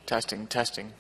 Testing, testing.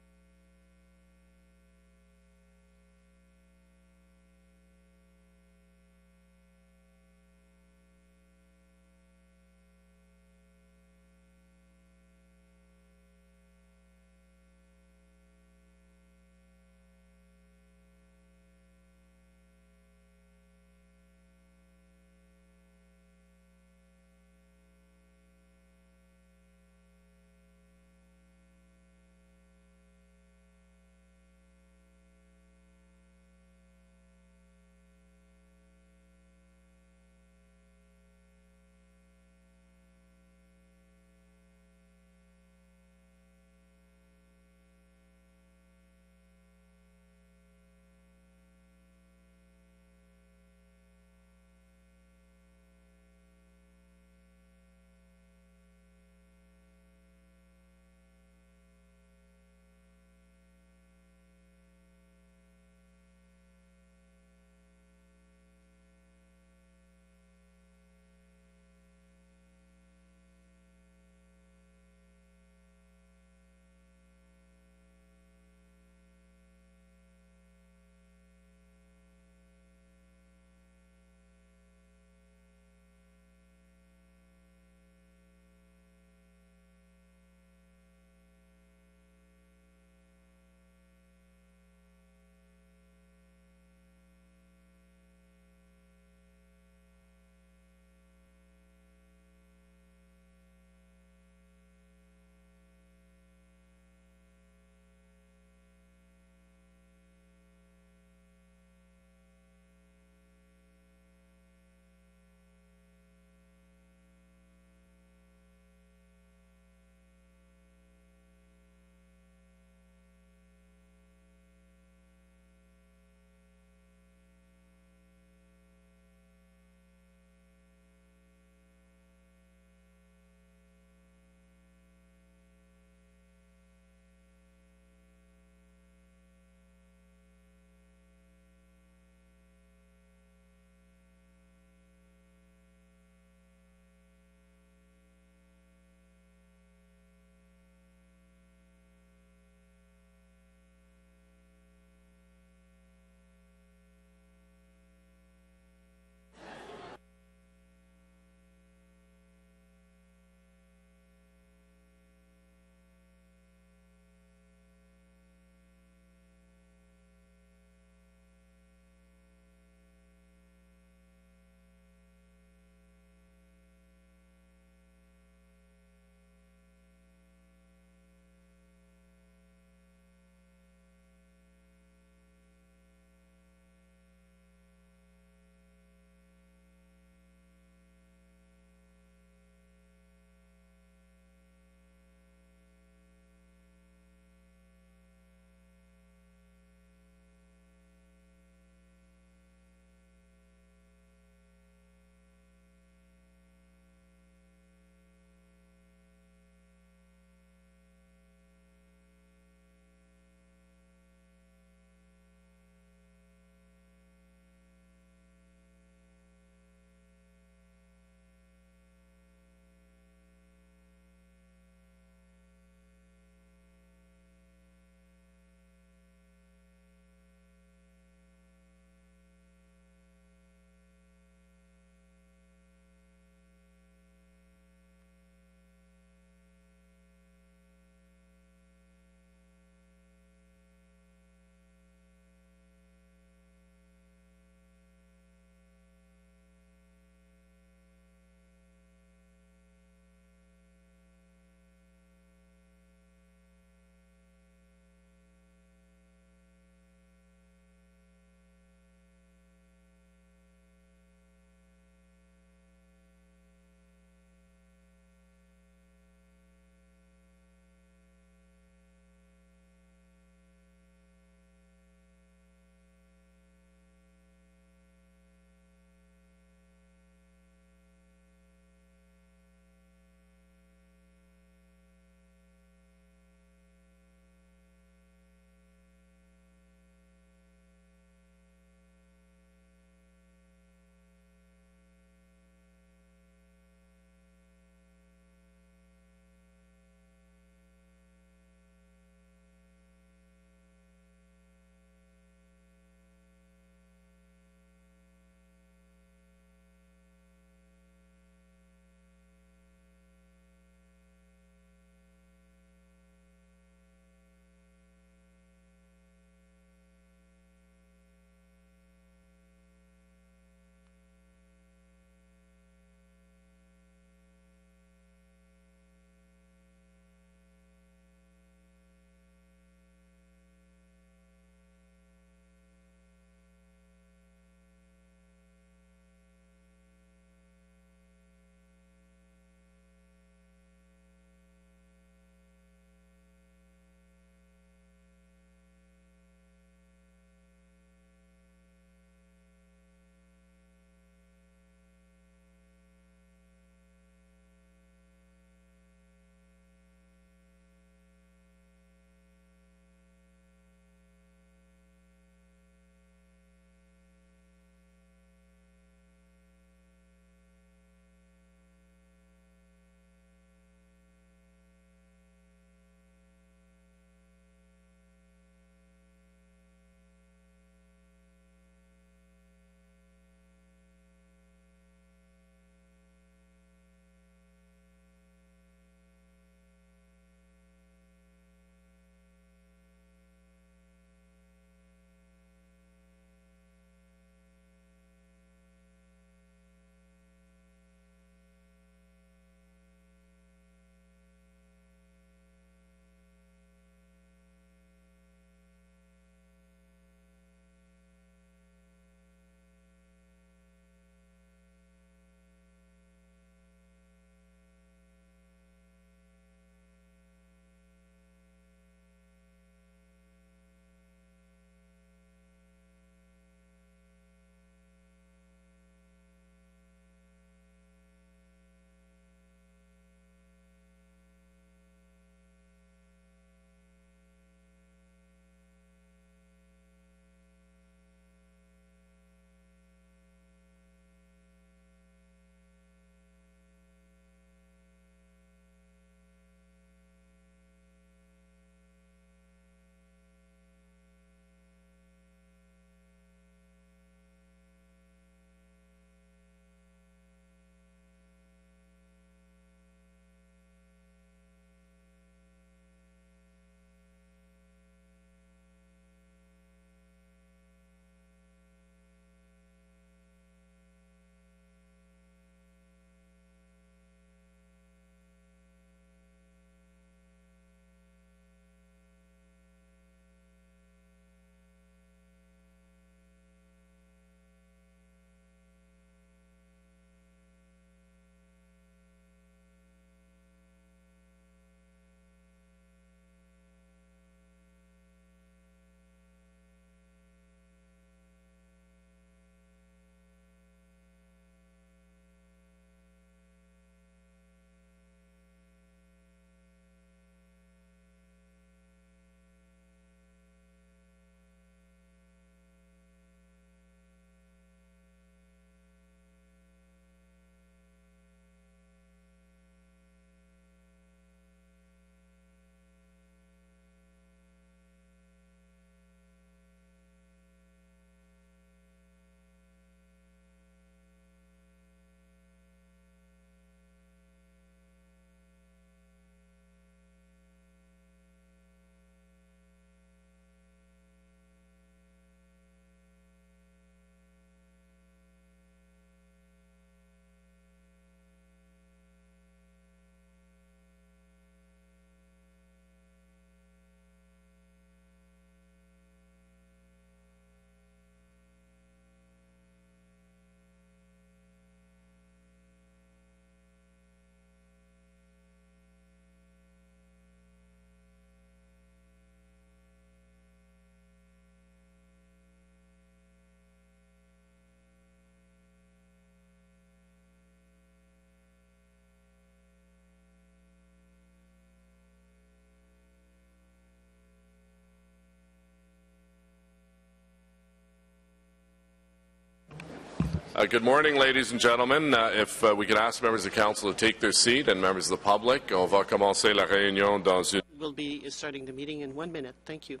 Good morning, ladies and gentlemen. If we could ask members of the council to take their seat and members of the public, on va commencer la réunion dans une... We'll be starting the meeting in 1 minute. Thank you.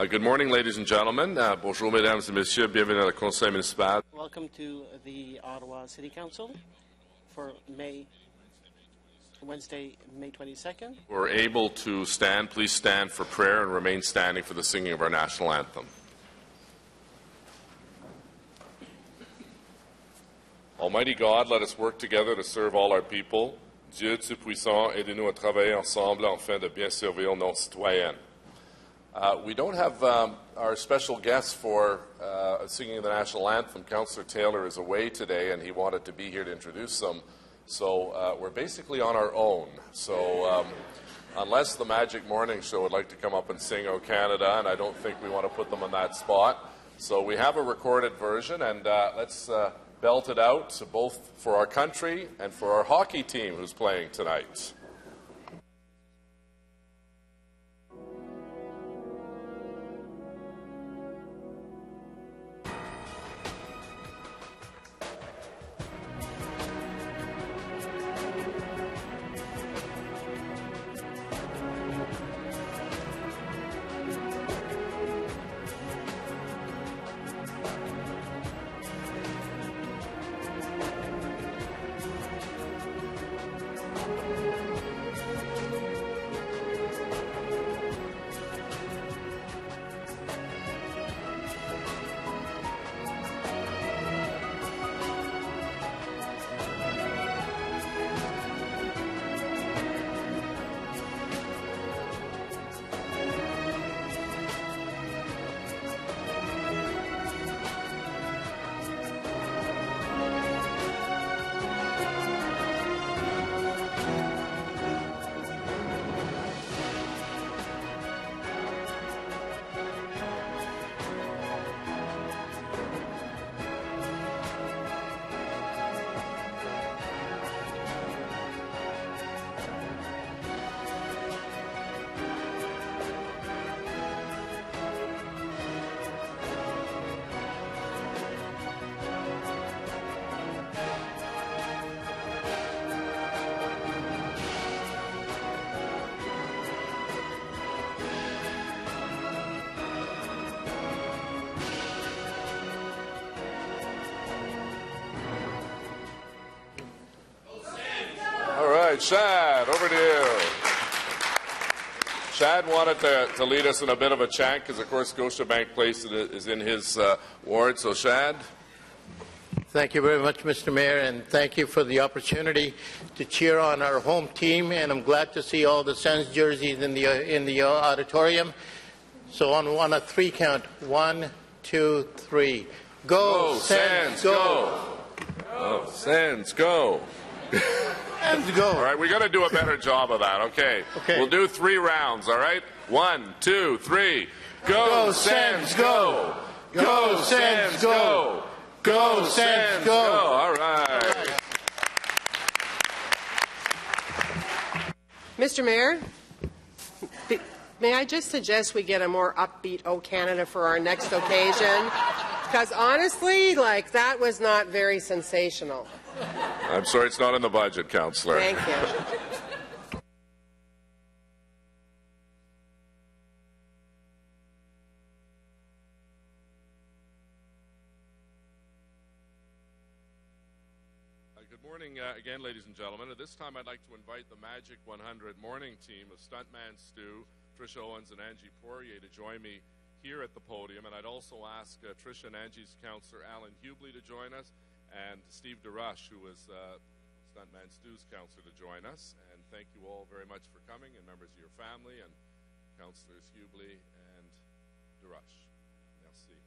Good morning, ladies and gentlemen. Bonjour, mesdames et messieurs. Bienvenue au Conseil municipal. Welcome to the Ottawa City Council for Wednesday, May 22nd. We're able to stand. Please stand for prayer and remain standing for the singing of our national anthem. Almighty God, let us work together to serve all our people. Dieu Tout-Puissant, aidez-nous à travailler ensemble afin de bien servir nos citoyens. We don't have our special guest for singing the national anthem. Councillor Taylor is away today, and he wanted to be here to introduce them. So we're basically on our own. So unless the Magic Morning Show would like to come up and sing O Canada, and I don't think we want to put them on that spot. So we have a recorded version, and let's belt it out, both for our country and for our hockey team who's playing tonight. Shad, over to you. Shad wanted to lead us in a bit of a chant because, of course, Scotiabank Place is in his ward. So, Shad. Thank you very much, Mr. Mayor, and thank you for the opportunity to cheer on our home team. And I'm glad to see all the Sens jerseys in the auditorium. So, on a three count, 1, 2, 3. Go, Sens, go! Go, Sens, go! Let's go. All right, we got to do a better job of that. Okay. We'll do 3 rounds. All right. 1, 2, 3. Go, Sens, go! Go, Sens, go! Go, Sens, go! All right. Mr. Mayor, may I just suggest we get a more upbeat O Canada for our next occasion? Because honestly, like, that was not very sensational. I'm sorry it's not in the budget, Councillor. Thank you. Good morning again, ladies and gentlemen. At this time, I'd like to invite the Magic 100 morning team of Stuntman Stu, Tricia Owens, and Angie Poirier to join me here at the podium. And I'd also ask Tricia and Angie's counselor, Alan Hubley, to join us, and Steve DeRush, who is Stuntman Stu's counselor, to join us. And thank you all very much for coming, and members of your family, and Councillors Hubley and DeRush. Merci.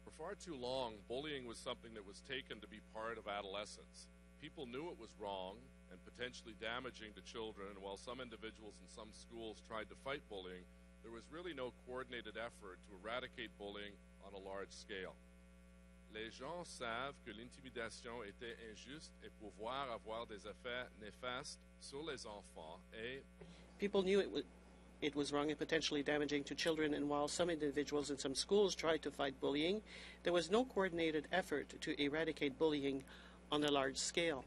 For far too long, bullying was something that was taken to be part of adolescence. People knew it was wrong and potentially damaging to children, and while some individuals in some schools tried to fight bullying, there was really no coordinated effort to eradicate bullying on a large scale. Les gens savent que l'intimidation était injuste et pouvoir avoir des effets néfastes sur les enfants et People knew it was wrong and potentially damaging to children, and while some individuals in some schools tried to fight bullying, there was no coordinated effort to eradicate bullying on a large scale.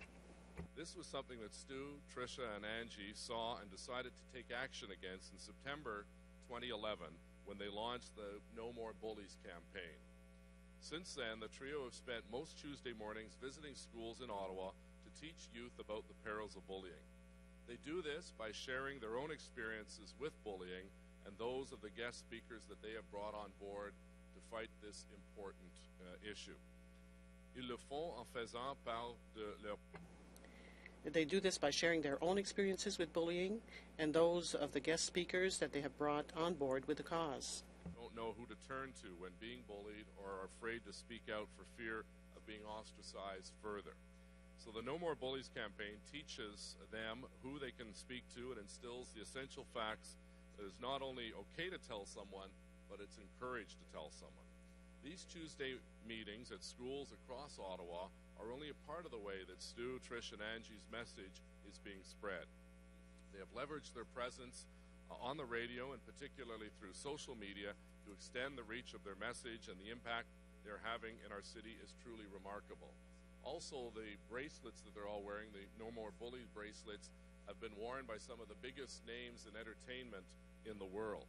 This was something that Stu, Tricia, and Angie saw and decided to take action against in September 2011 when they launched the No More Bullies campaign. Since then, the trio have spent most Tuesday mornings visiting schools in Ottawa to teach youth about the perils of bullying. They do this by sharing their own experiences with bullying and those of the guest speakers that they have brought on board to fight this important issue. Ils le font en faisant part de leur They do this by sharing their own experiences with bullying and those of the guest speakers that they have brought on board with the cause. Don't know who to turn to when being bullied or are afraid to speak out for fear of being ostracized further. So the No More Bullies campaign teaches them who they can speak to and instills the essential facts that it's not only okay to tell someone, but it's encouraged to tell someone. These Tuesday meetings at schools across Ottawa are only a part of the way that Stu, Trish, and Angie's message is being spread. They have leveraged their presence on the radio and particularly through social media to extend the reach of their message, and the impact they're having in our city is truly remarkable. Also, the bracelets that they're all wearing, the No More Bullies bracelets, have been worn by some of the biggest names in entertainment in the world.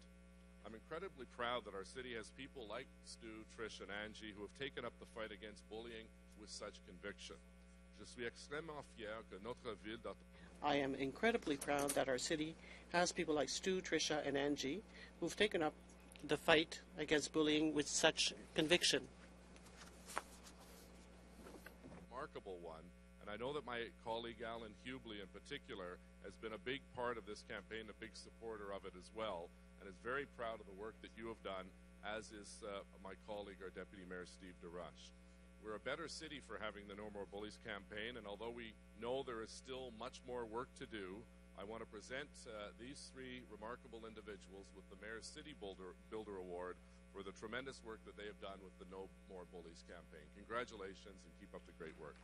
I'm incredibly proud that our city has people like Stu, Trish, and Angie who have taken up the fight against bullying with such conviction. Je suis extrêmement fier que notre ville I am incredibly proud that our city has people like Stu, Tricia, and Angie who've taken up the fight against bullying with such conviction. Remarkable one, and I know that my colleague Alan Hubley in particular has been a big part of this campaign, a big supporter of it as well, and is very proud of the work that you have done, as is my colleague, our Deputy Mayor Steve DeRush. We're a better city for having the No More Bullies campaign, and although we know there is still much more work to do, I want to present these three remarkable individuals with the Mayor's City Builder Award for the tremendous work that they have done with the No More Bullies campaign. Congratulations, and keep up the great work.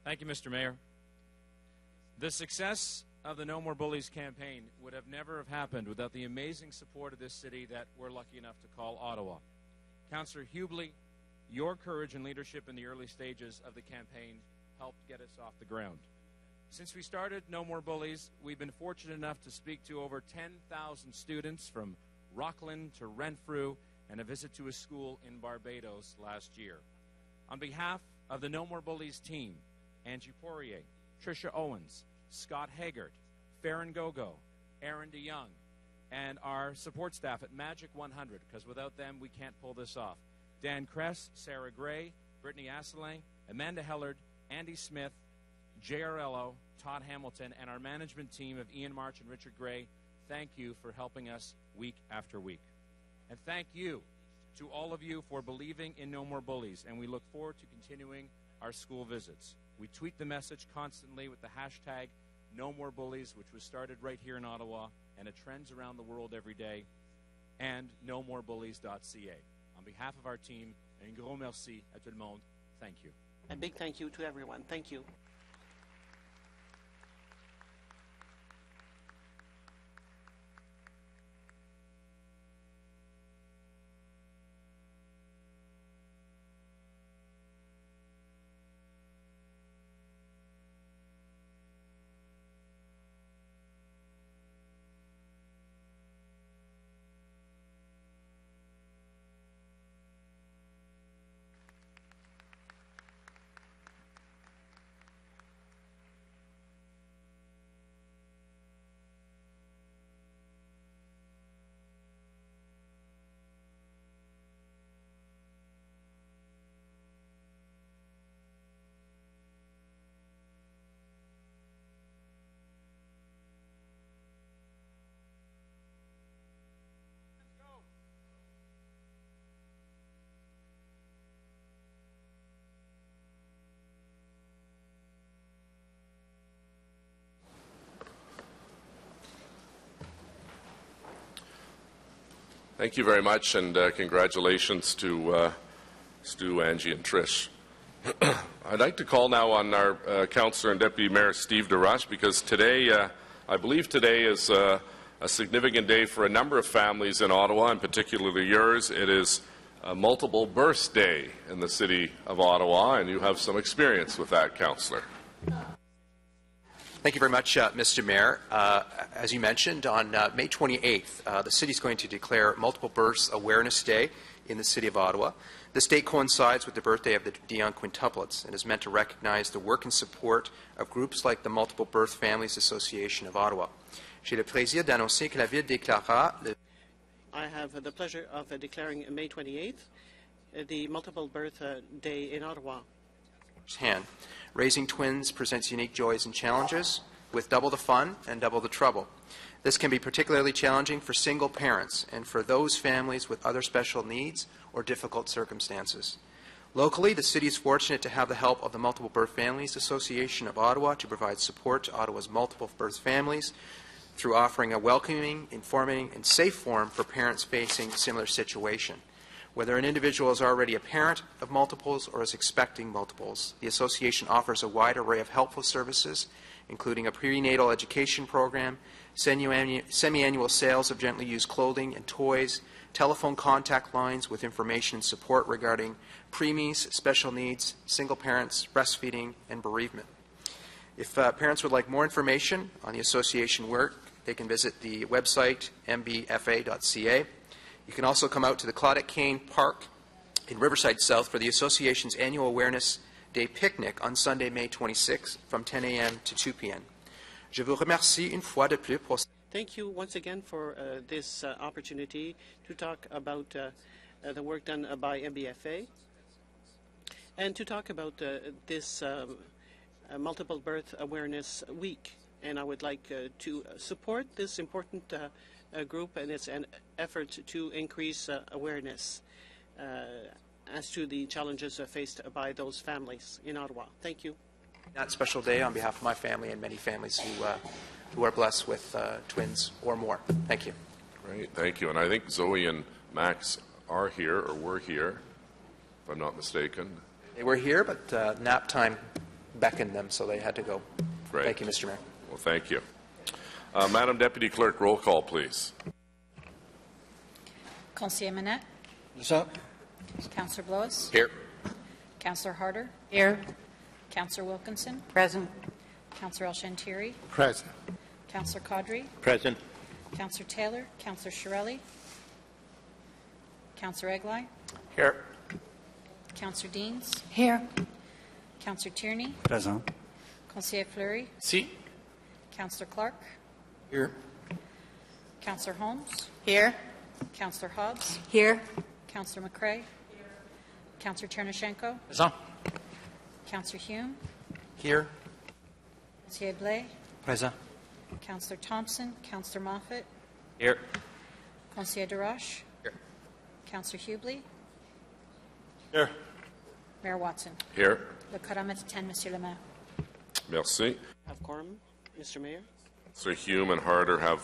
Thank you, Mr. Mayor. The success of the No More Bullies campaign would have never have happened without the amazing support of this city that we're lucky enough to call Ottawa. Councillor Hubley, your courage and leadership in the early stages of the campaign helped get us off the ground. Since we started No More Bullies, we've been fortunate enough to speak to over 10,000 students from Rockland to Renfrew and a visit to a school in Barbados last year. On behalf of the No More Bullies team, Angie Poirier, Tricia Owens, Scott Haggart, Farron Gogo, Aaron DeYoung, and our support staff at Magic 100, because without them we can't pull this off. Dan Kress, Sarah Gray, Brittany Asselin, Amanda Hellard, Andy Smith, JRLO, Todd Hamilton, and our management team of Ian March and Richard Gray, thank you for helping us week after week. And thank you to all of you for believing in No More Bullies, and we look forward to continuing our school visits. We tweet the message constantly with the hashtag No More Bullies, which was started right here in Ottawa, and it trends around the world every day, and nomoorebullies.ca. On behalf of our team, un gros merci à tout le monde. Thank you. A big thank you to everyone. Thank you. Thank you very much, and congratulations to Stu, Angie, and Trish. I'd like to call now on our Councillor and Deputy Mayor Steve DeRush, because today, I believe today is a significant day for a number of families in Ottawa, and particularly yours. It is a multiple births day in the city of Ottawa, and you have some experience with that, Councillor. Thank you very much, Mr. Mayor. As you mentioned, on May 28th, the City is going to declare Multiple Births Awareness Day in the City of Ottawa. This day coincides with the birthday of the Dion quintuplets and is meant to recognize the work and support of groups like the Multiple Birth Families Association of Ottawa. J'ai le plaisir d'annoncer que la Ville déclarera le... I have the pleasure of declaring May 28th the Multiple Birth Day in Ottawa. Hand. Raising twins presents unique joys and challenges with double the fun and double the trouble. This can be particularly challenging for single parents and for those families with other special needs or difficult circumstances. Locally, the City is fortunate to have the help of the Multiple Birth Families Association of Ottawa to provide support to Ottawa's multiple birth families through offering a welcoming, informing, and safe forum for parents facing a similar situation. Whether an individual is already a parent of multiples or is expecting multiples, the association offers a wide array of helpful services, including a prenatal education program, semi-annual sales of gently used clothing and toys, telephone contact lines with information and support regarding preemies, special needs, single parents, breastfeeding, and bereavement. If parents would like more information on the association work, they can visit the website mbfa.ca. You can also come out to the Claudette Kane Park in Riverside South for the Association's annual Awareness Day picnic on Sunday, May 26, from 10 a.m. to 2 p.m. Je vous remercie une fois de plus pour... Thank you once again for this opportunity to talk about the work done by MBFA and to talk about this Multiple Birth Awareness Week. And I would like to support this important group and its effort to increase awareness as to the challenges faced by those families in Ottawa. Thank you. That special day on behalf of my family and many families who are blessed with twins or more. Thank you. Great, thank you. And I think Zoe and Max are here, or were here, if I'm not mistaken. They were here, but nap time beckoned them, so they had to go. Great. Thank you, Mr. Mayor. Well, thank you. Madam Deputy Clerk, roll call, please. Conseiller Manette. Present. Councillor Blois. Here. Councillor Harder. Here. Councillor Wilkinson. Present. Councillor El-Shantiri. Present. Councillor Caudry. Present. Councillor Taylor. Councillor Shirelli. Councillor Eglai. Here. Councillor Deans. Here. Councillor Tierney. Present. Conseiller Fleury. Si. Councillor Clark. Here. Councillor Holmes. Here. Councillor Hobbs. Here. Councillor McCrae. Councillor Chernyshenko. Present. Councillor Hume. Here. Conseiller Blais. Present. Councillor Thompson. Councillor Moffat. Here. Conseiller DeRoche. Here. Councillor Hubley. Here. Mayor Watson. Here. Le quorum est 10, Monsieur le Maire. Merci. Have quorum, Mr. Mayor. Sir Hume and Harder have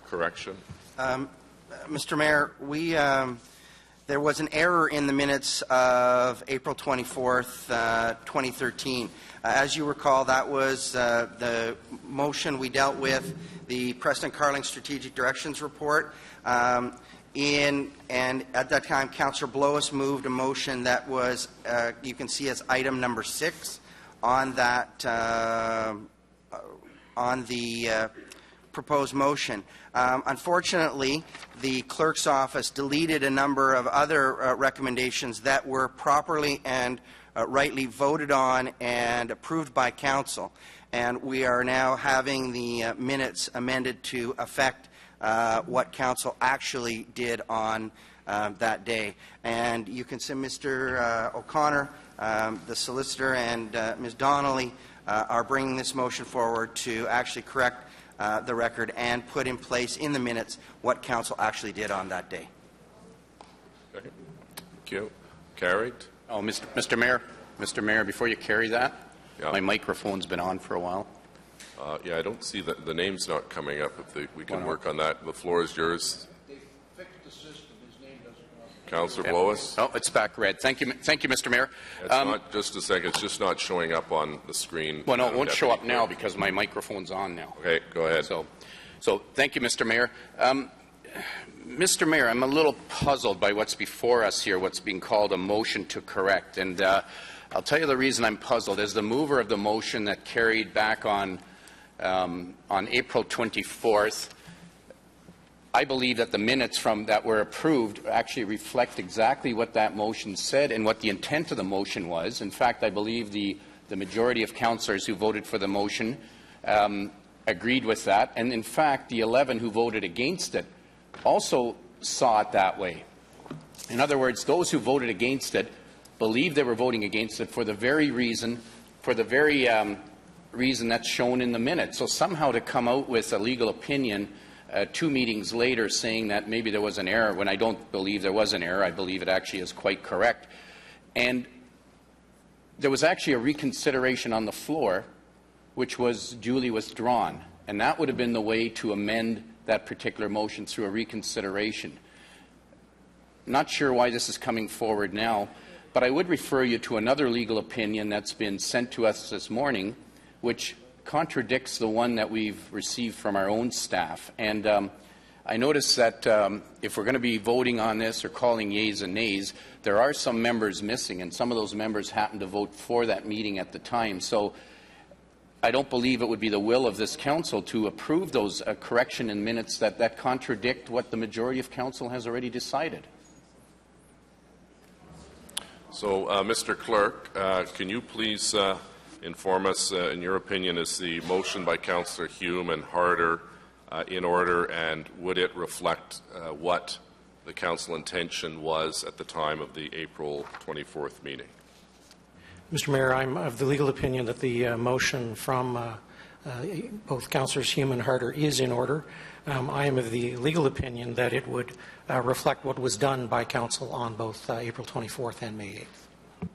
correction. Mr. Mayor, there was an error in the minutes of April 24th, 2013. As you recall, that was the motion we dealt with, the Preston Carling Strategic Directions Report. And at that time, Councillor Blois moved a motion that was, you can see as item number 6 on that, on the proposed motion. Unfortunately, the clerk's office deleted a number of other recommendations that were properly and rightly voted on and approved by council. And we are now having the minutes amended to affect what council actually did on that day. And you can see Mr. O'Connor, the solicitor, and Ms. Donnelly are bringing this motion forward to actually correct the record and put in place in the minutes what council actually did on that day. Okay. Thank you. Carried. Oh, Mr. Mayor, before you carry that, Yeah. my microphone's been on for a while. Yeah, I don't see the name's not coming up. If we can work on that. The floor is yours. They fixed the system. His name doesn't come up. Councillor Blois. Oh, it's back red. Thank you, Mr. Mayor. It's not, just a second, it's just not showing up on the screen. Well, no, it won't show up now Deputy because my microphone's on now. Clerk. Okay, go ahead. So thank you, Mr. Mayor. Mr. Mayor, I'm a little puzzled by what's before us here, what's being called a motion to correct. And I'll tell you the reason I'm puzzled. As the mover of the motion that carried back on April 24th, I believe that the minutes that were approved actually reflect exactly what that motion said and what the intent of the motion was. In fact, I believe the majority of councillors who voted for the motion agreed with that. And in fact, the 11 who voted against it also saw it that way. In other words, those who voted against it believed they were voting against it for the very reason that's shown in the minutes. So somehow to come out with a legal opinion 2 meetings later saying that maybe there was an error, when I don't believe there was an error, I believe it actually is quite correct. And there was actually a reconsideration on the floor which was duly withdrawn, and that would have been the way to amend that particular motion through a reconsideration. Not sure why this is coming forward now, but I would refer you to another legal opinion that's been sent to us this morning, which contradicts the one that we've received from our own staff. And I notice that if we're going to be voting on this or calling yeas and nays, there are some members missing, and some of those members happen to vote for that meeting at the time. So I don't believe it would be the will of this council to approve those correction in minutes that contradict what the majority of council has already decided. So, Mr. Clerk, can you please inform us, in your opinion, is the motion by Councillor Hume and Harder in order, and would it reflect what the council intention was at the time of the April 24th meeting? Mr. Mayor, I'm of the legal opinion that the motion from both Councillors Hume and Harder is in order. I am of the legal opinion that it would reflect what was done by council on both April 24th and May 8th.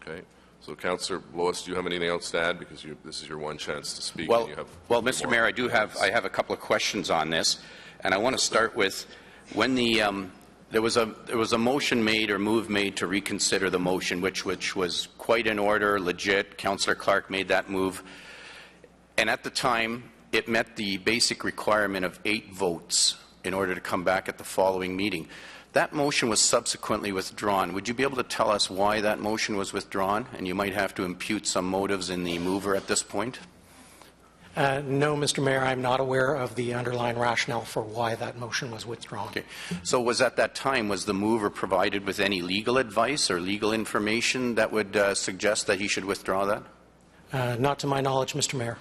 Okay. So, Councillor Blois, do you have anything else to add? Because this is your one chance to speak. Well, and you have Mr. Mayor, I have a couple of questions on this, and I want to start with when there was a motion made or move made to reconsider the motion, which was quite in order, legit. Councillor Clark made that move, and at the time it met the basic requirement of 8 votes in order to come back at the following meeting. That motion was subsequently withdrawn. Would you be able to tell us why that motion was withdrawn? And you might have to impute some motives in the mover at this point. No, Mr. Mayor, I'm not aware of the underlying rationale for why that motion was withdrawn. Okay. So was at that time, was the mover provided with any legal advice or legal information that would suggest that he should withdraw that? Not to my knowledge, Mr. Mayor.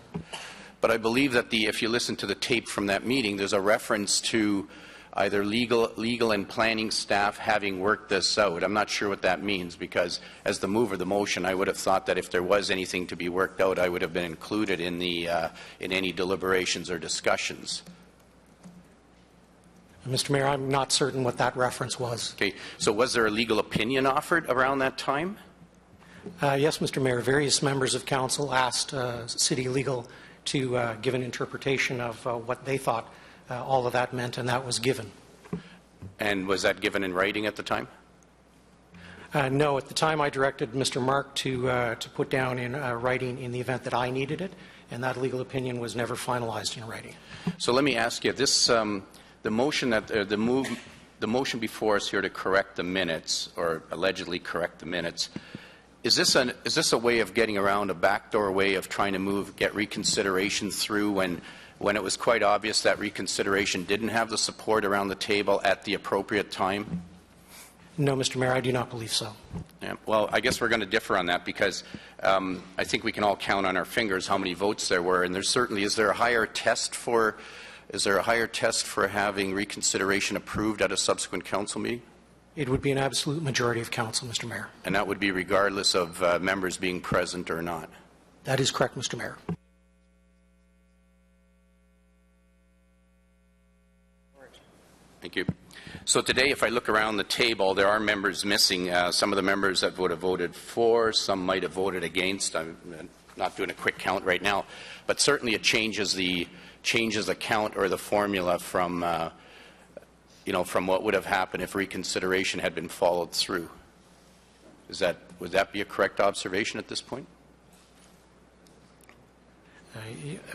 But I believe that if you listen to the tape from that meeting, there's a reference to either legal and planning staff having worked this out. I'm not sure what that means, because as the mover of the motion, I would have thought that if there was anything to be worked out, I would have been included in any deliberations or discussions. Mr. Mayor, I'm not certain what that reference was. Okay. So was there a legal opinion offered around that time? Yes, Mr. Mayor. Various members of council asked City Legal to give an interpretation of what they thought all of that meant, and that was given. And was that given in writing at the time? No. At the time, I directed Mr. Mark to put down in writing in the event that I needed it, and that legal opinion was never finalized in writing. So let me ask you this: the motion that the motion before us here to correct the minutes, or allegedly correct the minutes, is this a way of getting around a backdoor way of trying to get reconsideration through when it was quite obvious that reconsideration didn't have the support around the table at the appropriate time? No, Mr. Mayor, I do not believe so. Yeah, well, I guess we're going to differ on that because I think we can all count on our fingers how many votes there were, and there's certainly is there a higher test for having reconsideration approved at a subsequent council meeting? It would be an absolute majority of council, Mr. Mayor. And that would be regardless of members being present or not? That is correct, Mr. Mayor. Thank you. So today, if I look around the table, there are members missing. Some of the members that would have voted for, some might have voted against. I'm not doing a quick count right now, but certainly it changes the count or the formula from from what would have happened if reconsideration had been followed through. Would that be a correct observation at this point?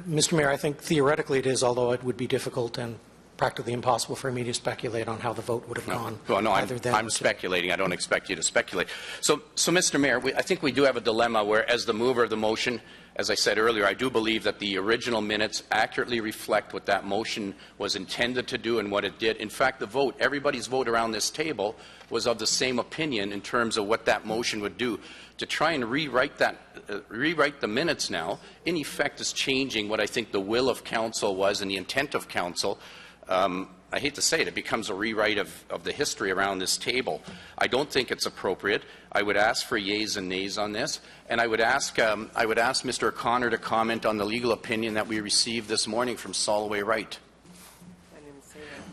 Mr. Mayor, I think theoretically it is, although it would be difficult and practically impossible for me to speculate on how the vote would have gone. Well, no, I'm speculating. I don't expect you to speculate. So Mr. Mayor, I think we do have a dilemma where, as the mover of the motion, as I said earlier, I do believe that the original minutes accurately reflect what that motion was intended to do and what it did. In fact, everybody's vote around this table was of the same opinion in terms of what that motion would do. To try and rewrite the minutes now, in effect, is changing what I think the will of council was and the intent of council. I hate to say it, it becomes a rewrite of the history around this table. I don't think it's appropriate. I would ask for yeas and nays on this, and I would ask Mr. O'Connor to comment on the legal opinion that we received this morning from Solway Wright.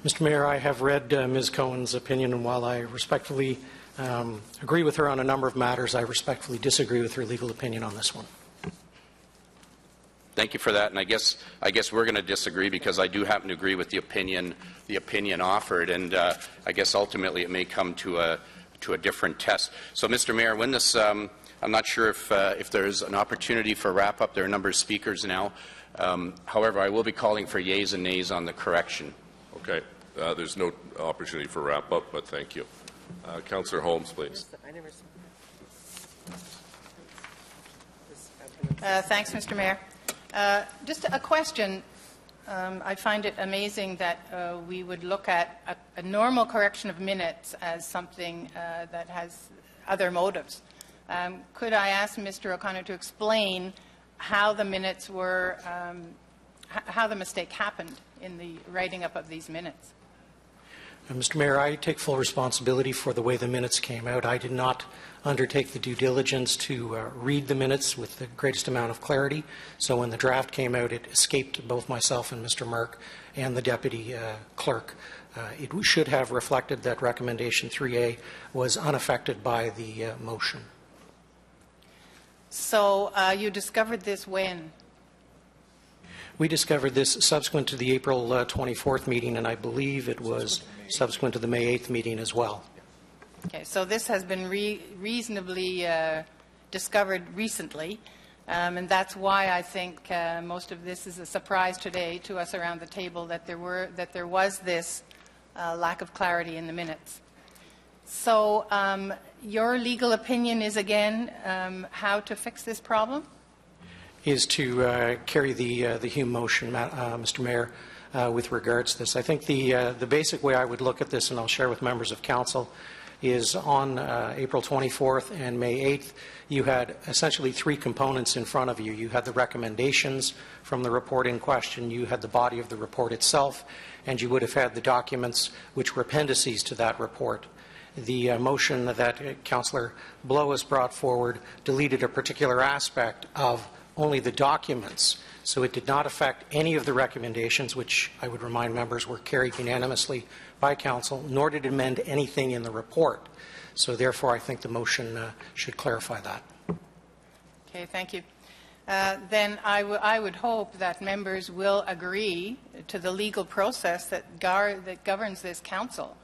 Mr. Mayor, I have read Ms. Cohen's opinion, and while I respectfully agree with her on a number of matters, I respectfully disagree with her legal opinion on this one. Thank you for that, and I guess we're going to disagree because I do happen to agree with the opinion offered, and I guess ultimately it may come to a different test. So, Mr. Mayor, when this, I'm not sure if there's an opportunity for wrap up. There are a number of speakers now. However, I will be calling for yeas and nays on the correction. Okay, there's no opportunity for wrap up, but thank you. Councillor Holmes, please. Thanks, Mr. Mayor. Just a question. I find it amazing that we would look at a normal correction of minutes as something that has other motives. Could I ask Mr. O'Connor to explain how the minutes were, how the mistake happened in the writing up of these minutes? Mr. Mayor, I take full responsibility for the way the minutes came out. I did not undertake the due diligence to read the minutes with the greatest amount of clarity. So when the draft came out, it escaped both myself and Mr. Mark and the Deputy Clerk. It should have reflected that Recommendation 3A was unaffected by the motion. So you discovered this when? We discovered this subsequent to the April 24th meeting, and I believe it was subsequent to the May 8th meeting as well. Okay, so this has been reasonably discovered recently, and that's why I think most of this is a surprise today to us around the table that there was this lack of clarity in the minutes. So your legal opinion is again how to fix this problem? Is to carry the Hume motion, Mr. Mayor, with regards to this. I think the basic way I would look at this, and I'll share with members of council, is on April 24th and May 8th, you had essentially three components in front of you. You had the recommendations from the report in question, you had the body of the report itself, and you would have had the documents which were appendices to that report. The motion that Councillor Blow has brought forward deleted a particular aspect of only the documents. So it did not affect any of the recommendations, which I would remind members were carried unanimously by Council, nor did it amend anything in the report. So therefore, I think the motion should clarify that. Okay, thank you. Then I would hope that members will agree to the legal process that governs this Council.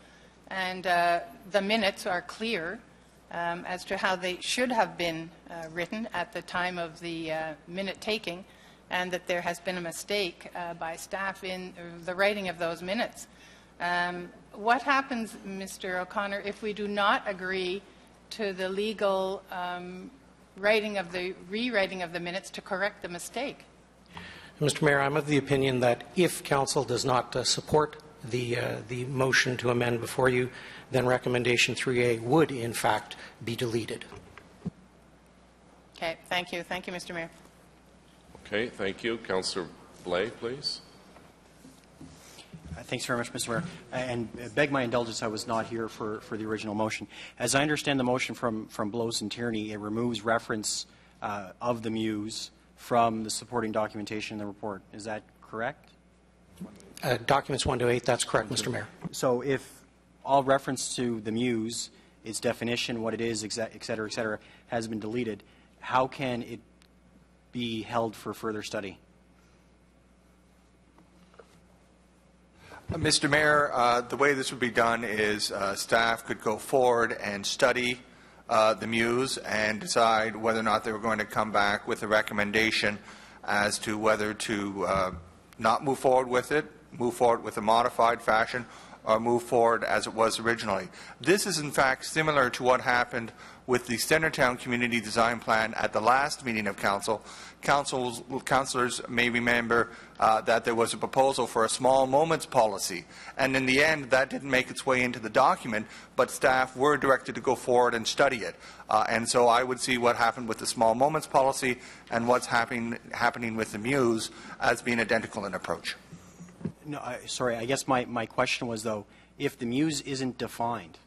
And the minutes are clear as to how they should have been written at the time of the minute taking, and that there has been a mistake by staff in the writing of those minutes. What happens, Mr. O'Connor, if we do not agree to the legal rewriting of the minutes to correct the mistake? Mr. Mayor, I'm of the opinion that if Council does not support the motion to amend before you, then recommendation 3A would, in fact, be deleted. Okay, thank you. Thank you, Mr. Mayor. Okay, thank you. Councillor Blais, please. Thanks very much, Mr. Mayor. And beg my indulgence, I was not here for the original motion. As I understand the motion from Blows and Tierney, it removes reference of the Muse from the supporting documentation in the report. Is that correct? Documents 1 to 8, that's correct, Mr. Mayor. So if all reference to the Muse, its definition, what it is, et cetera, has been deleted, how can it be held for further study? Mr. Mayor, the way this would be done is staff could go forward and study the Muse and decide whether or not they were going to come back with a recommendation as to whether to not move forward with it, move forward with a modified fashion, or move forward as it was originally. This is in fact similar to what happened with the Centertown Community Design Plan at the last meeting of Council. Councillors may remember that there was a proposal for a small moments policy, and in the end that didn't make its way into the document, but staff were directed to go forward and study it. And so I would see what happened with the small moments policy and what's happening with the Muse as being identical in approach. No, sorry, I guess my question was, though, if the Muse isn't defined,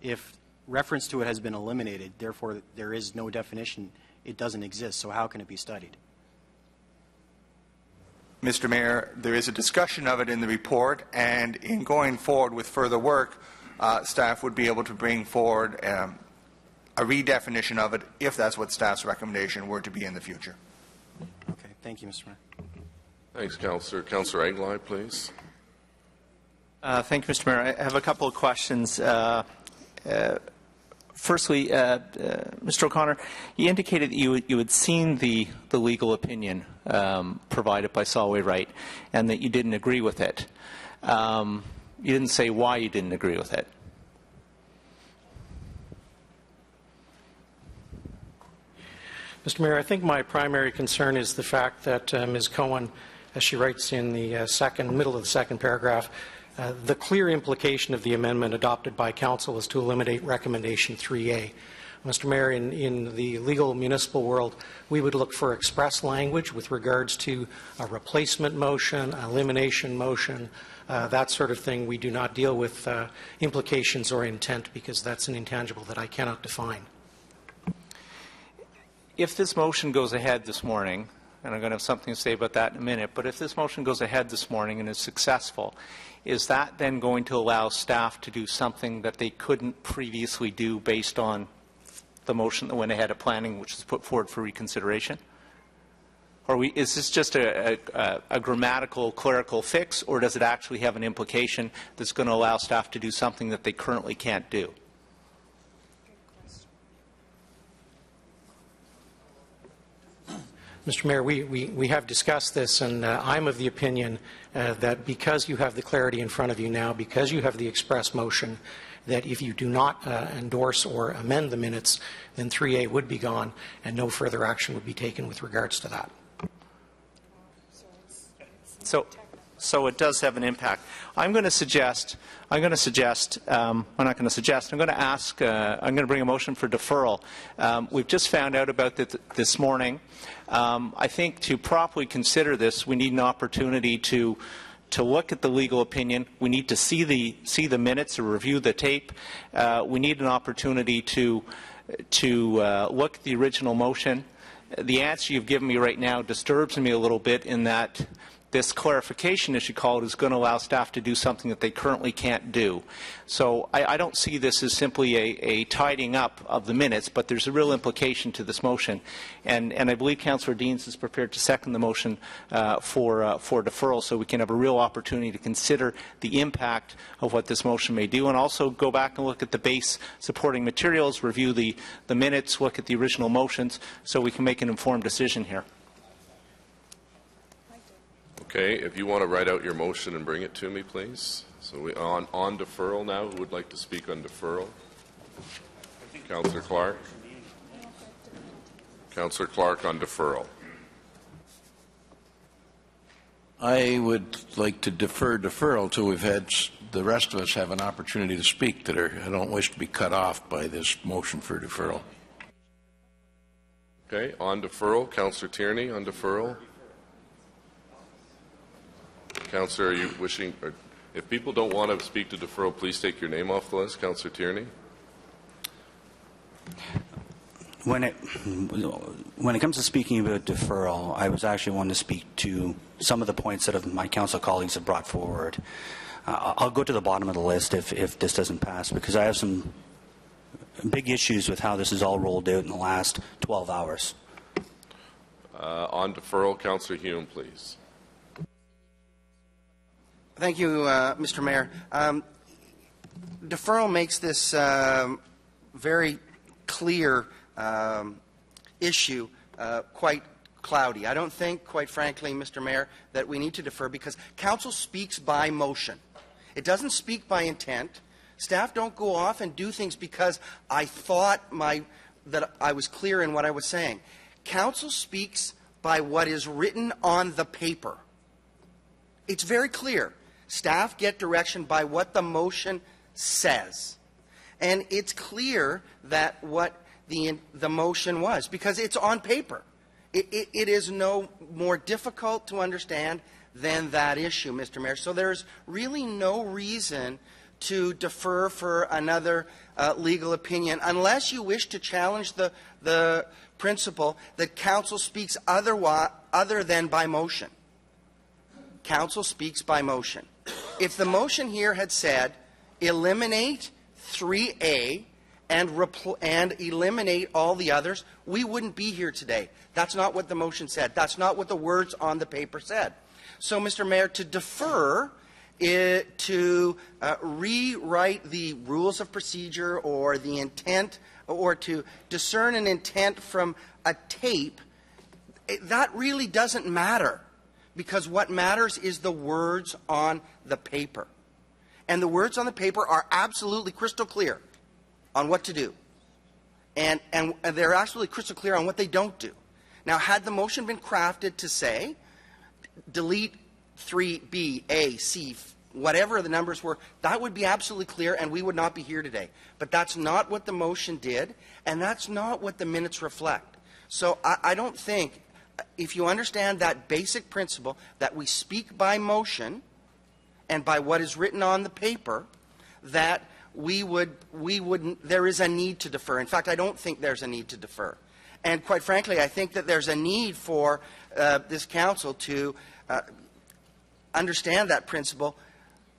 if reference to it has been eliminated, therefore there is no definition, it doesn't exist, so how can it be studied? Mr. Mayor, there is a discussion of it in the report, and in going forward with further work, staff would be able to bring forward a redefinition of it if that's what staff's recommendation were to be in the future. Okay, thank you, Mr. Mayor. Thanks, Councillor. Councillor Aguilar, please. Thank you, Mr. Mayor. I have a couple of questions. Firstly, Mr. O'Connor, you indicated that you had seen the legal opinion provided by Solway Wright and that you didn't agree with it. You didn't say why you didn't agree with it. Mr. Mayor, I think my primary concern is the fact that Ms. Cohen, as she writes in the middle of the second paragraph, the clear implication of the amendment adopted by Council is to eliminate recommendation 3A. Mr. Mayor, in the legal municipal world, we would look for express language with regards to a replacement motion, elimination motion, that sort of thing. We do not deal with implications or intent because that's an intangible that I cannot define. If this motion goes ahead this morning, and I'm going to have something to say about that in a minute, but if this motion goes ahead this morning and is successful, is that then going to allow staff to do something that they couldn't previously do based on the motion that went ahead at planning, which was put forward for reconsideration? Or is this just a grammatical, clerical fix, or does it actually have an implication that's going to allow staff to do something that they currently can't do? Mr. Mayor, we have discussed this, and I'm of the opinion that because you have the clarity in front of you now, because you have the express motion, that if you do not endorse or amend the minutes, then 3A would be gone and no further action would be taken with regards to that. So it does have an impact. I'm going to suggest, I'm going to ask, I'm going to bring a motion for deferral. We've just found out about this morning. I think to properly consider this, we need an opportunity to look at the legal opinion. We need to see the minutes or review the tape. We need an opportunity to look at the original motion the answer you've given me right now disturbs me a little bit in that this clarification, as you call it, is going to allow staff to do something that they currently can't do. So I don't see this as simply a tidying up of the minutes, but there's a real implication to this motion. And I believe Councillor Deans is prepared to second the motion for deferral, so we can have a real opportunity to consider the impact of what this motion may do, and also go back and look at the base supporting materials, review the minutes, look at the original motions, so we can make an informed decision here. Okay, if you want to write out your motion and bring it to me, please. So we on deferral now. Who would like to speak on deferral? Councillor Clark. Councillor Clark on deferral. I would like to defer deferral till we've had the rest of us have an opportunity to speak. I don't wish to be cut off by this motion for deferral. Okay, on deferral. Councillor Tierney on deferral. Councillor, are you wishing, or if people don't want to speak to deferral, please take your name off the list. Councillor Tierney. When it comes to speaking about deferral, I was actually wanting to speak to some of the points that my council colleagues have brought forward. I'll go to the bottom of the list if this doesn't pass, because I have some big issues with how this is all rolled out in the last 12 hours. On deferral, Councillor Hume, please. Thank you, Mr. Mayor. Deferral makes this very clear issue quite cloudy. I don't think, quite frankly, Mr. Mayor, that we need to defer because council speaks by motion. It doesn't speak by intent. Staff don't go off and do things because I thought that I was clear in what I was saying. Council speaks by what is written on the paper. It's very clear. Staff get direction by what the motion says. And it's clear that what the motion was, because it's on paper. It is no more difficult to understand than that issue, Mr. Mayor. So there's really no reason to defer for another legal opinion unless you wish to challenge the principle that council speaks other than by motion. Council speaks by motion. If the motion here had said eliminate 3A and eliminate all the others, we wouldn't be here today. That's not what the motion said. That's not what the words on the paper said. So, Mr. Mayor, to defer to rewrite the rules of procedure or the intent, or to discern an intent from a tape, that really doesn't matter. Because what matters is the words on the paper. And the words on the paper are absolutely crystal clear on what to do. And they're absolutely crystal clear on what they don't do. Now, had the motion been crafted to say, delete 3B, A, C, whatever the numbers were, that would be absolutely clear and we would not be here today. But that's not what the motion did, and that's not what the minutes reflect. So I don't think, if you understand that basic principle that we speak by motion and by what is written on the paper, that there is a need to defer. In fact, I don't think there's a need to defer. And quite frankly, I think that there's a need for this council to understand that principle,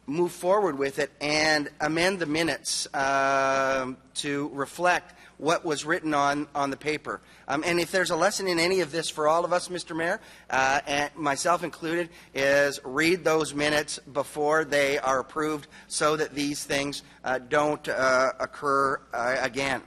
move forward with it, and amend the minutes to reflect what was written on the paper. And if there's a lesson in any of this for all of us, Mr. Mayor, and myself included, is read those minutes before they are approved so that these things don't occur again.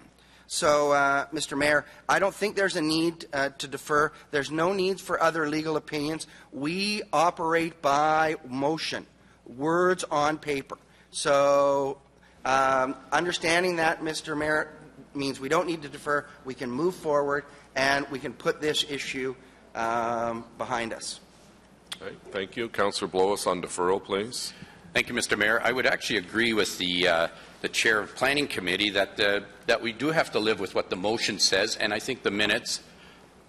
So, Mr. Mayor, I don't think there's a need to defer. There's no need for other legal opinions. We operate by motion, words on paper. So, understanding that, Mr. Mayor, means we don't need to defer. We can move forward, and we can put this issue behind us. Okay, thank you. Councillor Blois on deferral, please. Thank you, Mr. Mayor. I would actually agree with the chair of Planning Committee that we do have to live with what the motion says, and I think the minutes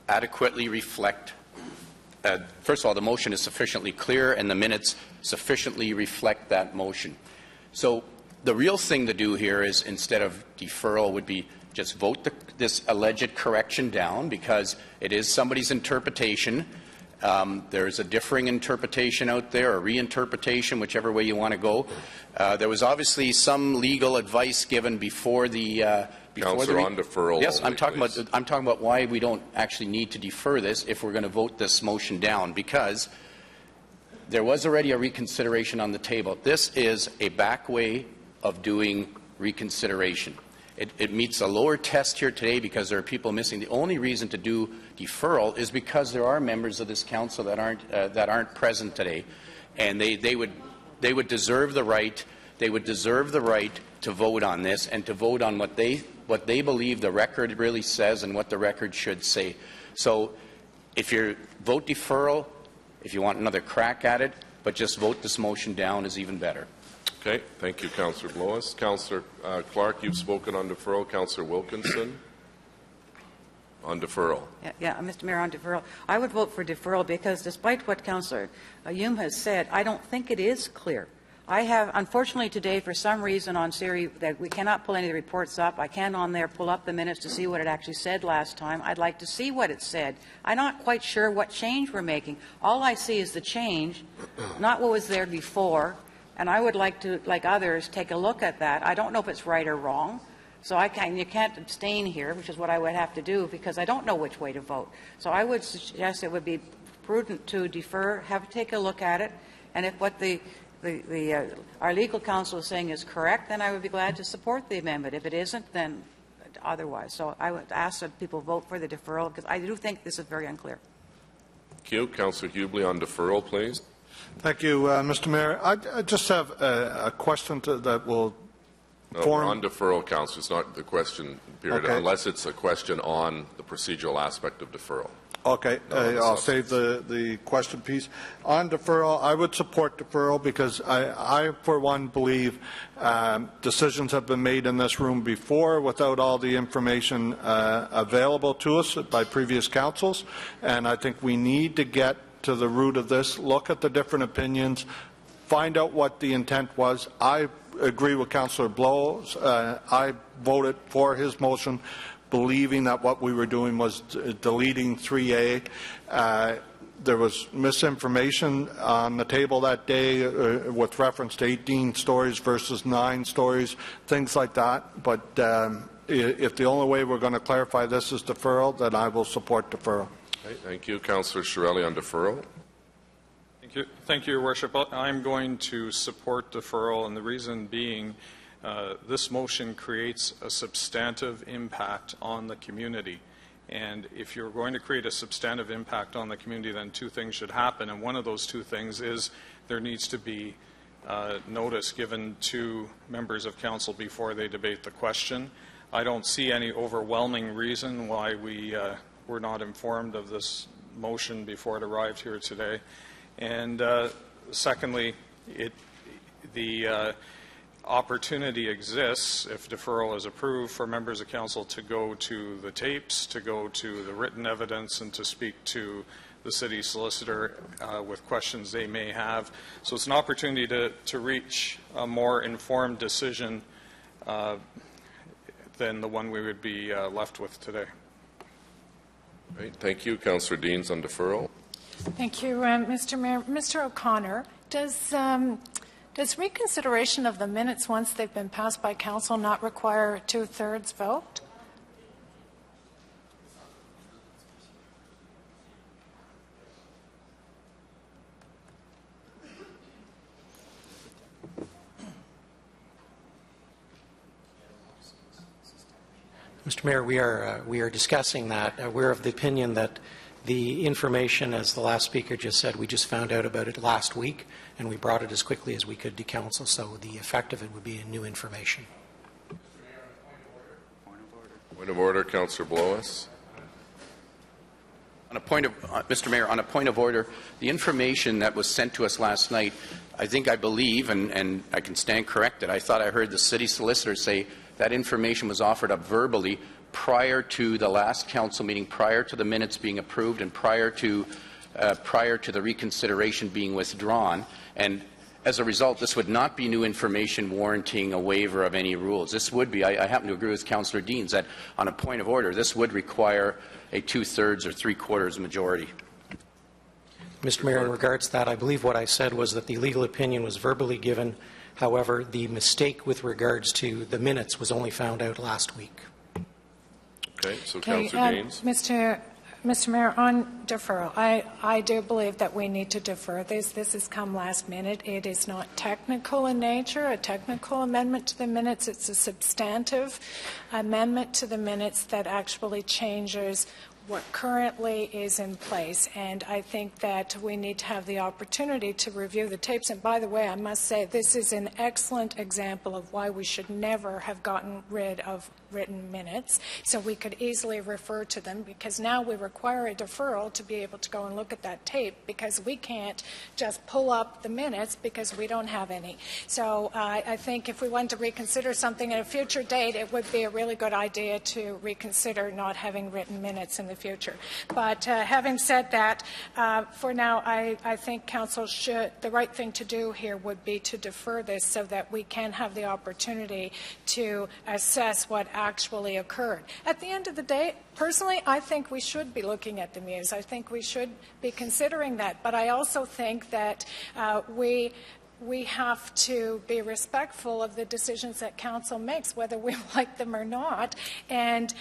adequately reflect. First of all, the motion is sufficiently clear, and the minutes sufficiently reflect that motion. So the real thing to do here is, instead of deferral, would be just vote this alleged correction down because it is somebody's interpretation. There is a differing interpretation out there, a reinterpretation, whichever way you want to go. There was obviously some legal advice given before the Councillor, on deferral. Yes, only, I'm talking about why we don't actually need to defer this if we're going to vote this motion down, because there was already a reconsideration on the table. This is a back way of doing reconsideration. It meets a lower test here today because there are people missing. The only reason to do deferral is because there are members of this council that aren't present today, and they would deserve the right. They would deserve the right to vote on this and to vote on what they believe the record really says and what the record should say. So, if you vote deferral, if you want another crack at it, but just vote this motion down is even better. Okay, thank you, Councillor Blois. Councillor Clark, you've spoken on deferral. Councillor Wilkinson, on deferral. Yeah, Mr. Mayor, on deferral. I would vote for deferral because despite what Councillor Hume has said, I don't think it is clear. I have, unfortunately today, for some reason on Siri, that we cannot pull any of the reports up. I can on there pull up the minutes to see what it actually said last time. I'd like to see what it said. I'm not quite sure what change we're making. All I see is the change, not what was there before. And I would like to, like others, take a look at that. I don't know if it's right or wrong. So you can't abstain here, which is what I would have to do, because I don't know which way to vote. So I would suggest it would be prudent to defer, take a look at it, and if what our legal counsel is saying is correct, then I would be glad to support the amendment. If it isn't, then otherwise. So I would ask that people vote for the deferral, because I do think this is very unclear. Thank you. Councillor Hubley on deferral, please. Thank you, Mr. Mayor. I just have a question that will form... on deferral, Councillor. It's not the question period, okay. Unless it's a question on the procedural aspect of deferral. Okay, I'll save the question piece. On deferral, I would support deferral because I for one, believe decisions have been made in this room before without all the information available to us by previous councils, and I think we need to get to the root of this, look at the different opinions, find out what the intent was. I agree with Councillor Blois. I voted for his motion, believing that what we were doing was deleting 3A. There was misinformation on the table that day with reference to 18 stories versus 9 stories, things like that. But if the only way we're going to clarify this is deferral, then I will support deferral. Okay, thank you. Councillor Shirelli on deferral. Thank you, Your Worship. I'm going to support deferral, and the reason being this motion creates a substantive impact on the community. And if you're going to create a substantive impact on the community, then two things should happen. And one of those two things is there needs to be notice given to members of council before they debate the question. I don't see any overwhelming reason why we were not informed of this motion before it arrived here today. And secondly, the opportunity exists, if deferral is approved, for members of council to go to the tapes, to go to the written evidence, and to speak to the city solicitor with questions they may have. So it's an opportunity to reach a more informed decision than the one we would be left with today. Great. Thank you. Councillor Deans on deferral. Thank you, Mr. Mayor. Mr. O'Connor, does reconsideration of the minutes once they've been passed by council not require a 2/3 vote? Mr. Mayor, we are discussing that. We're of the opinion that the information, as the last speaker just said, we just found out about it last week, and we brought it as quickly as we could to council, so the effect of it would be new information. Point of order, Councillor Blois. On a point of, Mr. Mayor, on a point of order, the information that was sent to us last night, I believe, and I can stand corrected, I thought I heard the city solicitor say that information was offered up verbally prior to the last council meeting, prior to the minutes being approved, and prior to the reconsideration being withdrawn. And As a result, this would not be new information warranting a waiver of any rules. This would be, I happen to agree with Councillor Deans, that on a point of order, this would require a 2/3 or 3/4 majority. Mr. Mayor, in regards to that, I believe what I said was that the legal opinion was verbally given. However, the mistake with regards to the minutes was only found out last week. Okay, so Councillor Deans. Mr. Mayor, on deferral, I do believe that we need to defer this. This has come last minute. It is not technical in nature, a technical amendment to the minutes. It's a substantive amendment to the minutes that actually changes what currently is in place, and I think that we need to have the opportunity to review the tapes. And by the way, I must say this is an excellent example of why we should never have gotten rid of written minutes, so we could easily refer to them, because now we require a deferral to be able to go and look at that tape, because we can't just pull up the minutes because we don't have any. So I think if we want to reconsider something at a future date, it would be a really good idea to reconsider not having written minutes in the future. But having said that, for now, I think Council should, the right thing to do here would be to defer this so that we can have the opportunity to assess what actually occurred. At the end of the day, personally, I think we should be looking at the Muse. I think we should be considering that. But I also think that we have to be respectful of the decisions that Council makes, whether we like them or not. And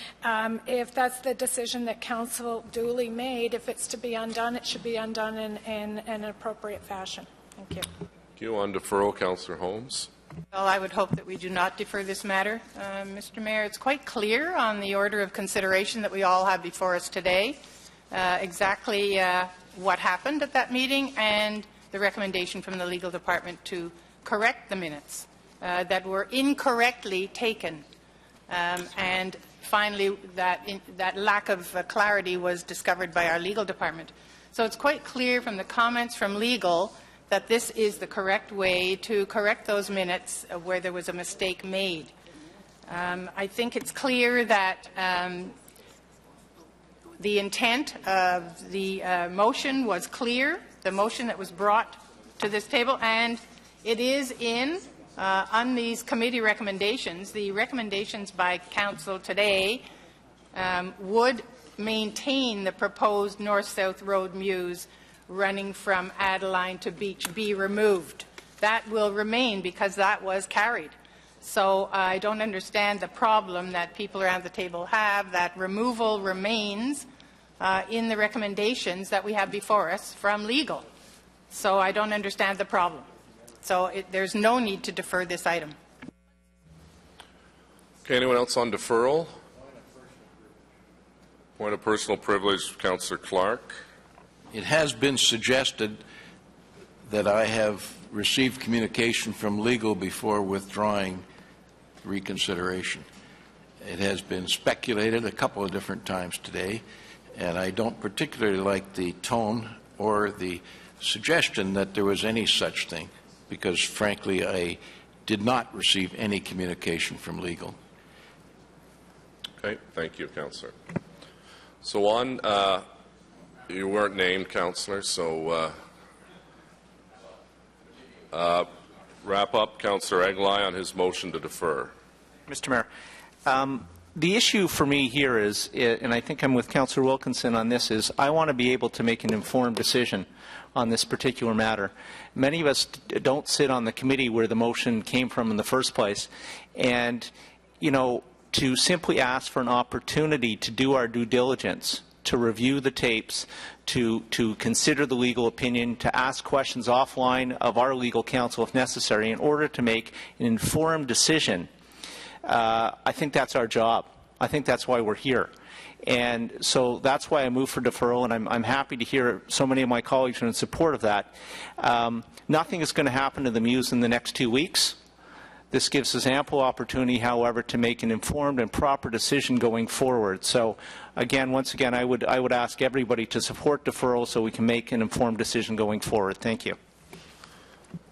if that's the decision that Council duly made, if it's to be undone, it should be undone in an appropriate fashion. Thank you. Thank you. On deferral, Councillor Holmes. Well, I would hope that we do not defer this matter. Mr. Mayor, it's quite clear on the order of consideration that we all have before us today exactly what happened at that meeting and the recommendation from the legal department to correct the minutes that were incorrectly taken. And finally, that lack of clarity was discovered by our legal department. So it's quite clear from the comments from legal that this is the correct way to correct those minutes where there was a mistake made. I think it's clear that the intent of the motion was clear, the motion that was brought to this table, and it is in on these committee recommendations. The recommendations by Council today would maintain the proposed north-south road Muse running from Adeline to Beach be removed. That will remain because that was carried. So I don't understand the problem that people around the table have. That removal remains in the recommendations that we have before us from legal. So I don't understand the problem. So there's no need to defer this item. Okay, anyone else on deferral? Point of personal privilege, Councillor Clark. It has been suggested that I have received communication from legal before withdrawing reconsideration. It has been speculated a couple of different times today, and I don't particularly like the tone or the suggestion that there was any such thing, because frankly I did not receive any communication from legal. Okay, thank you, Councillor. So on you weren't named, Councillor, so wrap up Councillor Eglai on his motion to defer. Mr. Mayor, the issue for me here is, and I think I'm with Councillor Wilkinson on this, is I want to be able to make an informed decision on this particular matter. Many of us don't sit on the committee where the motion came from in the first place, and, you know, to simply ask for an opportunity to do our due diligence, to review the tapes, to consider the legal opinion, to ask questions offline of our legal counsel if necessary in order to make an informed decision. I think that's our job. I think that's why we're here. And so that's why I move for deferral, and I'm happy to hear so many of my colleagues are in support of that. Nothing is going to happen to the Muse in the next 2 weeks. This gives us ample opportunity, however, to make an informed and proper decision going forward. So, again, once again, I would ask everybody to support deferral so we can make an informed decision going forward. Thank you.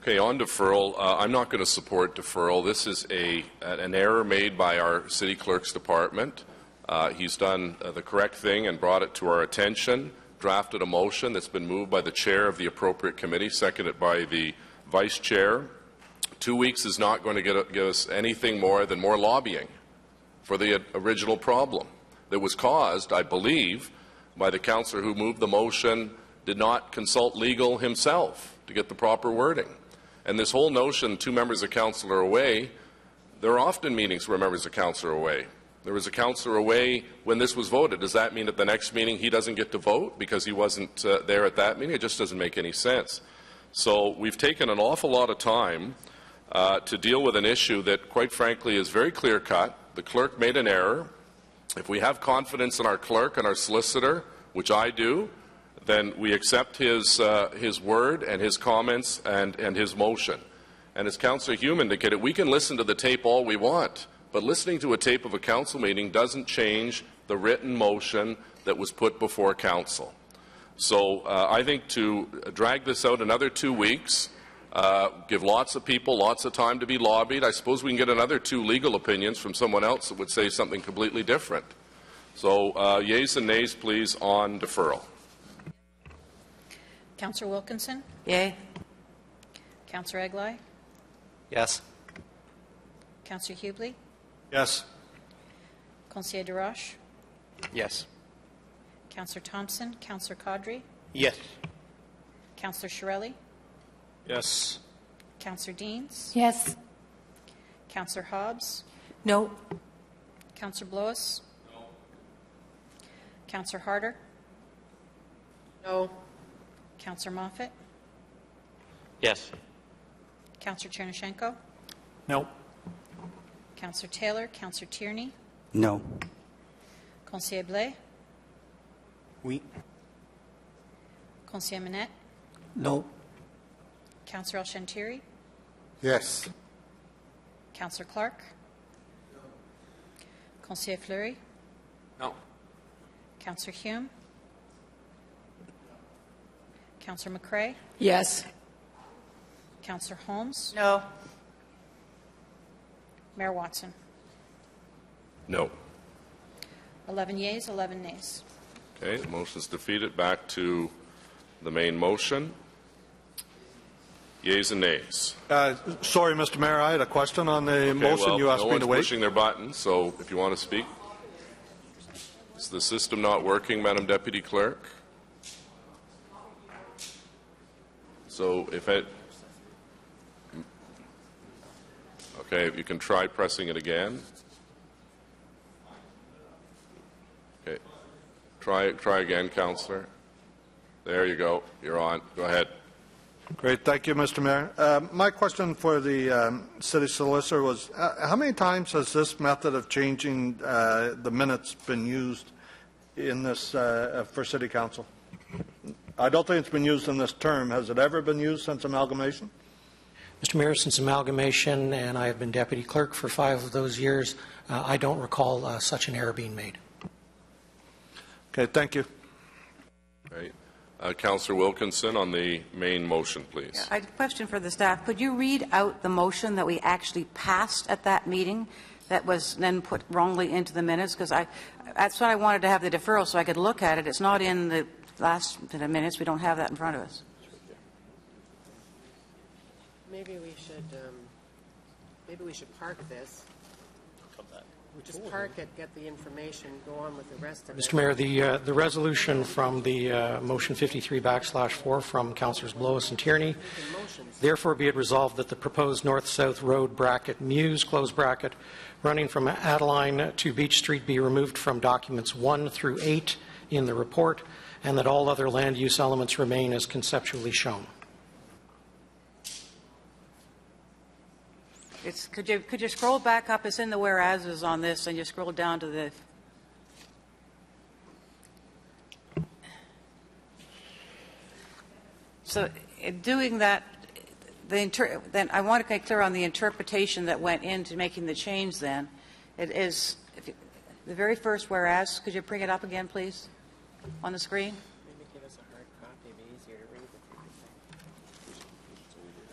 Okay, on deferral, I'm not going to support deferral. This is an error made by our City Clerk's Department. He's done the correct thing and brought it to our attention, drafted a motion that's been moved by the chair of the appropriate committee, seconded by the Vice Chair, 2 weeks is not going to give us anything more than more lobbying for the original problem that was caused, I believe, by the councillor who moved the motion did not consult legal himself to get the proper wording. And this whole notion, 2 members of council are away, there are often meetings where members of council are away. There was a councillor away when this was voted. Does that mean at the next meeting he doesn't get to vote because he wasn't there at that meeting? It just doesn't make any sense. So we've taken an awful lot of time to deal with an issue that, quite frankly, is very clear-cut. The clerk made an error. If we have confidence in our clerk and our solicitor, which I do, then we accept his word and his comments and his motion. And as Councillor Hume indicated, we can listen to the tape all we want, but listening to a tape of a council meeting doesn't change the written motion that was put before council. So I think to drag this out another 2 weeks, give lots of people lots of time to be lobbied. I suppose we can get another 2 legal opinions from someone else that would say something completely different. So yeas and nays, please, on deferral. Councillor Wilkinson? Yay. Councillor Eglai? Yes. Councillor Hubley? Yes. Conseiller DeRoche? Yes. Councillor Thompson? Councillor Caudry? Yes. Councillor Shirelli? Yes. Councillor Deans? Yes. Councillor Hobbs? No. Councillor Blois? No. Councillor Harder? No. Councillor Moffat? Yes. Councillor Chernyshenko? No. Councillor Taylor? Councillor Tierney? No. Conseiller Blais? Oui. Conseiller Manette? No. Councillor El-Shantiri? Yes. Councillor Clark? No. Conseiller Fleury? No. Councillor Hume? Councillor McCrae? Yes. Councillor Holmes? No. Mayor Watson? No. 11 yeas, 11 nays. Okay, the motion is defeated. Back to the main motion. Yeas and nays. Sorry, Mr. Mayor, I had a question on the Okay, motion. well, You asked no me to one's wait. pushing their button, so if you want to speak. Is the system not working, Madam Deputy Clerk? So if it... Okay, if you can try pressing it again. Okay. Try again, Councillor. There you go. You're on. Go ahead. Great. Thank you, Mr. Mayor. My question for the city solicitor was, how many times has this method of changing the minutes been used in this for city council? I don't think it's been used in this term. Has it ever been used since amalgamation? Mr. Mayor, since amalgamation, and I have been deputy clerk for 5 of those years, I don't recall such an error being made. Okay, thank you. Right. Councillor Wilkinson on the main motion, please. Yeah, I have a question for the staff. Could you read out the motion that we actually passed at that meeting that was then put wrongly into the minutes? Because that's what I wanted to have the deferral so I could look at it. It's not in the last minutes. We don't have that in front of us. Maybe we should park this. Just park it, get the information, go on with the rest of it. Mr. Mayor, the resolution from the motion 53/4 from Councillors Blois and Tierney, therefore be it resolved that the proposed north-south road bracket Muse close bracket running from Adeline to Beach Street be removed from documents 1 through 8 in the report, and that all other land use elements remain as conceptually shown. Could you scroll back up? It's in the whereases on this, and you scroll down to the. So, in doing that, then I want to get clear on the interpretation that went into making the change. Then, it is the very first whereas. Could you bring it up again, please, on the screen? Maybe give us a hard copy, it'd be easier to read.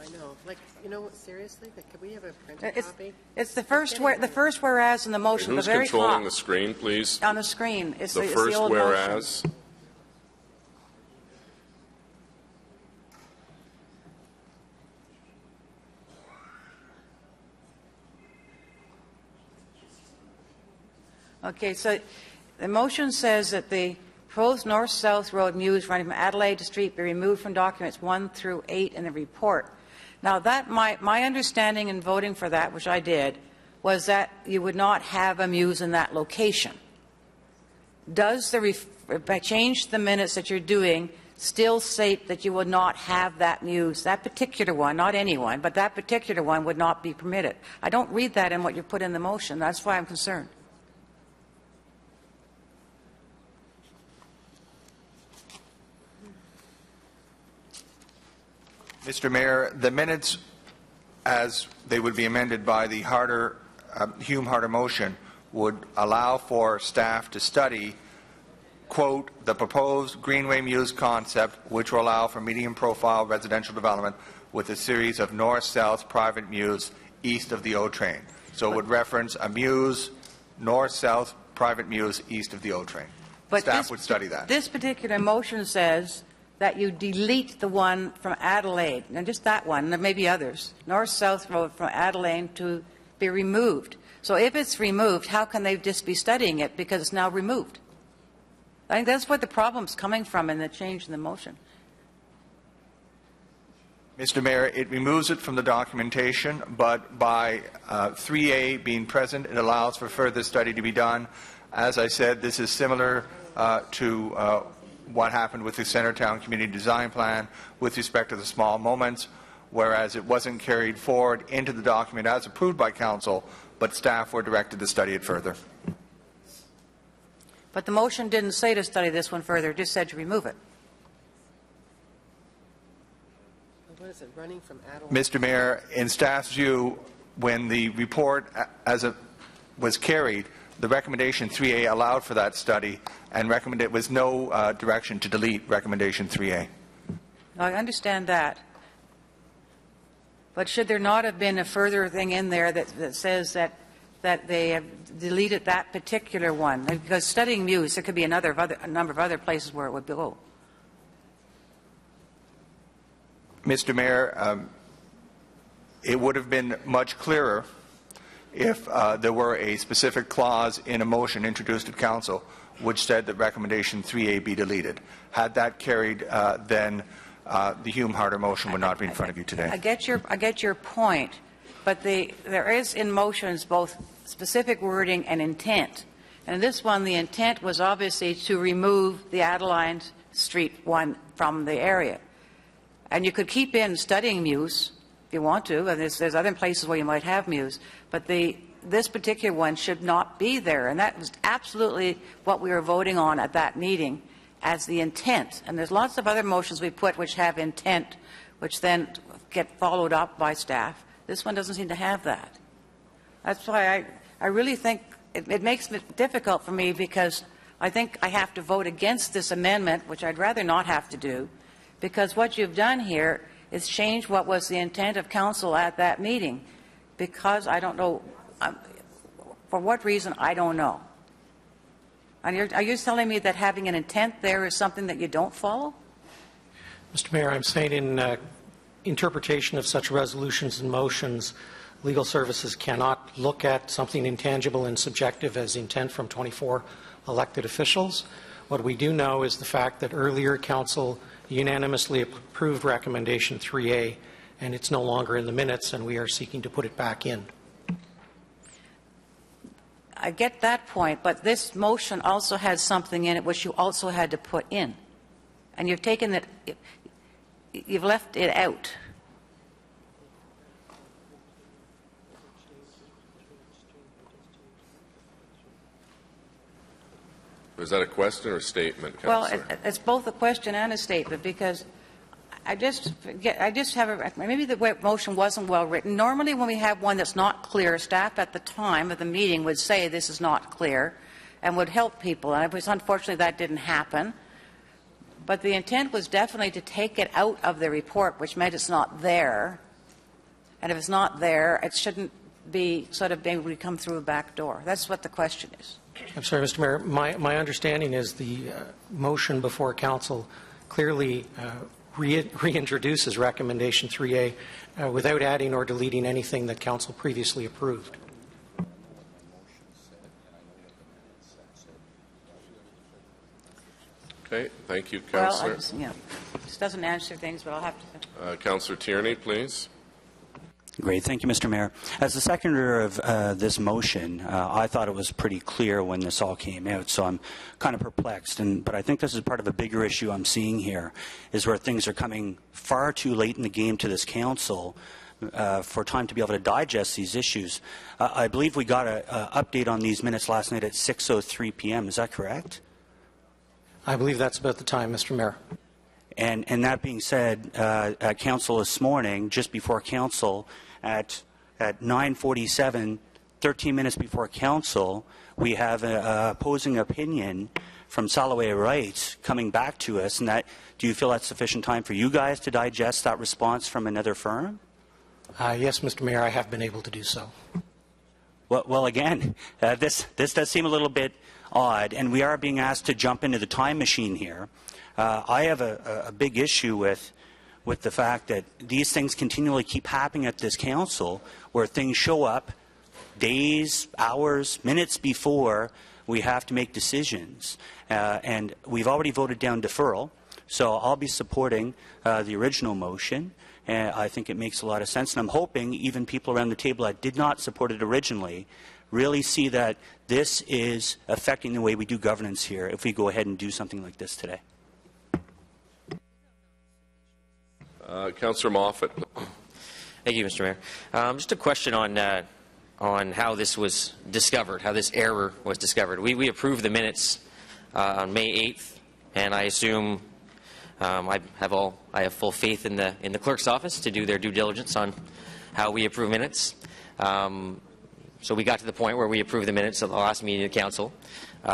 I know, like, you know what, seriously, like, could we have a printed copy? It's the first whereas in the motion. Who's the very controlling top, the screen, please? on the screen. It's the it's first the old whereas. Motion. Okay, so the motion says that the proposed north-south road Mews running from Adelaide to Street be removed from documents 1 through 8 in the report. Now, that my understanding in voting for that, which I did, was that you would not have a Mews in that location. Does the change the minutes that you're doing still state that you would not have that Mews, that particular one, not any one, but that particular one would not be permitted? I don't read that in what you put in the motion. That's why I'm concerned. Mr. Mayor, the minutes, as they would be amended by the Hume-Harder motion, would allow for staff to study, quote, the proposed Greenway Mews concept, which will allow for medium-profile residential development with a series of north-south private mews east of the O-Train. So it would reference a mews, north-south private mews east of the O-Train. Staff would study that. This particular motion says that you delete the one from Adelaide, and just that one, there may be others, north-south road from Adelaide to be removed. So if it's removed, how can they just be studying it because it's now removed? I think that's where the problem's coming from in the change in the motion. Mr. Mayor, it removes it from the documentation, but by 3A being present, it allows for further study to be done. As I said, this is similar to what happened with the Centretown Community Design Plan with respect to the small moments, whereas it wasn't carried forward into the document as approved by Council, but staff were directed to study it further. But the motion didn't say to study this one further, it just said to remove it. What is it, running from Adelaide? Mr. Mayor, in staff's view, when the report as it was carried, the recommendation 3A allowed for that study and recommended was no direction to delete recommendation 3A. I understand that. But should there not have been a further thing in there that says that they have deleted that particular one? Because studying Mews, there could be a number of other places where it would go. Mr. Mayor, it would have been much clearer if there were a specific clause in a motion introduced at Council which said that recommendation 3A be deleted. Had that carried, then the Hume-Harder motion would not be in front of you today. I get your point, but there is in motions both specific wording and intent. And in this one, the intent was obviously to remove the Adelaide Street one from the area. And you could keep in studying Mews if you want to, and there's other places where you might have Mews, but this particular one should not be there. And that was absolutely what we were voting on at that meeting as the intent. And there's lots of other motions we put which have intent, which then get followed up by staff. This one doesn't seem to have that. That's why I really think it makes it difficult for me, because I think I have to vote against this amendment, which I'd rather not have to do, because what you've done here is change what was the intent of Council at that meeting, because I don't know, for what reason, I don't know. And are you telling me that having an intent there is something that you don't follow? Mr. Mayor, I'm saying in interpretation of such resolutions and motions, legal services cannot look at something intangible and subjective as intent from 24 elected officials. What we do know is the fact that earlier Council unanimously approved recommendation 3A, and it's no longer in the minutes, and we are seeking to put it back in. I get that point, but this motion also has something in it which you also had to put in. And you've taken it, you've left it out. Is that a question or a statement, Councillor? Well, it's both a question and a statement, because I just have maybe the motion wasn't well written. Normally when we have one that's not clear, staff at the time of the meeting would say this is not clear and would help people. And unfortunately that didn't happen. But the intent was definitely to take it out of the report, which meant it's not there. And if it's not there, it shouldn't be sort of maybe we come through a back door. That's what the question is. I'm sorry, Mr. Mayor. My understanding is the motion before Council clearly reintroduces recommendation 3A without adding or deleting anything that Council previously approved. Okay, thank you, Well, Councillor. this doesn't answer things, but I'll have to. Councillor Tierney, please. Great. Thank you, Mr. Mayor. As the seconder of this motion, I thought it was pretty clear when this all came out, so I'm kind of perplexed. But I think this is part of a bigger issue I'm seeing here, is where things are coming far too late in the game to this council for time to be able to digest these issues. I believe we got an update on these minutes last night at 6:03 p.m. Is that correct? I believe that's about the time, Mr. Mayor. And that being said, at council this morning, just before council, at 9:47, 13 minutes before council, we have an opposing opinion from Salaway Rights coming back to us. And that, do you feel that's sufficient time for you guys to digest that response from another firm? Yes, Mr. Mayor, I have been able to do so. Well, again, this does seem a little bit odd, and we are being asked to jump into the time machine here. I have a big issue with the fact that these things continually keep happening at this council, where things show up days, hours, minutes before we have to make decisions. And we've already voted down deferral, so I'll be supporting the original motion. And I think it makes a lot of sense, and I'm hoping even people around the table that did not support it originally really see that this is affecting the way we do governance here if we go ahead and do something like this today. Councillor Moffat. Thank you, Mr. Mayor. Just a question on how this was discovered, how this error was discovered. We approved the minutes on May 8th, and I assume I have full faith in the clerk's office to do their due diligence on how we approve minutes. So we got to the point where we approved the minutes of the last meeting of the council,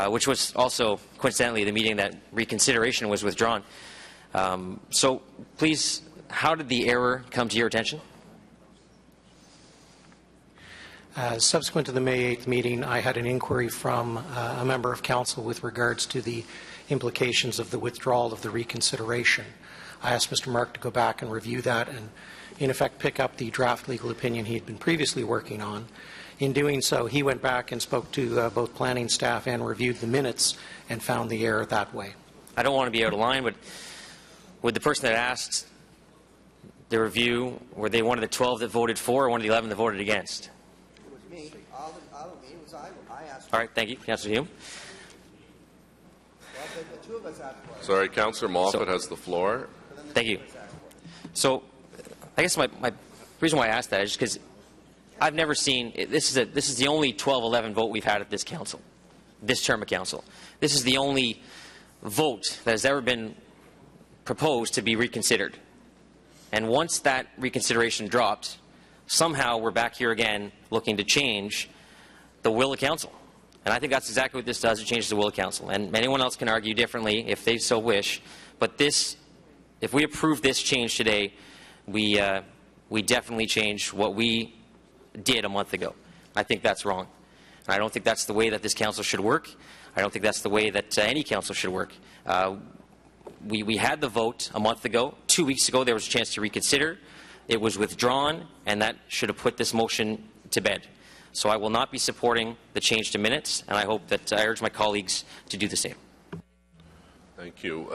which was also coincidentally the meeting that reconsideration was withdrawn. So please, how did the error come to your attention? Subsequent to the May 8th meeting, I had an inquiry from a member of council with regards to the implications of the withdrawal of the reconsideration. I asked Mr. Mark to go back and review that and, in effect, pick up the draft legal opinion he had been previously working on. In doing so, he went back and spoke to both planning staff and reviewed the minutes and found the error that way. I don't want to be out of line, but would the person that asked the review, were they one of the 12 that voted for or one of the 11 that voted against? It was me. All of me. It was I asked. All right, thank you. Councillor Hume. Well, the two of us asked for it. Sorry, Councillor Moffat has the floor. Thank you. So I guess my reason why I asked that is because I've never seen this is the only 12-11 vote we've had at this council, this term of council. This is the only vote that has ever been proposed to be reconsidered. And once that reconsideration dropped, somehow we're back here again looking to change the will of council. And I think that's exactly what this does. It changes the will of council. And anyone else can argue differently if they so wish. But this, if we approve this change today, we definitely change what we did a month ago. I think that's wrong. And I don't think that's the way that this council should work. I don't think that's the way that any council should work. We had the vote a month ago. 2 weeks ago, there was a chance to reconsider. It was withdrawn, and that should have put this motion to bed. So I will not be supporting the change to minutes, and I hope that I urge my colleagues to do the same. Thank you.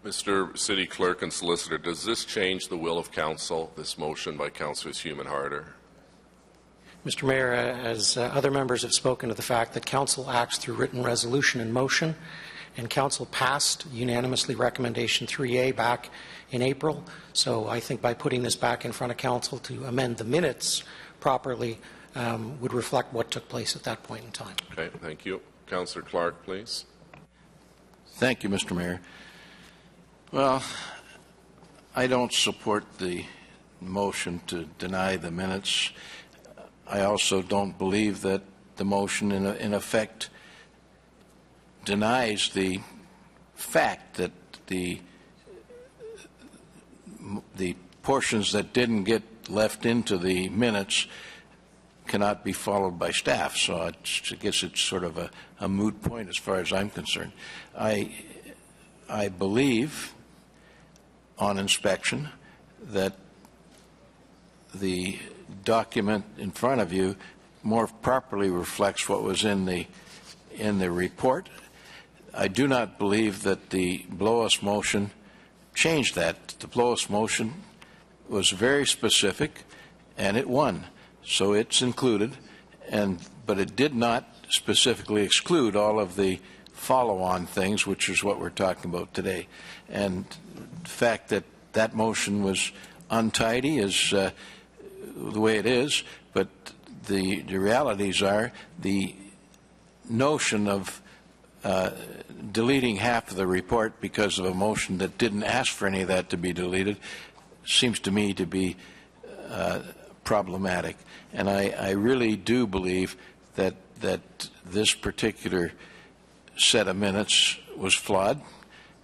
Mr. City Clerk and Solicitor, does this change the will of council, this motion by Councillors Hume and Harder? Mr. Mayor, as other members have spoken to the fact that council acts through written resolution and motion, and council passed unanimously recommendation 3A back in April. So I think by putting this back in front of council to amend the minutes properly would reflect what took place at that point in time. Okay, thank you. Councillor Clark, please. Thank you, Mr. Mayor. Well, I don't support the motion to deny the minutes. I also don't believe that the motion in effect denies the fact that the portions that didn't get left into the minutes cannot be followed by staff. So I guess it's sort of a moot point as far as I'm concerned. I believe on inspection that the document in front of you more properly reflects what was in the report. I do not believe that the Blois motion changed that. The Blois motion was very specific, and it won. So it's included, but it did not specifically exclude all of the follow-on things, which is what we're talking about today. And the fact that that motion was untidy is the way it is, but the realities are the notion of deleting half of the report because of a motion that didn't ask for any of that to be deleted seems to me to be problematic. And I really do believe that this particular set of minutes was flawed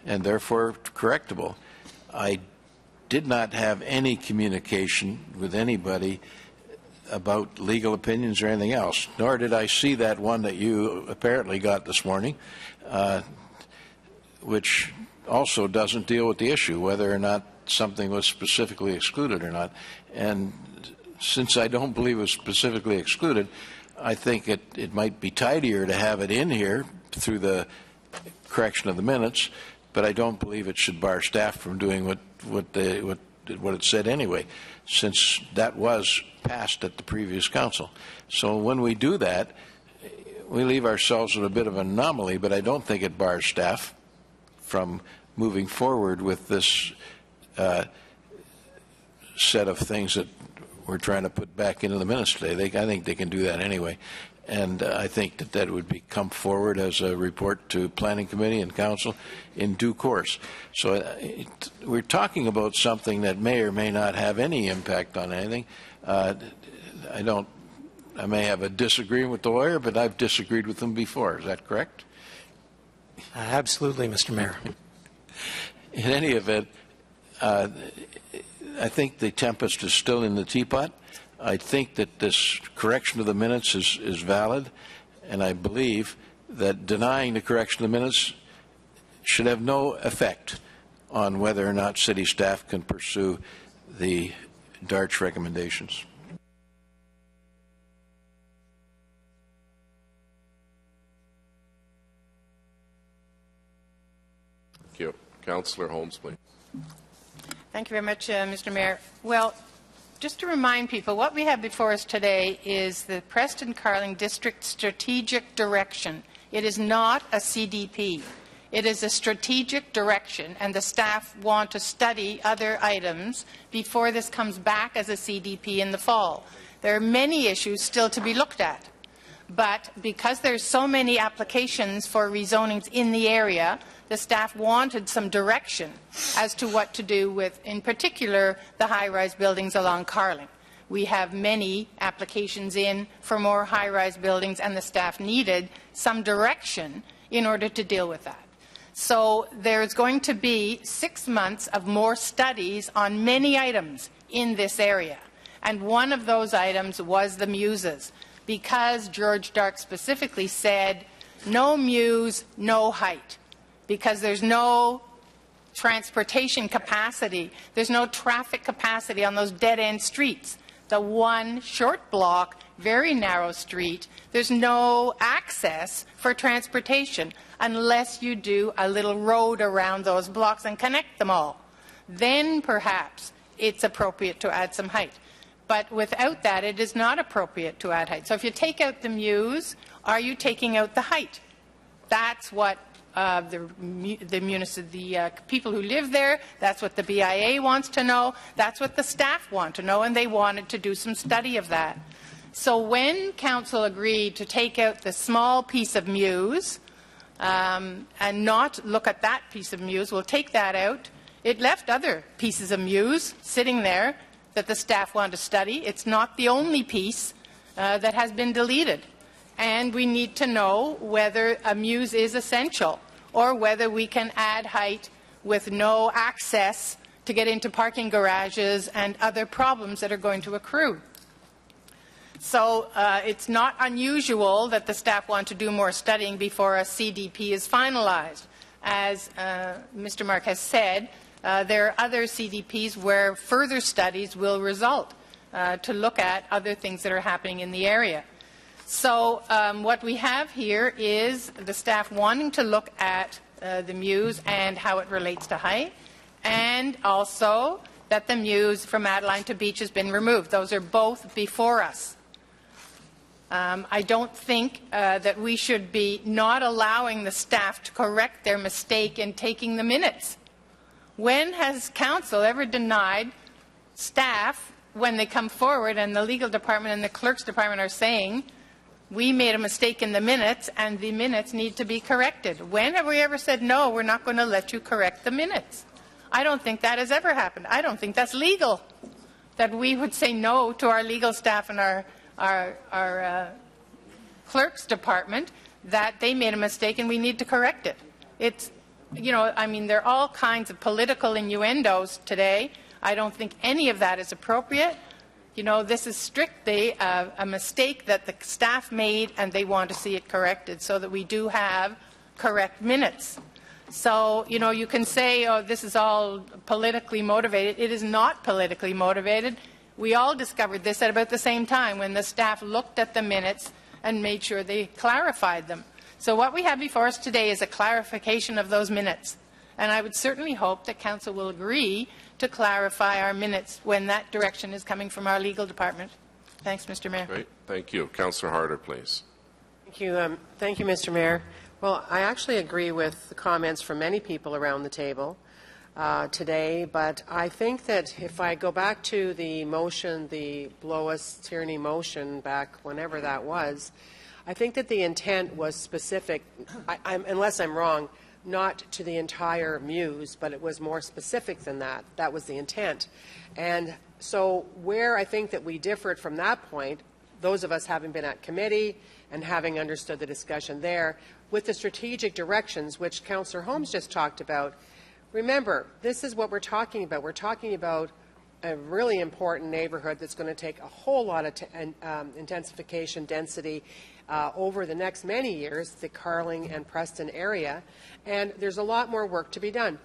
and therefore correctable. I did not have any communication with anybody about legal opinions or anything else, nor did I see that one that you apparently got this morning, which also doesn't deal with the issue, whether or not something was specifically excluded or not. And since I don't believe it was specifically excluded, I think it might be tidier to have it in here through the correction of the minutes, but I don't believe it should bar staff from doing what it said anyway, since that was passed at the previous council. So when we do that, we leave ourselves with a bit of an anomaly, but I don't think it bars staff from moving forward with this set of things that we're trying to put back into the minutes today. I think they can do that anyway. And I think that would come forward as a report to Planning Committee and Council in due course. So we're talking about something that may or may not have any impact on anything. I may have a disagreement with the lawyer, but I've disagreed with him before. Is that correct? Absolutely, Mr. Mayor. In any event, I think the tempest is still in the teapot. I think that this correction of the minutes is valid, and I believe that denying the correction of the minutes should have no effect on whether or not city staff can pursue the DARCH recommendations. Thank you. Councillor Holmes, please. Thank you very much, Mr. Mayor. Well, just to remind people, what we have before us today is the Preston-Carling District Strategic Direction. It is not a CDP. It is a strategic direction, and the staff want to study other items before this comes back as a CDP in the fall. There are many issues still to be looked at, but because there's so many applications for rezonings in the area, the staff wanted some direction as to what to do with, in particular, the high-rise buildings along Carling. We have many applications in for more high-rise buildings, and the staff needed some direction in order to deal with that. So there's going to be 6 months of more studies on many items in this area. And one of those items was the muses, because George Dark specifically said, no muse, no height, because there's no transportation capacity, there's no traffic capacity on those dead-end streets. The one short block, very narrow street, there's no access for transportation unless you do a little road around those blocks and connect them all. Then perhaps it's appropriate to add some height. But without that, it is not appropriate to add height. So if you take out the muse, are you taking out the height? That's what the people who live there, that's what the BIA wants to know, that's what the staff want to know, and they wanted to do some study of that. So when Council agreed to take out the small piece of muse and not look at that piece of muse, we'll take that out. It left other pieces of muse sitting there that the staff want to study. It's not the only piece that has been deleted. And we need to know whether a muse is essential or whether we can add height with no access to get into parking garages and other problems that are going to accrue. So it's not unusual that the staff want to do more studying before a CDP is finalized. As Mr. Mark has said, there are other CDPs where further studies will result to look at other things that are happening in the area. So what we have here is the staff wanting to look at the Mews and how it relates to height, and also that the Mews from Adeline to Beach has been removed. Those are both before us. I don't think that we should be not allowing the staff to correct their mistake in taking the minutes. When has council ever denied staff when they come forward and the legal department and the clerk's department are saying, we made a mistake in the minutes and the minutes need to be corrected? When have we ever said, no, we're not going to let you correct the minutes? I don't think that has ever happened. I don't think that's legal, that we would say no to our legal staff and our clerk's department that they made a mistake and we need to correct it. It's, you know, I mean, there are all kinds of political innuendos today. I don't think any of that is appropriate. You know, this is strictly a mistake that the staff made and they want to see it corrected so that we do have correct minutes. So, you know, you can say, oh, this is all politically motivated. It is not politically motivated. We all discovered this at about the same time when the staff looked at the minutes and made sure they clarified them. So what we have before us today is a clarification of those minutes. And I would certainly hope that Council will agree to clarify our minutes when that direction is coming from our legal department. Thanks, Mr. Mayor. Great. Thank you. Councillor Harder, please. Thank you, Mr. Mayor. Well, I actually agree with the comments from many people around the table today, but I think that if I go back to the motion, the Blois-Tierney motion back whenever that was, I think that the intent was specific, unless I'm wrong, not to the entire Mews, but it was more specific than that. That was the intent. And so where I think that we differed from that point, those of us having been at committee and having understood the discussion there, with the strategic directions, which Councillor Holmes just talked about, remember, this is what we're talking about. We're talking about a really important neighborhood that's going to take a whole lot of intensification density over the next many years, the Carling and Preston area, and there's a lot more work to be done.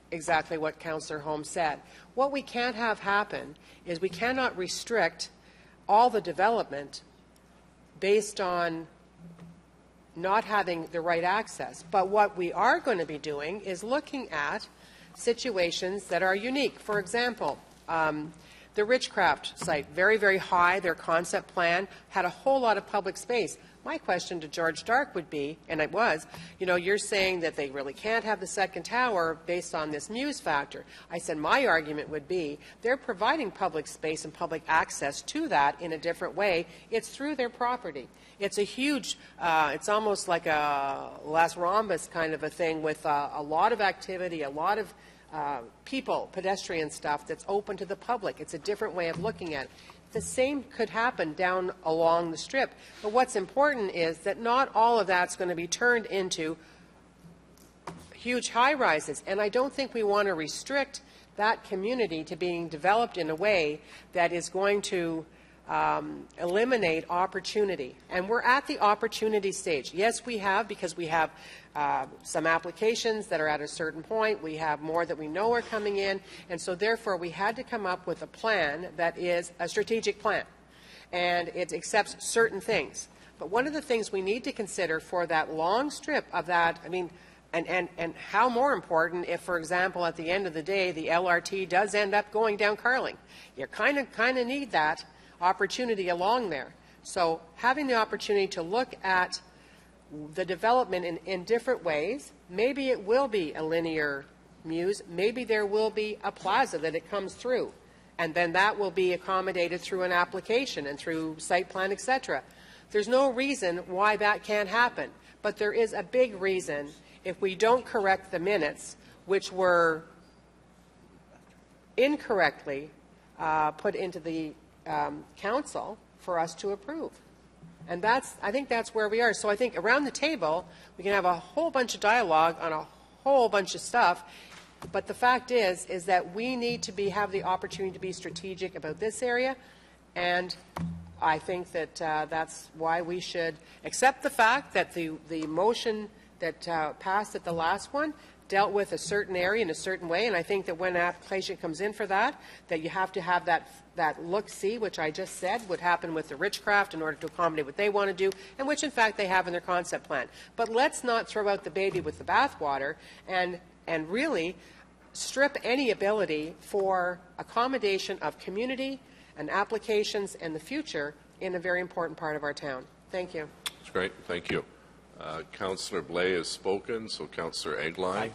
Exactly what Councillor Holmes said. What we can't have happen is we cannot restrict all the development based on not having the right access. But what we are going to be doing is looking at situations that are unique. For example, the Richcraft site, very, very high. Their concept plan had a whole lot of public space. My question to George Dark would be, and it was, you know, you're saying that they really can't have the second tower based on this Mews factor. I said my argument would be they're providing public space and public access to that in a different way. It's through their property. It's a huge, it's almost like a Las Rambas kind of a thing with a lot of activity, a lot of people, pedestrian stuff that's open to the public. It's a different way of looking at it. The same could happen down along the strip. But what's important is that not all of that's going to be turned into huge high-rises. And I don't think we want to restrict that community to being developed in a way that is going to eliminate opportunity. And we're at the opportunity stage. Yes, we have, because we have some applications that are at a certain point. We have more that we know are coming in. And so therefore, we had to come up with a plan that is a strategic plan. And it accepts certain things. But one of the things we need to consider for that long strip of that, I mean, and how more important if, for example, at the end of the day, the LRT does end up going down Carling. You kind of need that opportunity along there. So having the opportunity to look at the development in different ways, maybe it will be a linear Mews, maybe there will be a plaza that it comes through, and then that will be accommodated through an application and through site plan, etc. There's no reason why that can't happen, but there is a big reason if we don't correct the minutes, which were incorrectly put into the council for us to approve. And I think that's where we are. So I think around the table, we can have a whole bunch of dialogue on a whole bunch of stuff. But the fact is that we need to have the opportunity to be strategic about this area. And I think that that's why we should accept the fact that the motion that passed at the last one dealt with a certain area in a certain way, and I think that when an application comes in for that you have to have that look-see, which I just said would happen with the Richcraft in order to accommodate what they want to do, and which in fact they have in their concept plan. But let's not throw out the baby with the bathwater and really strip any ability for accommodation of community and applications and the future in a very important part of our town. Thank you. That's great. Thank you. Councillor Blais has spoken, so Councillor Egline.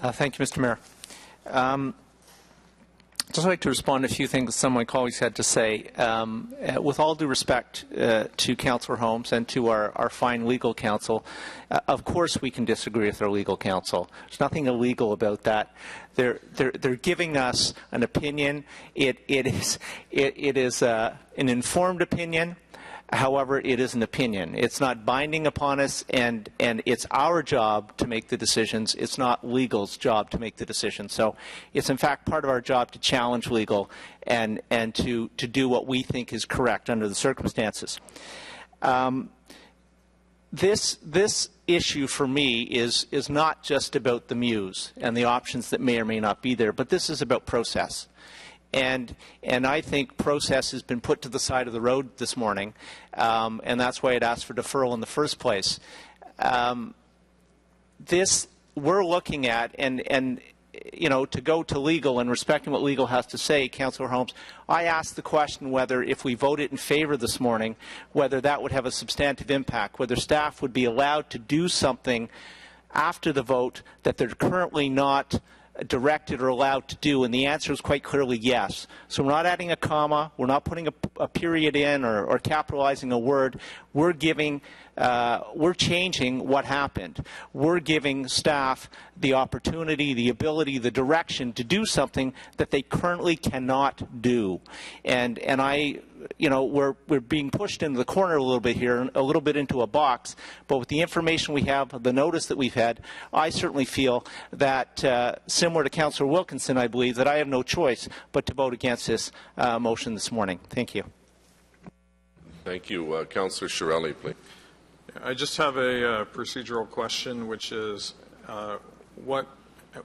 Thank you, Mr. Mayor. Just like to respond to a few things some of my colleagues had to say. With all due respect to Councillor Holmes and to our fine legal counsel, of course we can disagree with our legal counsel. There's nothing illegal about that. They're giving us an opinion. It is an informed opinion. However, it is an opinion. It's not binding upon us, and it's our job to make the decisions. It's not legal's job to make the decisions. So it's, in fact, part of our job to challenge legal and to do what we think is correct under the circumstances. This issue for me is not just about the Muse and the options that may or may not be there, but this is about process. And I think process has been put to the side of the road this morning, and that's why I'd asked for deferral in the first place. This we're looking at, and you know, to go to legal and respecting what legal has to say, Councillor Holmes, I asked the question whether if we voted in favour this morning, whether that would have a substantive impact, whether staff would be allowed to do something after the vote that they're currently not directed or allowed to do, and the answer is quite clearly yes. So we're not adding a comma, we're not putting a period in or capitalizing a word. We're giving, we're changing what happened. We're giving staff the opportunity, the ability, the direction to do something that they currently cannot do. And I, you know, we're being pushed into the corner a little bit here, a little bit into a box, but with the information we have, the notice that we've had, I certainly feel that, similar to Councillor Wilkinson, I believe that I have no choice but to vote against this motion this morning. Thank you. Thank you. Councillor Shirelli, please. I just have a procedural question, which is what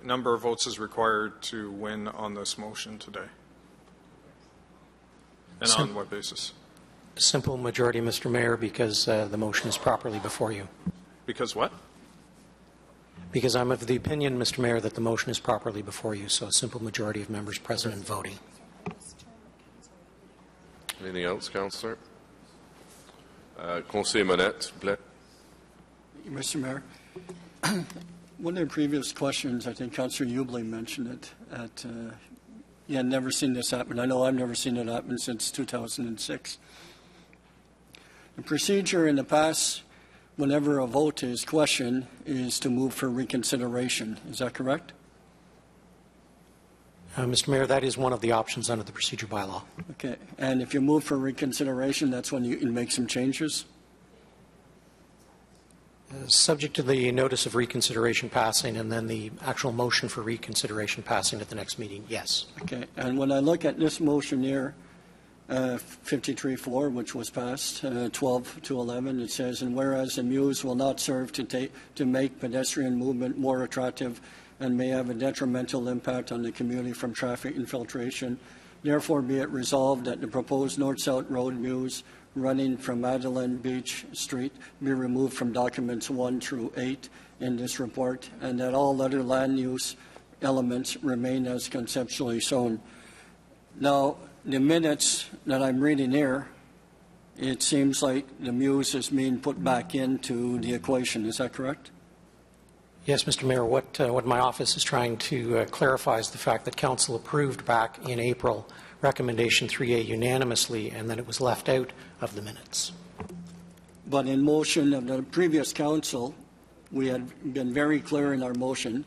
number of votes is required to win on this motion today? And on what basis? Simple majority, Mr. Mayor, because the motion is properly before you. Because what? Because I'm of the opinion, Mr. Mayor, that the motion is properly before you, so a simple majority of members present and voting. Anything else, Councillor? Conseiller Monette, s'il vous plaît. Mr. Mayor, one of the previous questions, I think Councillor Ubley mentioned it, that you had never seen this happen. I know I've never seen it happen since 2006. The procedure in the past, whenever a vote is questioned, is to move for reconsideration. Is that correct? Mr. Mayor, that is one of the options under the procedure bylaw. Okay. And if you move for reconsideration, that's when you can make some changes? Subject to the notice of reconsideration passing and then the actual motion for reconsideration passing at the next meeting, yes. Okay. And when I look at this motion here, 53-4, which was passed, 12-11, it says, and whereas the Muse will not serve to make pedestrian movement more attractive and may have a detrimental impact on the community from traffic infiltration, therefore be it resolved that the proposed North-South Road Muse running from Madeleine Beach Street be removed from documents 1 through 8 in this report, and that all other land use elements remain as conceptually shown. Now, the minutes that I'm reading here, it seems like the Muse is being put back into the equation. Is that correct? Yes, Mr. Mayor. What my office is trying to clarify is the fact that Council approved back in April recommendation 3A unanimously, and then it was left out of the minutes. But in motion of the previous Council, we had been very clear in our motion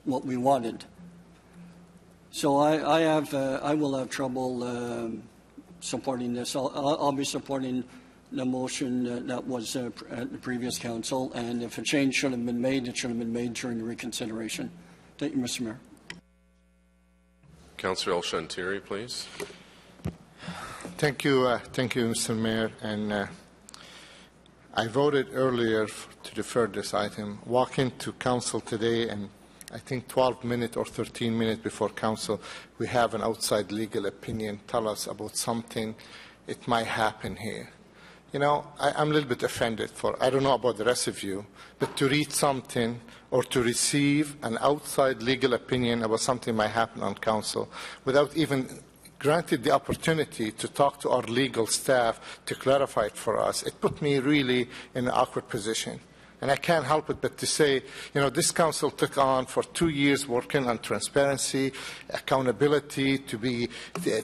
what we wanted. So I will have trouble supporting this. I'll be supporting the motion that was at the previous Council, and if a change should have been made, it should have been made during the reconsideration. Thank you, Mr. Mayor. Councillor El-Shantiri, please. Thank you, Mr. Mayor. And I voted earlier to defer this item. Walk into council today, and I think 12 minutes or 13 minutes before council, we have an outside legal opinion tell us about something. It might happen here. You know, I'm a little bit offended I don't know about the rest of you, but to read something or to receive an outside legal opinion about something might happen on council without even granted the opportunity to talk to our legal staff to clarify it for us, it put me really in an awkward position. And I can't help it but to say, you know, this council took on for 2 years working on transparency, accountability, to be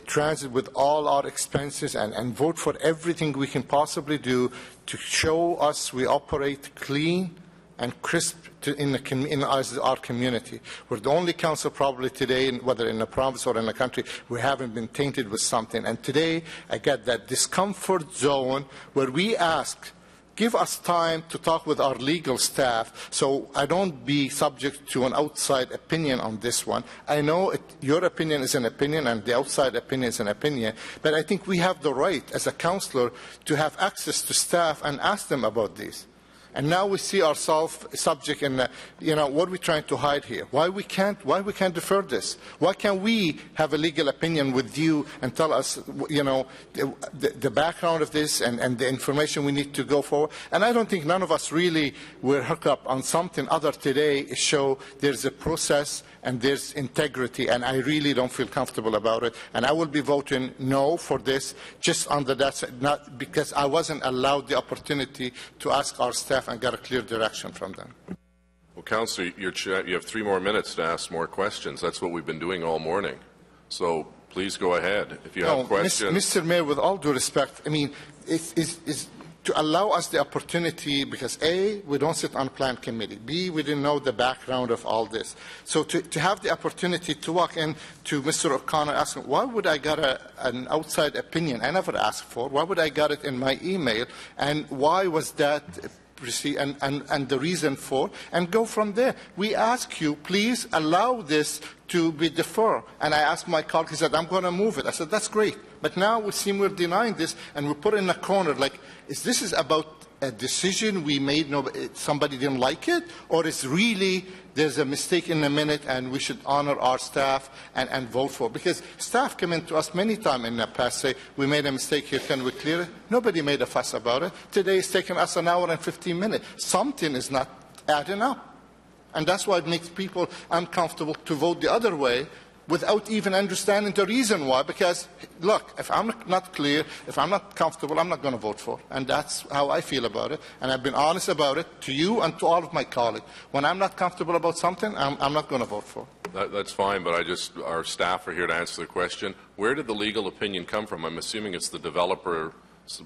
transit with all our expenses and vote for everything we can possibly do to show us we operate clean and crisp in our community. We're the only council probably today, whether in the province or in the country, we haven't been tainted with something. And today I get that discomfort zone where we ask, give us time to talk with our legal staff so I don't be subject to an outside opinion on this one. I know your opinion is an opinion and the outside opinion is an opinion, but I think we have the right as a councillor to have access to staff and ask them about this. And now we see ourselves subject in, you know, what are we trying to hide here? Why we can't defer this? Why can't we have a legal opinion with you and tell us, you know, the background of this and the information we need to go forward? And I don't think none of us really were hooked up on something other today show there's a process and there's integrity, and I really don't feel comfortable about it. And I will be voting no for this, just under that, not because I wasn't allowed the opportunity to ask our staff and get a clear direction from them. Well, Councillor, you have 3 more minutes to ask more questions. That's what we've been doing all morning. So please go ahead if you have questions. Mr. Mayor, with all due respect, I mean, it's to allow us the opportunity, because A, we don't sit on plan committee, B, we didn't know the background of all this. So to have the opportunity to walk in to Mr. O'Connor asking, why would I get an outside opinion I never asked for? Why would I get it in my email? And why was that and the reason for, and go from there. We ask you, please allow this to be deferred. And I asked my colleague, he said, I'm going to move it. I said, that's great. But now we seem we're denying this, and we put it in a corner, like, is this about a decision we made, somebody didn't like it, or is really there's a mistake in a minute and we should honor our staff and vote for it? Because staff come in to us many times in the past, say, we made a mistake here, can we clear it? Nobody made a fuss about it. Today it's taken us an hour and 15 minutes. Something is not adding up. And that's why it makes people uncomfortable to vote the other way without even understanding the reason why. Because, look, if I'm not clear, if I'm not comfortable, I'm not going to vote for it. And that's how I feel about it. And I've been honest about it to you and to all of my colleagues. When I'm not comfortable about something, I'm not going to vote for it. That's fine, but our staff are here to answer the question. Where did the legal opinion come from? I'm assuming it's the developer's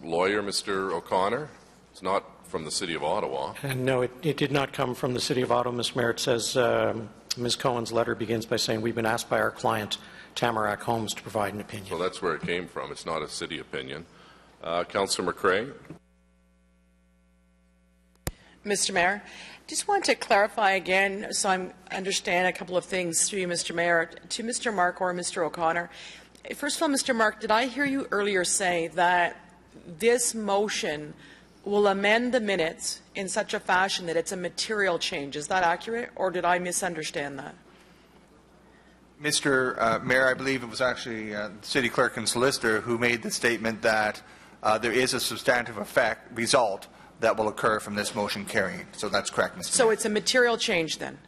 lawyer, Mr. O'Connor? It's not from the City of Ottawa. No, it did not come from the City of Ottawa, Mr. Mayor. It says Ms. Cohen's letter begins by saying, we've been asked by our client, Tamarack Homes, to provide an opinion. So that's where it came from. It's not a city opinion. Councillor McCrae. Mr. Mayor, just want to clarify again so I understand a couple of things through you, Mr. Mayor, to Mr. Mark or Mr. O'Connor. First of all, Mr. Mark, did I hear you earlier say that this motion will amend the minutes in such a fashion that it's a material change? Is that accurate, or did I misunderstand that? Mr. Mayor, I believe it was actually the City Clerk and Solicitor who made the statement that there is a substantive result that will occur from this motion carrying. So that's correct, Mr. Mayor. So it's a material change then?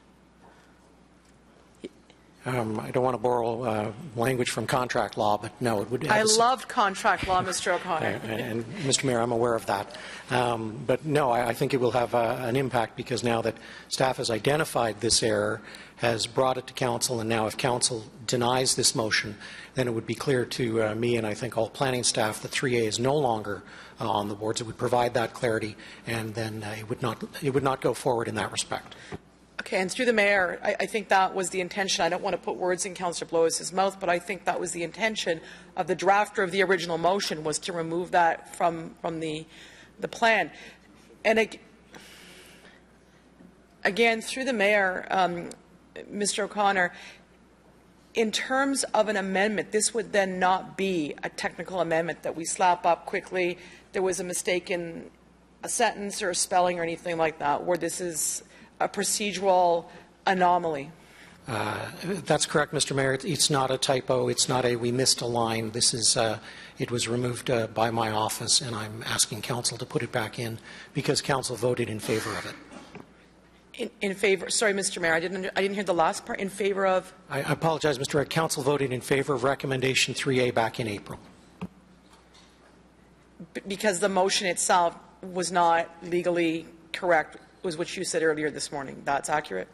I don't want to borrow language from contract law, but no, it would. I loved contract law, Mr. O'Connor. And Mr. Mayor, I'm aware of that. But no, I think it will have an impact, because now that staff has identified this error, has brought it to council, and now if council denies this motion, then it would be clear to me and I think all planning staff that 3A is no longer on the boards. It would provide that clarity, and then it would not go forward in that respect. Okay, and through the Mayor, I think that was the intention. I don't want to put words in Councillor Blois's mouth, but I think that was the intention of the drafter of the original motion, was to remove that from the plan. And again, through the Mayor, Mr. O'Connor, in terms of an amendment, this would then not be a technical amendment that we slap up quickly. There was a mistake in a sentence or a spelling or anything like that, where this is a procedural anomaly? That's correct, Mr. Mayor. It's not a typo. It's not a we missed a line. This is it was removed by my office, and I'm asking council to put it back in because council voted in favor of it. In favor? Sorry, Mr. Mayor, I didn't hear the last part. In favor of? I apologize, Mr. Mayor. Council voted in favor of recommendation 3A back in April. Because the motion itself was not legally correct, was what you said earlier this morning. That's accurate?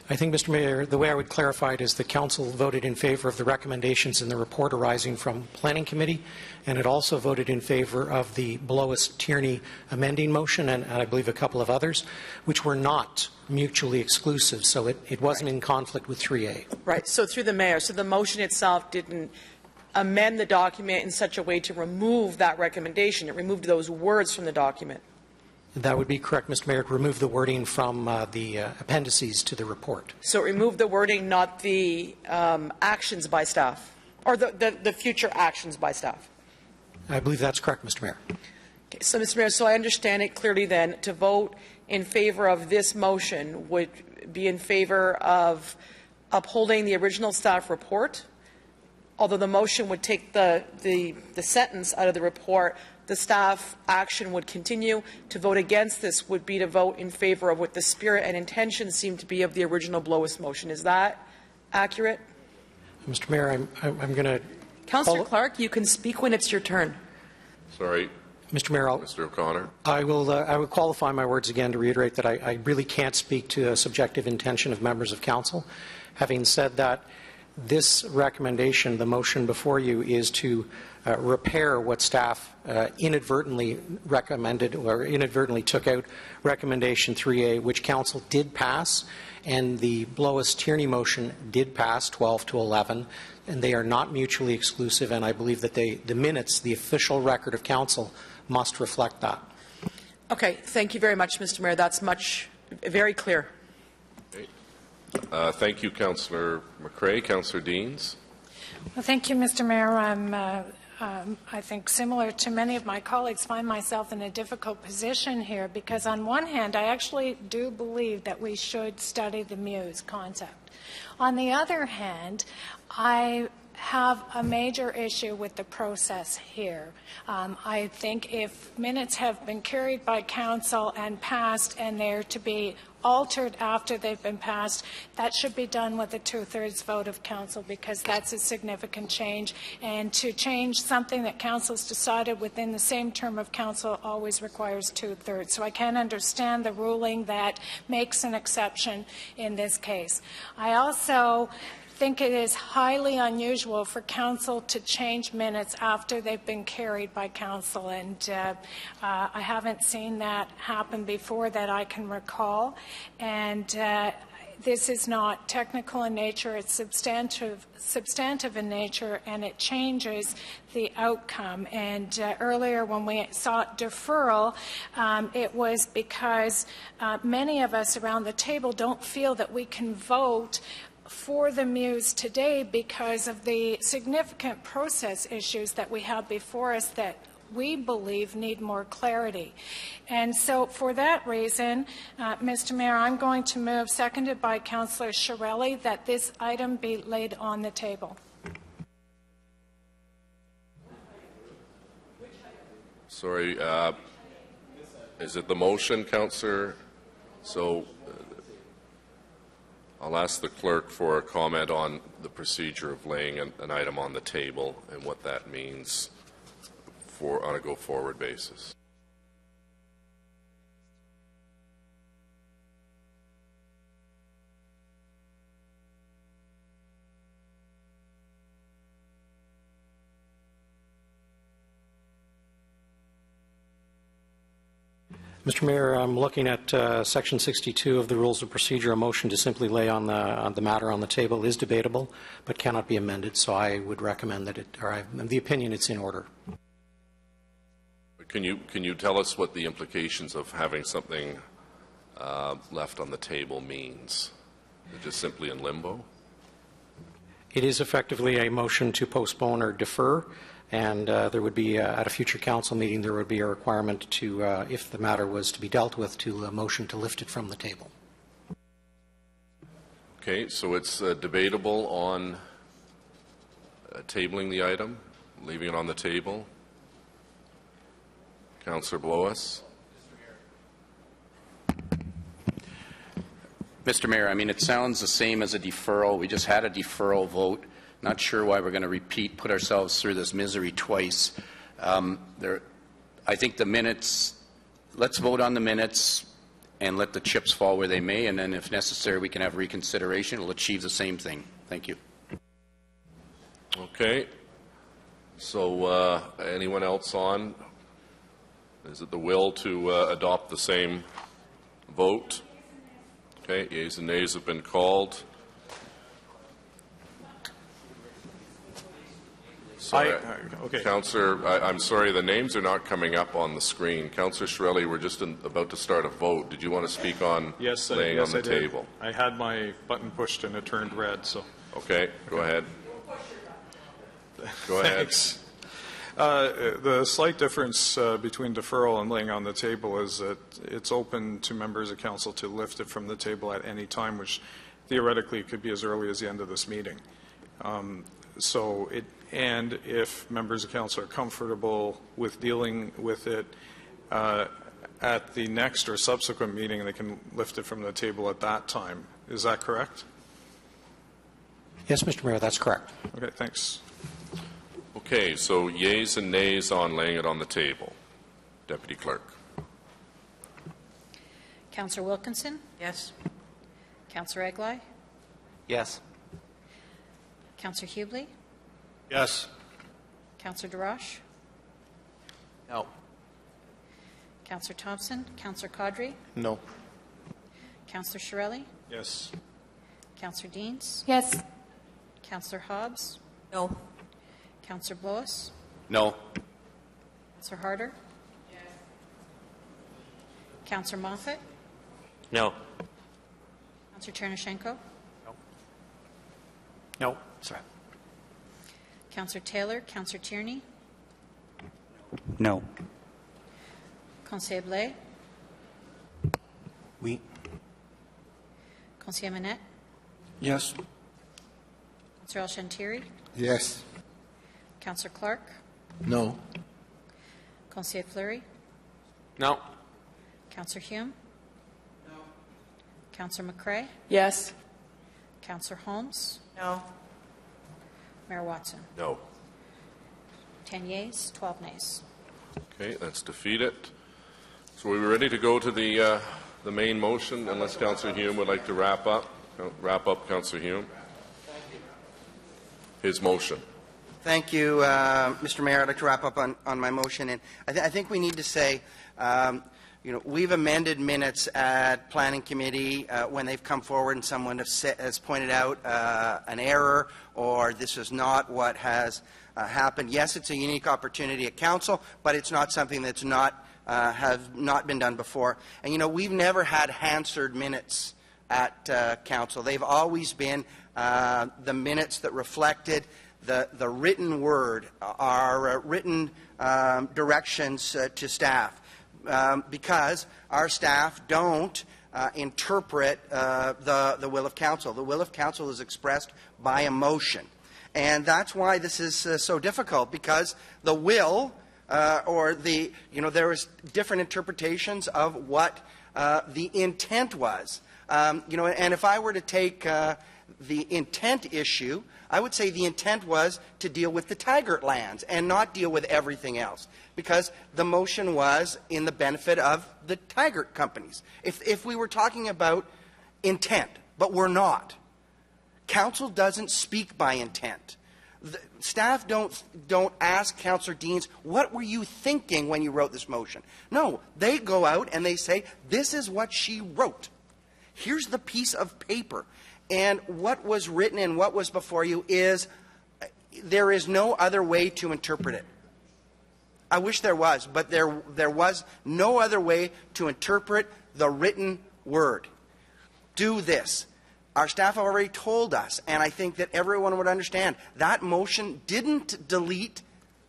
I think, Mr. Mayor, the way I would clarify it is the council voted in favor of the recommendations in the report arising from Planning Committee, and it also voted in favor of the Blois-Tierney amending motion, and I believe a couple of others, which were not mutually exclusive, so it wasn't in conflict with 3A. Right. So through the mayor, so the motion itself didn't amend the document in such a way to remove that recommendation. It removed those words from the document. That would be correct, Mr. Mayor. It removed the wording from the appendices to the report. So it removed the wording, not the actions by staff, or the future actions by staff. I believe that's correct, Mr. Mayor. Okay, so, Mr. Mayor, so I understand it clearly then, to vote in favor of this motion would be in favor of upholding the original staff report, although the motion would take the sentence out of the report. The staff action would continue. To vote against this would be to vote in favor of what the spirit and intention seemed to be of the original Blois motion. Is that accurate? Mr. Mayor, I'm going to... Councillor Clark, you can speak when it's your turn. Sorry. Mr. Mayor, Mr. O'Connor. I will qualify my words again to reiterate that I really can't speak to a subjective intention of members of council. Having said that, this recommendation, the motion before you, is to repair what staff inadvertently recommended or inadvertently took out recommendation 3A, which council did pass, and the Blois-Tierney motion did pass 12-11, and they are not mutually exclusive, and I believe that the minutes, the official record of council, must reflect that. Okay, thank you very much, Mr. Mayor. That's very clear. Okay. Thank you, Councillor McCrae. Councillor Deans. Well, thank you, Mr. Mayor. I think similar to many of my colleagues, find myself in a difficult position here because on one hand, I actually do believe that we should study the Muse concept. On the other hand, I have a major issue with the process here. I think if minutes have been carried by council and passed and they're to be altered after they've been passed, that should be done with a 2/3 vote of council because that's a significant change. And to change something that council's decided within the same term of council always requires 2/3. So I can understand the ruling that makes an exception in this case. I also think it is highly unusual for council to change minutes after they've been carried by council, and I haven't seen that happen before that I can recall. And this is not technical in nature, it's substantive in nature, and it changes the outcome. And earlier when we sought deferral, it was because many of us around the table don't feel that we can vote for the Muse today because of the significant process issues that we have before us that we believe need more clarity. And so for that reason, Mr. Mayor, I'm going to move, seconded by Councillor Shirelli, that this item be laid on the table. Sorry, is it the motion, Councillor? So I'll ask the clerk for a comment on the procedure of laying an item on the table and what that means on a go-forward basis. Mr. Mayor, I'm looking at Section 62 of the Rules of Procedure. A motion to simply lay on the matter on the table is debatable, but cannot be amended. So I would recommend that the opinion it's in order. Can you tell us what the implications of having something left on the table means? Is it just simply in limbo? It is effectively a motion to postpone or defer, and there would be, at a future council meeting, there would be a requirement to, if the matter was to be dealt with, to motion to lift it from the table. Okay, so it's debatable on tabling the item, leaving it on the table. Councillor Blois. Mr. Mayor, I mean, it sounds the same as a deferral. We just had a deferral vote. Not sure why we're going to put ourselves through this misery twice. I think the minutes, let's vote on the minutes and let the chips fall where they may, and then if necessary, we can have reconsideration. It will achieve the same thing. Thank you. Okay. So anyone else on? Is it the will to adopt the same vote? Okay, yeas and nays have been called. Sorry, okay. Councillor, I'm sorry, the names are not coming up on the screen. Councillor Shirelli, we're just about to start a vote. Did you want to speak on laying on the table? I had my button pushed and it turned red. So. Okay, go ahead. Go ahead. Thanks. The slight difference between deferral and laying on the table is that it's open to members of council to lift it from the table at any time, which theoretically could be as early as the end of this meeting. And if members of council are comfortable with dealing with it at the next or subsequent meeting, they can lift it from the table at that time. Is that correct? Yes, Mr. Mayor, that's correct. Okay, thanks. Okay, so yeas and nays on laying it on the table. Deputy Clerk. Councillor Wilkinson? Yes. Councillor Eglai? Yes. Councillor Hubley? Yes. Councillor DeRoche? No. Councillor Thompson? Councillor Caudry? No. Councillor Shirelli? Yes. Councillor Deans? Yes. Councillor Hobbs? No. Councillor Blois? No. Councillor Harder? Yes. Councillor Moffat? No. Councillor Chernyshenko? No. Sorry. Councillor Taylor? Councillor Tierney? No. Conseiller Blais? Oui. Conseiller Manette? Yes. Councillor El-Shantiri? Yes. Councillor Clark? No. Conseiller Fleury? No. Councillor Hume? No. Councillor McCrae? Yes. Councillor Holmes? No. Mayor Watson? No. 10 yeas, 12 nays. Okay, that's defeated. So we were ready to go to the main motion, unless Councillor Hume would like to wrap up. Councillor Hume. His motion. Thank you, Mr. Mayor. I'd like to wrap up on my motion. And I think we need to say, we've amended minutes at Planning Committee when they've come forward and someone has pointed out an error or this is not what has happened. Yes, it's a unique opportunity at Council, but it's not something that's have not been done before. And, we've never had Hansard minutes at Council. They've always been the minutes that reflected the written word, our written directions to staff, because our staff don't interpret the will of council. The will of council is expressed by a motion. And that's why this is so difficult, because the will there is different interpretations of what the intent was. And if I were to take the intent issue, I would say the intent was to deal with the Taggart lands and not deal with everything else, because the motion was in the benefit of the Taggart companies. If we were talking about intent, but we're not. Council doesn't speak by intent. The staff don't ask Councillor Deans, what were you thinking when you wrote this motion? No, they go out and they say, this is what she wrote. Here's the piece of paper. And what was written and what was before you is, there is no other way to interpret it. I wish there was, but there was no other way to interpret the written word. Do this. Our staff have already told us, and I think that everyone would understand, that motion didn't delete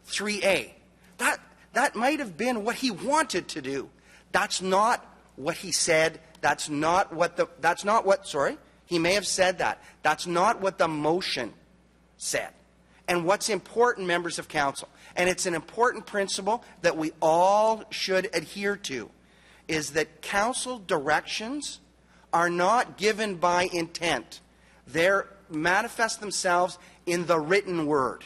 3A. That might have been what he wanted to do. That's not what he said. That's not what, sorry, he may have said that. That's not what the motion said. And what's important, members of council, and it's an important principle that we all should adhere to, is that council directions are not given by intent. They manifest themselves in the written word.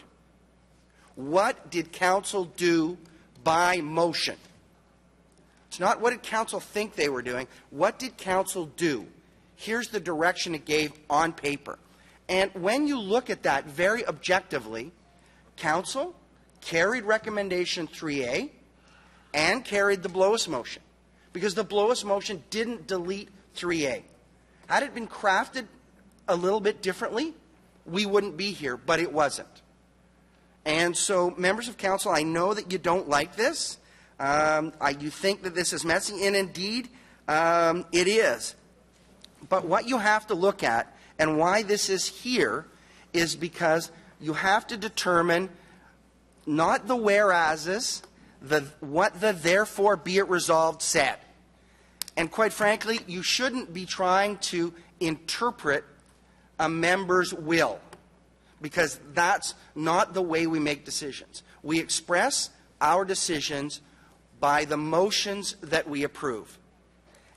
What did council do by motion? It's not what did council think they were doing. What did council do? Here's the direction it gave on paper. And when you look at that very objectively, council carried recommendation 3A and carried the Blois motion, because the Blois motion didn't delete 3A. Had it been crafted a little bit differently, we wouldn't be here, but it wasn't. And so, members of council, I know that you don't like this. You think that this is messy, and indeed, it is. But what you have to look at, and why this is here, is because you have to determine not the whereases, what the therefore be it resolved said. And quite frankly, you shouldn't be trying to interpret a member's will, because that's not the way we make decisions. We express our decisions by the motions that we approve.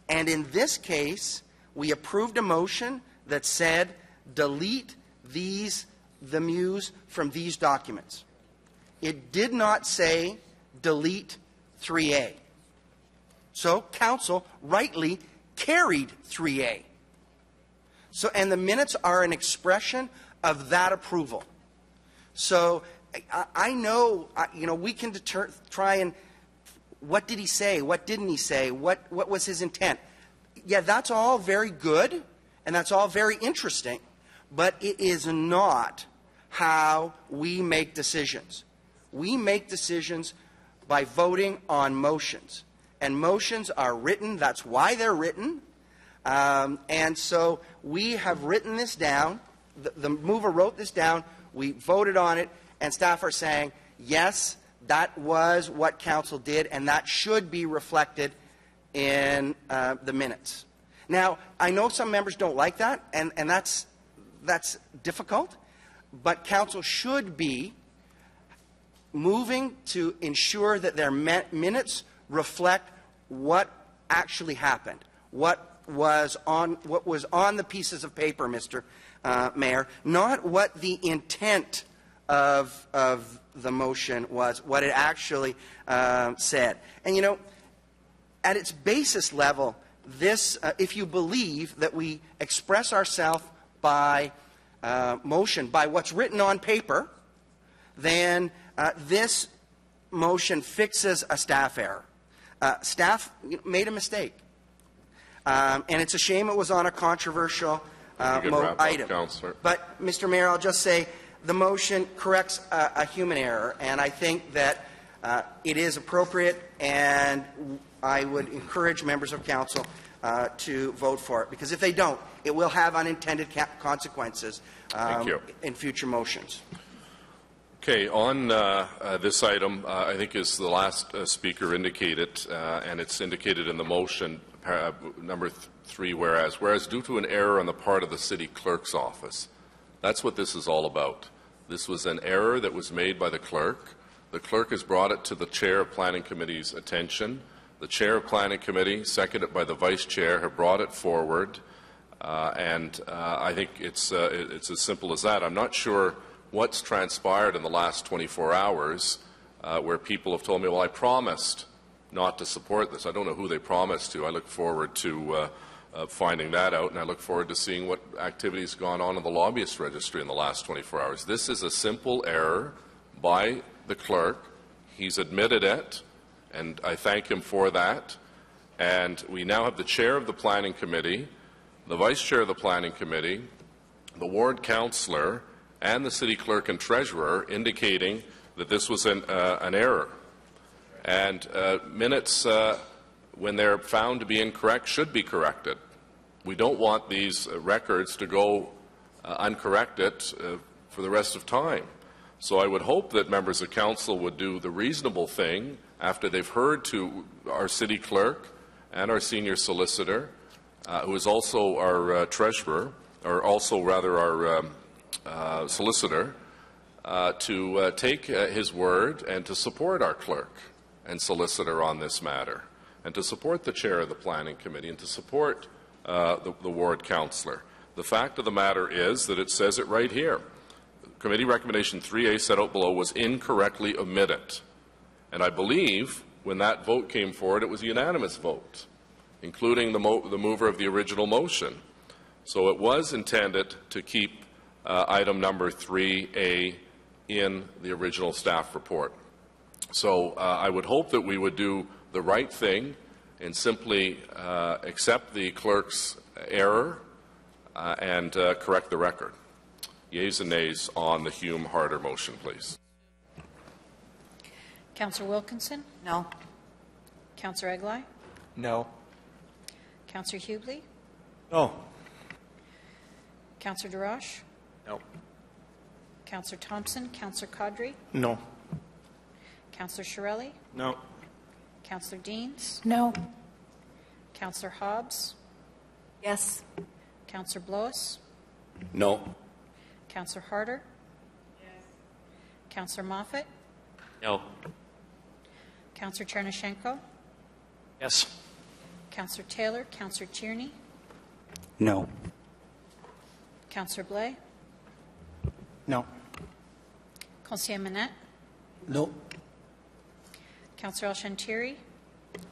And in this case, we approved a motion that said, delete the Muse from these documents. It did not say, delete 3A. So council rightly carried 3A. So, and the minutes are an expression of that approval. So I know, we can try and, what did he say? What didn't he say? What was his intent? Yeah, that's all very good, and that's all very interesting, but it is not how we make decisions. We make decisions by voting on motions. And motions are written. That's why they're written. And so we have written this down. The mover wrote this down. We voted on it. And staff are saying, yes, that was what council did, and that should be reflected in the minutes. Now, I know some members don't like that, and that's difficult. But council should be moving to ensure that their minutes reflect what actually happened, what was on the pieces of paper, Mr. Mayor, not what the intent of the motion was, what it actually said. And at its basis level, this, if you believe that we express ourselves by motion, by what's written on paper, then this motion fixes a staff error. Staff made a mistake. And it's a shame it was on a controversial item. But, Mr. Mayor, I'll just say the motion corrects a human error, and I think that it is appropriate, and I would encourage members of council to vote for it, because if they don't, it will have unintended consequences in future motions. Okay, on this item, I think as the last speaker indicated, and it's indicated in the motion, number 3, whereas due to an error on the part of the city clerk's office. That's what this is all about. This was an error that was made by the clerk. The clerk has brought it to the chair of planning committee's attention. The chair of planning committee, seconded by the vice chair, have brought it forward, and I think it's as simple as that. I'm not sure what's transpired in the last 24 hours where people have told me, well, I promised not to support this. I don't know who they promised to. I look forward to finding that out, and I look forward to seeing what activities gone on in the lobbyist registry in the last 24 hours. This is a simple error by the clerk. He's admitted it, and I thank him for that. And we now have the chair of the planning committee, the vice chair of the planning committee, the ward councillor, and the city clerk and treasurer indicating that this was an error. And minutes, when they're found to be incorrect, should be corrected. We don't want these records to go uncorrected for the rest of time. So I would hope that members of council would do the reasonable thing after they've heard to our city clerk and our senior solicitor, who is also our treasurer, or also rather our solicitor, to take his word and to support our clerk and solicitor on this matter, and to support the chair of the planning committee, and to support the ward councillor. The fact of the matter is that it says it right here. Committee recommendation 3A set out below was incorrectly omitted. And I believe when that vote came forward, it was a unanimous vote, including the mover of the original motion. So it was intended to keep item number 3A in the original staff report. So I would hope that we would do the right thing and simply accept the clerk's error and correct the record. Yeas and nays on the Hume-Harder motion, please. Councillor Wilkinson? No. Councillor Eglai? No. Councillor Hubley? No. Councillor DeRoche? No. Councillor Thompson? Councillor Caudry? No. Councillor Shirelli? No. Councillor Deans? No. Councillor Hobbs? Yes. Councillor Blois? No. Councillor Harder? Yes. Councillor Moffat? No. Councillor Chernyshenko? Yes. Councillor Taylor? Councillor Tierney? No. Councillor Blais? No. Conseiller Manette? No. Councillor El-Shantiri?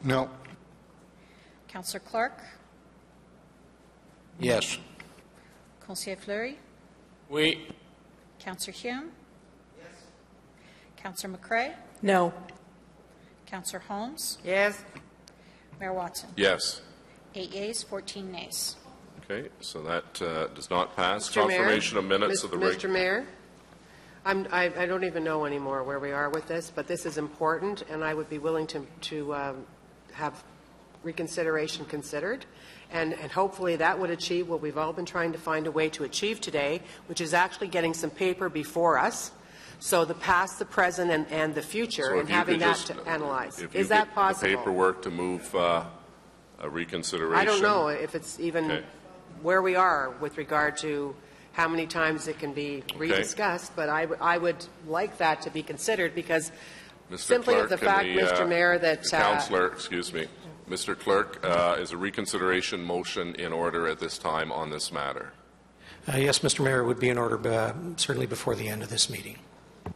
No. Councillor Clark? Yes. Conseiller Fleury? Oui. Councillor Hume? Yes. Councillor McCrae? No. Councillor Holmes? Yes. Mayor Watson? Yes. 8 yeas, 14 nays. Okay, so that does not pass. Mr. Mayor? Confirmation of minutes of the Mr. Mayor, I don't even know anymore where we are with this, but this is important, and I would be willing to have reconsideration considered, and hopefully that would achieve what we've all been trying to find a way to achieve today, which is actually getting some paper before us, so the past, the present, and the future, So and having that to analyze. Is that possible? The paperwork to move a reconsideration? I don't know if it's even Okay. where we are with regard to how many times it can be rediscussed, but I would like that to be considered because Mr. simply Clerk, of the can fact, Mr. Mayor, that Councillor, excuse me, Mr. Clerk, is a reconsideration motion in order at this time on this matter? Yes, Mr. Mayor, it would be in order certainly before the end of this meeting.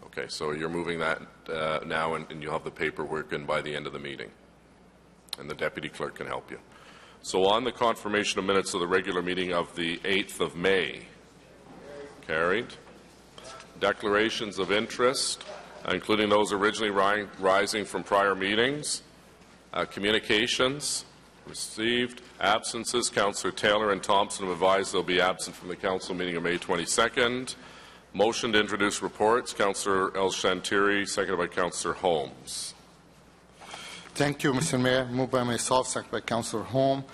Okay, so you're moving that now, and you'll have the paperwork in by the end of the meeting, and the deputy clerk can help you. So on the confirmation of minutes of the regular meeting of the 8th of May, carried. Declarations of interest, including those originally rising from prior meetings. Communications received. Absences, Councillor Taylor and Thompson have advised they'll be absent from the council meeting of May 22nd. Motion to introduce reports, Councillor El-Shantiri, seconded by Councillor Holmes. Thank you, Mr. Mayor. Moved by myself, seconded by Councillor Holmes,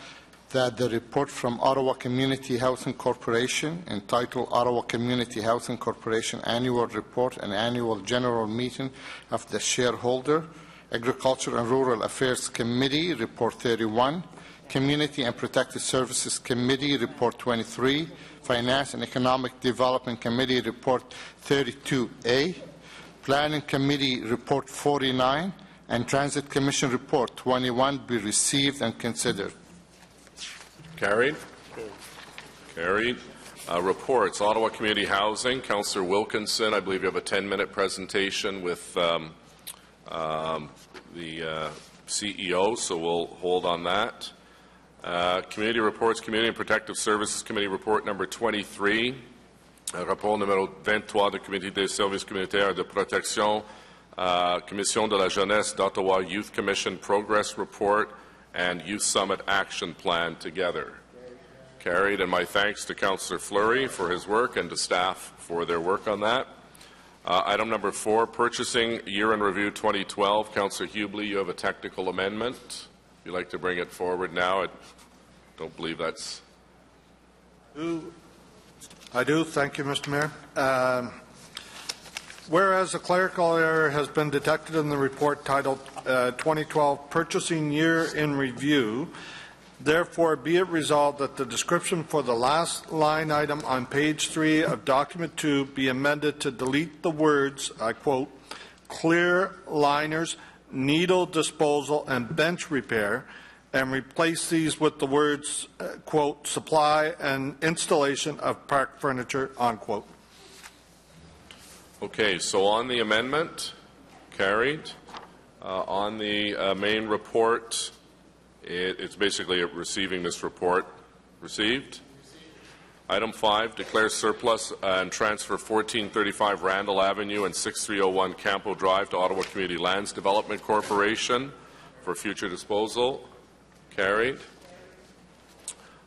that the report from Ottawa Community Housing Corporation entitled Ottawa Community Housing Corporation Annual Report and Annual General Meeting of the Shareholder, Agriculture and Rural Affairs Committee, Report 31, Community and Protected Services Committee, Report 23, Finance and Economic Development Committee, Report 32A, Planning Committee, Report 49, and Transit Commission Report 21 be received and considered. Carried. Carried. Reports, Ottawa Community Housing, Councillor Wilkinson, I believe you have a 10-minute presentation with the CEO, so we'll hold on that. Community Reports, Community and Protective Services Committee Report number 23, rapport numéro 23 de Comité des services communautaires de protection, Commission de la Jeunesse d'Ottawa Youth Commission Progress Report, and Youth Summit Action Plan together. Carried, and my thanks to Councillor Fleury for his work and to staff for their work on that. Item number 4, Purchasing Year in Review 2012. Councillor Hubley, you have a technical amendment. If you'd like to bring it forward now, I don't believe that's... I do. Thank you, Mr. Mayor. Whereas a clerical error has been detected in the report titled 2012 Purchasing Year in Review, therefore be it resolved that the description for the last line item on page 3 of document 2 be amended to delete the words, I quote, clear liners, needle disposal, and bench repair, and replace these with the words, quote, supply and installation of park furniture, unquote. Okay, so on the amendment, carried. On the main report, it's basically receiving this report. Received. Item 5, declare surplus and transfer 1435 Randall Avenue and 6301 Campo Drive to Ottawa Community Lands Development Corporation for future disposal. Carried.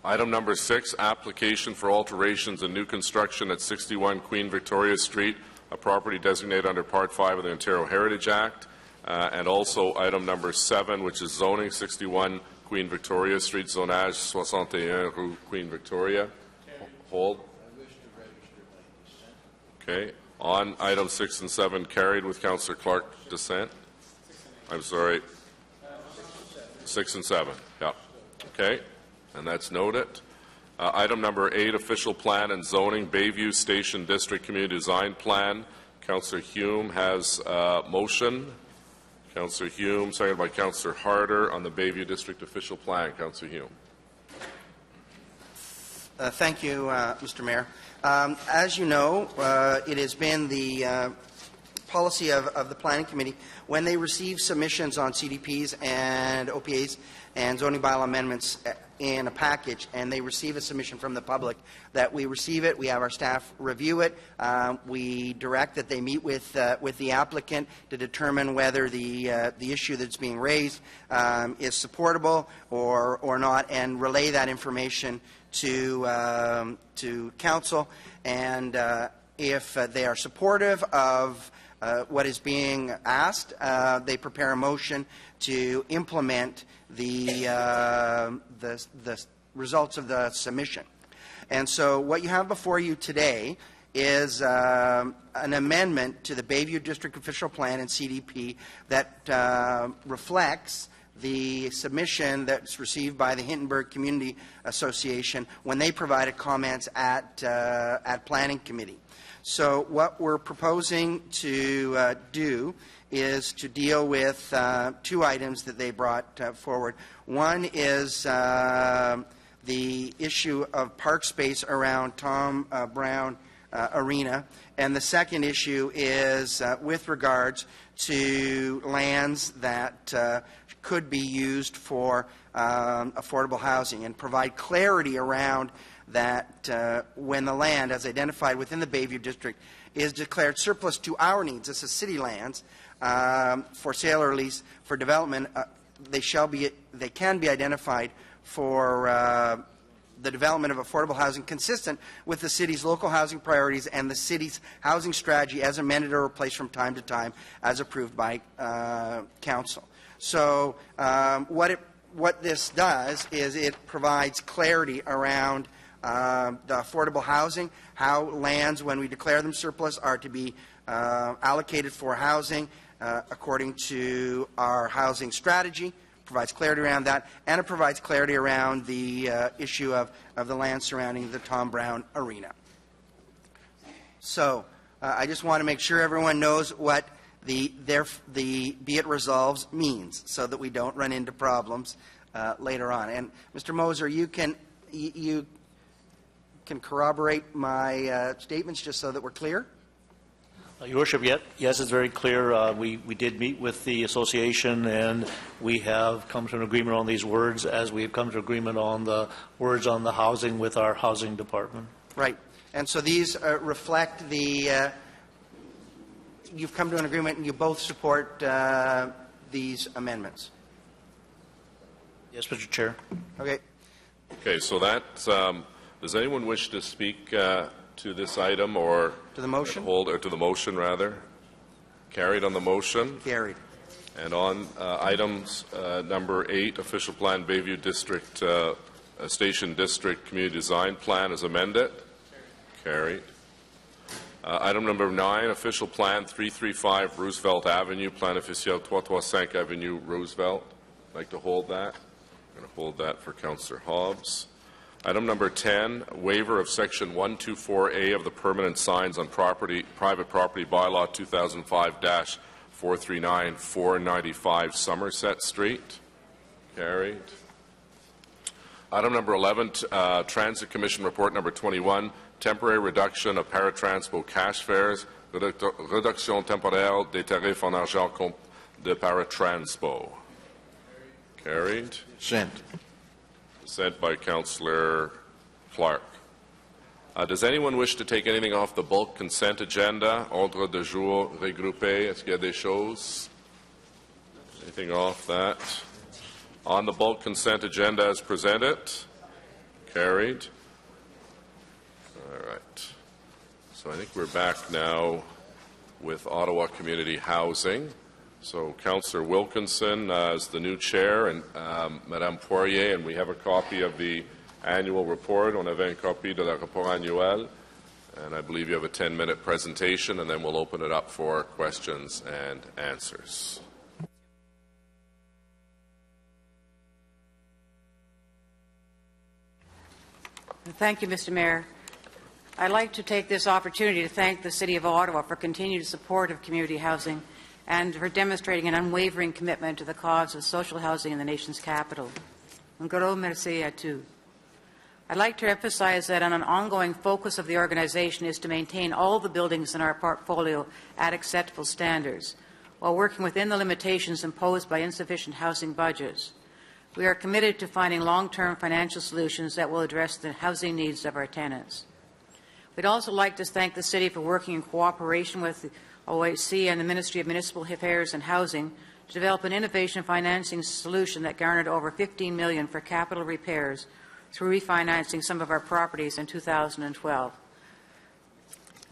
Item number 6, application for alterations and new construction at 61 Queen Victoria Street, a property designated under Part 5 of the Ontario Heritage Act. And also item number 7, which is zoning 61 Queen Victoria Street, zonage 61 Rue Queen Victoria. Hold. Okay. On item 6 and 7, carried with Councillor Clark dissent. I'm sorry. 6 and 7. Yeah. Okay. And that's noted. Item number 8, official plan and zoning, Bayview Station District Community Design Plan. Councillor Hume has motion. Councillor Hume, seconded by Councillor Harder on the Bayview District official plan. Councillor Hume. Thank you, Mr. Mayor. As you know, it has been the policy of the Planning Committee when they receive submissions on CDPs and OPAs and zoning bylaw amendments in a package, and they receive a submission from the public, that we receive it, we have our staff review it, we direct that they meet with the applicant to determine whether the issue that's being raised is supportable or not, and relay that information to council, and if they are supportive of what is being asked, they prepare a motion to implement the results of the submission. And so what you have before you today is an amendment to the Bayview District Official Plan and CDP that reflects the submission that's received by the Hintonburg Community Association when they provided comments at Planning Committee. So what we're proposing to do is to deal with 2 items that they brought forward. One is the issue of park space around Tom Brown Arena, and the second issue is with regards to lands that could be used for affordable housing, and provide clarity around that when the land, as identified within the Bayview District, is declared surplus to our needs, this is city lands, for sale or lease for development, they can be identified for the development of affordable housing consistent with the city's local housing priorities and the city's housing strategy as amended or replaced from time to time as approved by council. So what this does is it provides clarity around the affordable housing, how lands, when we declare them surplus, are to be allocated for housing according to our housing strategy, provides clarity around that, and it provides clarity around the issue of the land surrounding the Tom Brown Arena. So I just want to make sure everyone knows what the be it resolves means, so that we don't run into problems later on. And Mr. Moser, you can corroborate my statements just so that we're clear? Your Worship, yes, it's very clear. We did meet with the association, and we have come to an agreement on these words, as we have come to agreement on the words on the housing with our housing department. Right. And so these reflect the, you've come to an agreement and you both support these amendments? Yes, Mr. Chair. Okay. Okay, so that, does anyone wish to speak to this item, or to the motion? Or to the motion, rather? Carried on the motion. Carried. And on items number 8, official plan, Bayview District Station District Community Design Plan, as amended. Carried. Item number 9, official plan 335 Roosevelt Avenue, plan officiel 335 Avenue Roosevelt. I'd like to hold that. I'm going to hold that for Councillor Hobbs. Item number 10, waiver of Section 124A of the Permanent Signs on Private Property Bylaw 2005-439, 495 Somerset Street. Carried. Item number 11, Transit Commission Report number 21, temporary reduction of paratranspo cash fares, réduction temporaire des tarifs en argent compte de paratranspo. Carried. Sent. Sent by Councillor Clark. Does anyone wish to take anything off the bulk consent agenda? Ordre de jour regroupé. Est-ce qu'il y a des choses? Anything off that? On the bulk consent agenda as presented? Carried. All right. So I think we're back now with Ottawa Community Housing. So Councillor Wilkinson is the new chair, and Madame Poirier, and we have a copy of the annual report. On avait une copie de la rapport annuel, and I believe you have a 10-minute presentation, and then we'll open it up for questions and answers. Thank you, Mr. Mayor. I'd like to take this opportunity to thank the City of Ottawa for continued support of community housing and for demonstrating an unwavering commitment to the cause of social housing in the nation's capital. Un gros merci à tous. I'd like to emphasize that an ongoing focus of the organization is to maintain all the buildings in our portfolio at acceptable standards, while working within the limitations imposed by insufficient housing budgets. We are committed to finding long-term financial solutions that will address the housing needs of our tenants. We'd also like to thank the City for working in cooperation with the OHC and the Ministry of Municipal Affairs and Housing to develop an innovation financing solution that garnered over $15 million for capital repairs through refinancing some of our properties in 2012.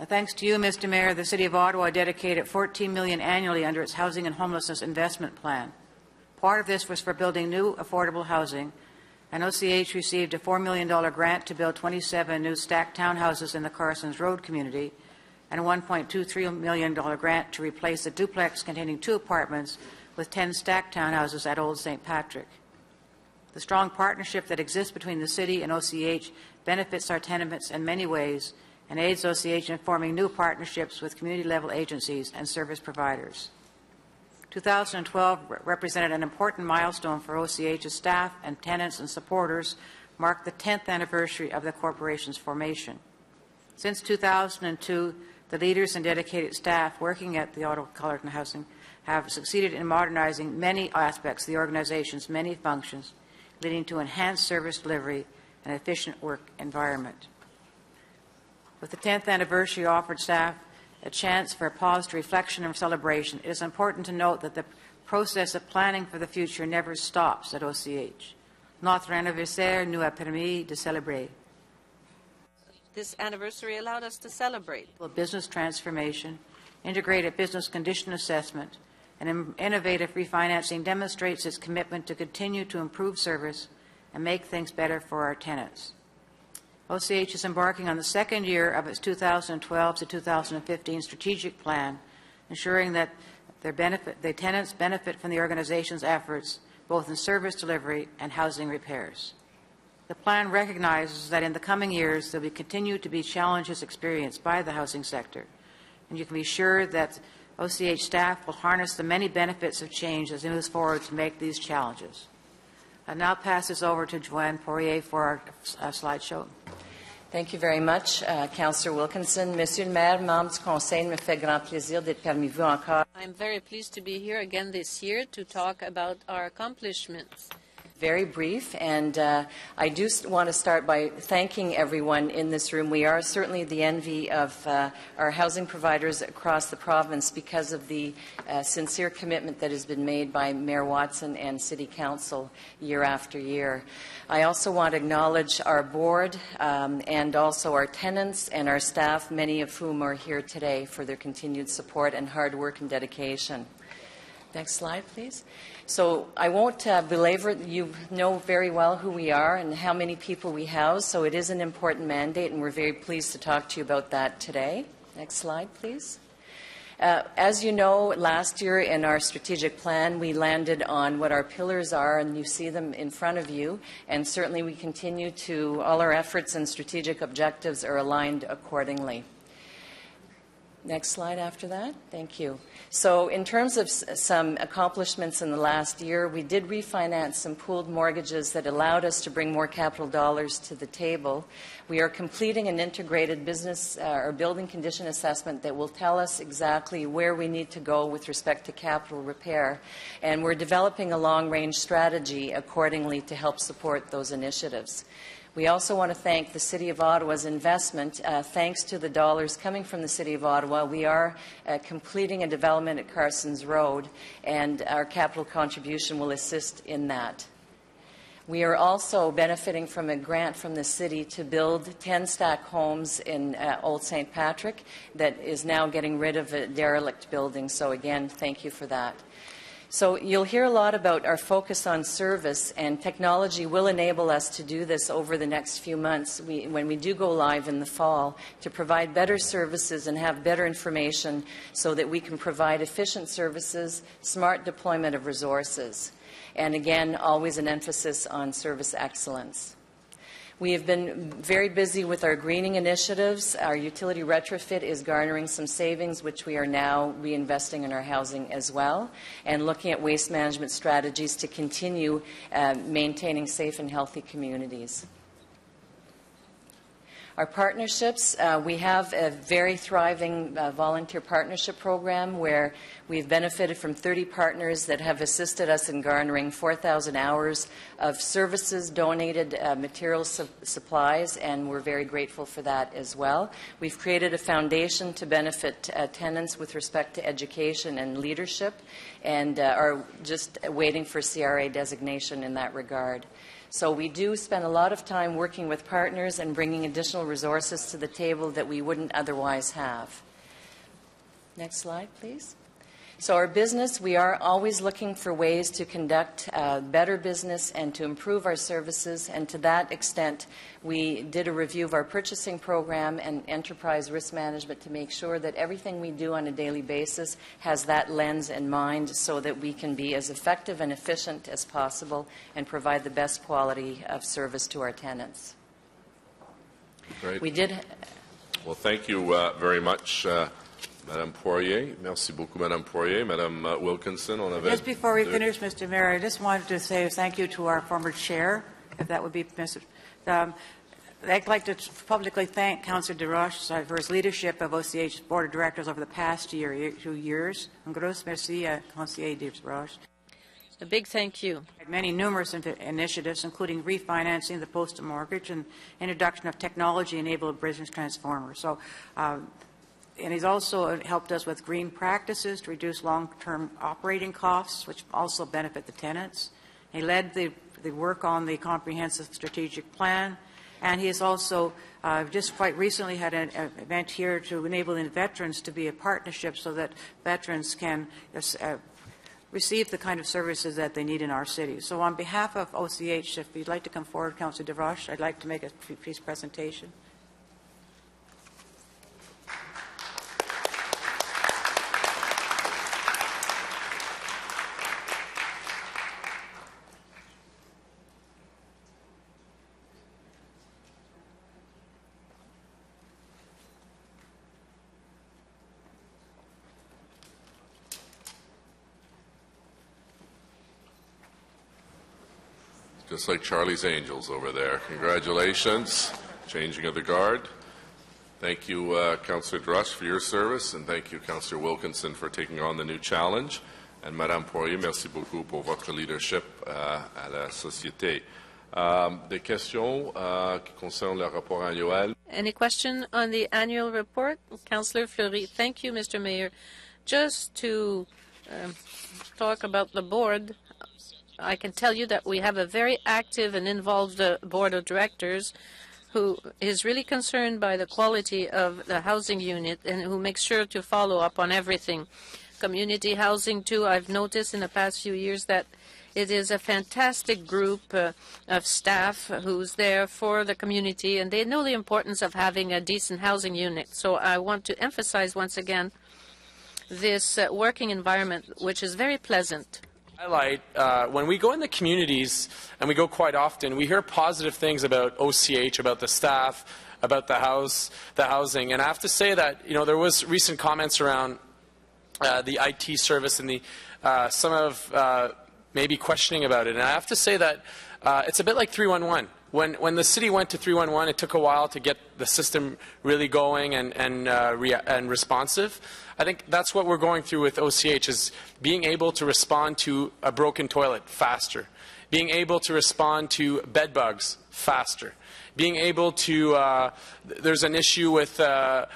Thanks to you, Mr. Mayor, the City of Ottawa dedicated $14 million annually under its Housing and Homelessness Investment Plan. Part of this was for building new affordable housing, and OCH received a $4 million grant to build 27 new stacked townhouses in the Carsons Road community, and a $1.23 million grant to replace a duplex containing 2 apartments with 10 stacked townhouses at Old St. Patrick. The strong partnership that exists between the City and OCH benefits our tenants in many ways and aids OCH in forming new partnerships with community-level agencies and service providers. 2012 represented an important milestone for OCH's staff, and tenants and supporters marked the 10th anniversary of the corporation's formation. Since 2002, the leaders and dedicated staff working at the Ottawa Cullerton Housing have succeeded in modernizing many aspects of the organization's many functions, leading to enhanced service delivery and efficient work environment. With the 10th anniversary offered staff a chance for a pause to reflection and celebration, it is important to note that the process of planning for the future never stops at OCH. Notre anniversaire nous a permis de célébrer. This anniversary allowed us to celebrate. Business transformation, integrated business condition assessment, and innovative refinancing demonstrates its commitment to continue to improve service and make things better for our tenants. OCH is embarking on the second year of its 2012 to 2015 strategic plan, ensuring that the tenants benefit from the organization's efforts both in service delivery and housing repairs. The plan recognizes that in the coming years there will continue to be challenges experienced by the housing sector, and you can be sure that OCH staff will harness the many benefits of change as it moves forward to make these challenges. I now pass this over to Joanne Poirier for our slideshow. Thank you very much, Councillor Wilkinson. Monsieur le maire, membres du Conseil, il me fait grand plaisir d'être parmi vous encore. I'm very pleased to be here again this year to talk about our accomplishments. Very brief, and I do want to start by thanking everyone in this room. We are certainly the envy of our housing providers across the province because of the sincere commitment that has been made by Mayor Watson and City Council year after year. I also want to acknowledge our board and also our tenants and our staff, many of whom are here today, for their continued support and hard work and dedication. Next slide, please. So I won't belabor it. You know very well who we are and how many people we house, so it is an important mandate, and we're very pleased to talk to you about that today. Next slide, please. As you know, last year in our strategic plan, we landed on what our pillars are, and you see them in front of you. And certainly we continue to, all our efforts and strategic objectives are aligned accordingly. Next slide after that. Thank you. So in terms of some accomplishments in the last year, we did refinance some pooled mortgages that allowed us to bring more capital dollars to the table. We are completing an integrated business or building condition assessment that will tell us exactly where we need to go with respect to capital repair. And we're developing a long-range strategy accordingly to help support those initiatives. We also want to thank the City of Ottawa's investment. Thanks to the dollars coming from the City of Ottawa, we are completing a development at Carson's Road, and our capital contribution will assist in that. We are also benefiting from a grant from the city to build 10 stack homes in Old St. Patrick that is now getting rid of a derelict building. So again, thank you for that. So you'll hear a lot about our focus on service, and technology will enable us to do this over the next few months when we do go live in the fall, to provide better services and have better information so that we can provide efficient services, smart deployment of resources, and again, always an emphasis on service excellence. We have been very busy with our greening initiatives. Our utility retrofit is garnering some savings, which we are now reinvesting in our housing as well, and looking at waste management strategies to continue maintaining safe and healthy communities. Our partnerships, we have a very thriving volunteer partnership program where we've benefited from 30 partners that have assisted us in garnering 4,000 hours of services, donated material supplies, and we're very grateful for that as well. We've created a foundation to benefit tenants with respect to education and leadership, and are just waiting for CRA designation in that regard. So we do spend a lot of time working with partners and bringing additional resources to the table that we wouldn't otherwise have. Next slide, please. So our business, we are always looking for ways to conduct better business and to improve our services, and to that extent, we did a review of our purchasing program and enterprise risk management to make sure that everything we do on a daily basis has that lens in mind so that we can be as effective and efficient as possible and provide the best quality of service to our tenants. Great. We did. Well, thank you very much, Madame Poirier. Merci beaucoup, Madame Poirier. Madame Wilkinson, on avait... Just before we finish, Mr. Mayor, I just wanted to say thank you to our former chair, if that would be permissible. I'd like to publicly thank Councillor DeRoche for his leadership of OCH's Board of Directors over the past 2 years. Un gros merci, Councillor DeRoche. A big thank you. Many numerous initiatives, including refinancing of the postal mortgage and introduction of technology-enabled business transformers. So, and he's also helped us with green practices to reduce long-term operating costs, which also benefit the tenants. He led the work on the comprehensive strategic plan, and he has also just quite recently had an event here to enable the veterans to be a partnership so that veterans can receive the kind of services that they need in our city. So on behalf of OCH, if you'd like to come forward, Councillor DeRoche, I'd like to make a brief presentation. Just like Charlie's Angels over there. Congratulations. Changing of the guard. Thank you, Councillor Drush, for your service, and thank you, Councillor Wilkinson, for taking on the new challenge. And Madame Poirier, merci beaucoup pour votre leadership à la société. Des questions qui concernent le rapport annuel? Any question on the annual report? Councillor Fleury. Thank you, Mr. Mayor. Just to talk about the board, I can tell you that we have a very active and involved board of directors who is really concerned by the quality of the housing unit and who makes sure to follow up on everything. Community housing, too, I've noticed in the past few years that it is a fantastic group of staff who's there for the community, and they know the importance of having a decent housing unit. So I want to emphasize once again this working environment, which is very pleasant. Highlight, when we go in the communities, and we go quite often, we hear positive things about OCH, about the staff, about the housing. And I have to say that, there was recent comments around the IT service and some of maybe questioning about it. And I have to say that it's a bit like 311. When the city went to 311, it took a while to get the system really going and responsive. I think that's what we're going through with OCH, is being able to respond to a broken toilet faster, being able to respond to bed bugs faster, being able to, there's an issue with a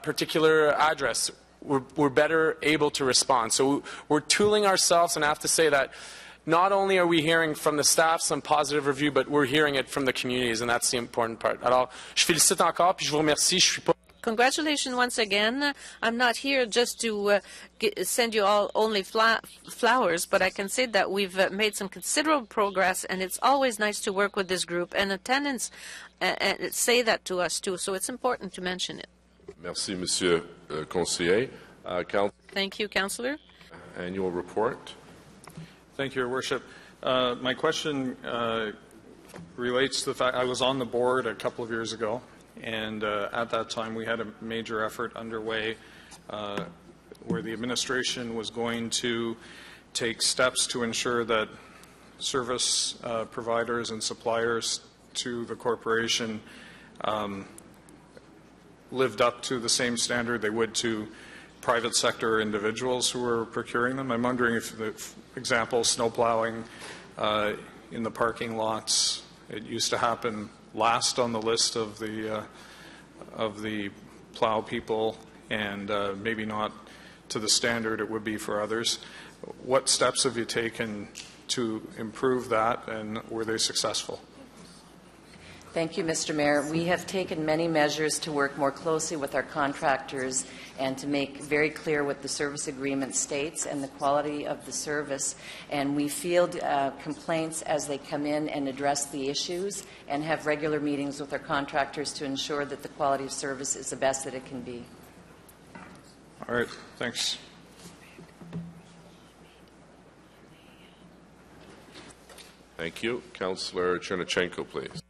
particular address. We're better able to respond. So we're tooling ourselves, and I have to say that not only are we hearing from the staff some positive review, but we're hearing it from the communities, and that's the important part. Alors, je félicite encore, puis je vous remercie. Je suis pas... Congratulations once again. I'm not here just to send you all only flowers, but I can say that we've made some considerable progress, and it's always nice to work with this group. And attendants say that to us, too, so it's important to mention it. Merci, Monsieur Conseiller. Thank you, Councillor. Annual report. Thank you, Your Worship. My question relates to the fact I was on the board a couple of years ago, and at that time we had a major effort underway where the administration was going to take steps to ensure that service providers and suppliers to the corporation lived up to the same standard they would to private sector individuals who were procuring them. I'm wondering if, for example, snow plowing in the parking lots, it used to happen last on the list of the plow people, and maybe not to the standard it would be for others. What steps have you taken to improve that, and were they successful? Thank you, Mr. Mayor. We have taken many measures to work more closely with our contractors and to make very clear what the service agreement states and the quality of the service. And we field complaints as they come in and address the issues, and have regular meetings with our contractors to ensure that the quality of service is the best that it can be. All right. Thanks. Thank you. Councillor Chernachenko, please.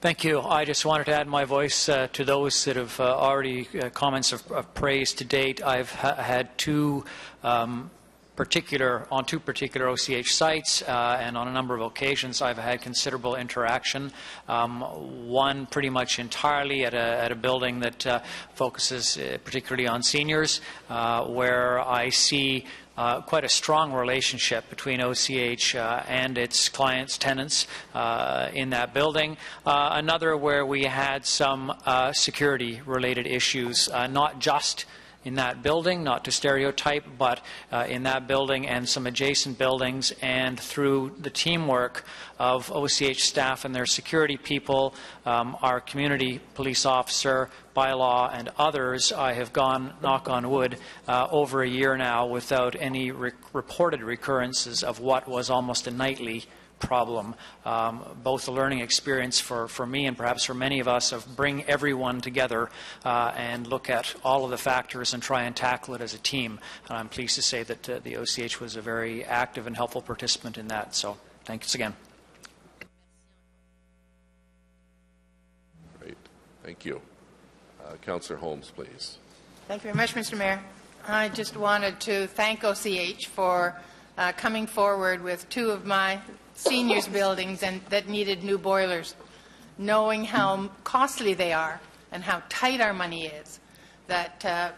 Thank you. I just wanted to add my voice to those that have already comments of praise to date. I've had two particular OCH sites, and on a number of occasions I've had considerable interaction. One pretty much entirely at a building that focuses particularly on seniors, where I see quite a strong relationship between OCH and its clients, tenants in that building. Another where we had some security-related issues, not just in that building, not to stereotype, but in that building and some adjacent buildings, and through the teamwork of OCH staff and their security people, our community police officer, bylaw, and others, I have gone, knock on wood, over a year now without any reported recurrences of what was almost a nightly problem. Both a learning experience for me and perhaps for many of us of bring everyone together and look at all of the factors and try and tackle it as a team. And I'm pleased to say that the OCH was a very active and helpful participant in that. So thanks again. Great. Thank you. Councillor Holmes, please. Thank you very much, Mr. Mayor. I just wanted to thank OCH for coming forward with two of my seniors buildings and that needed new boilers, knowing how costly they are and how tight our money is, that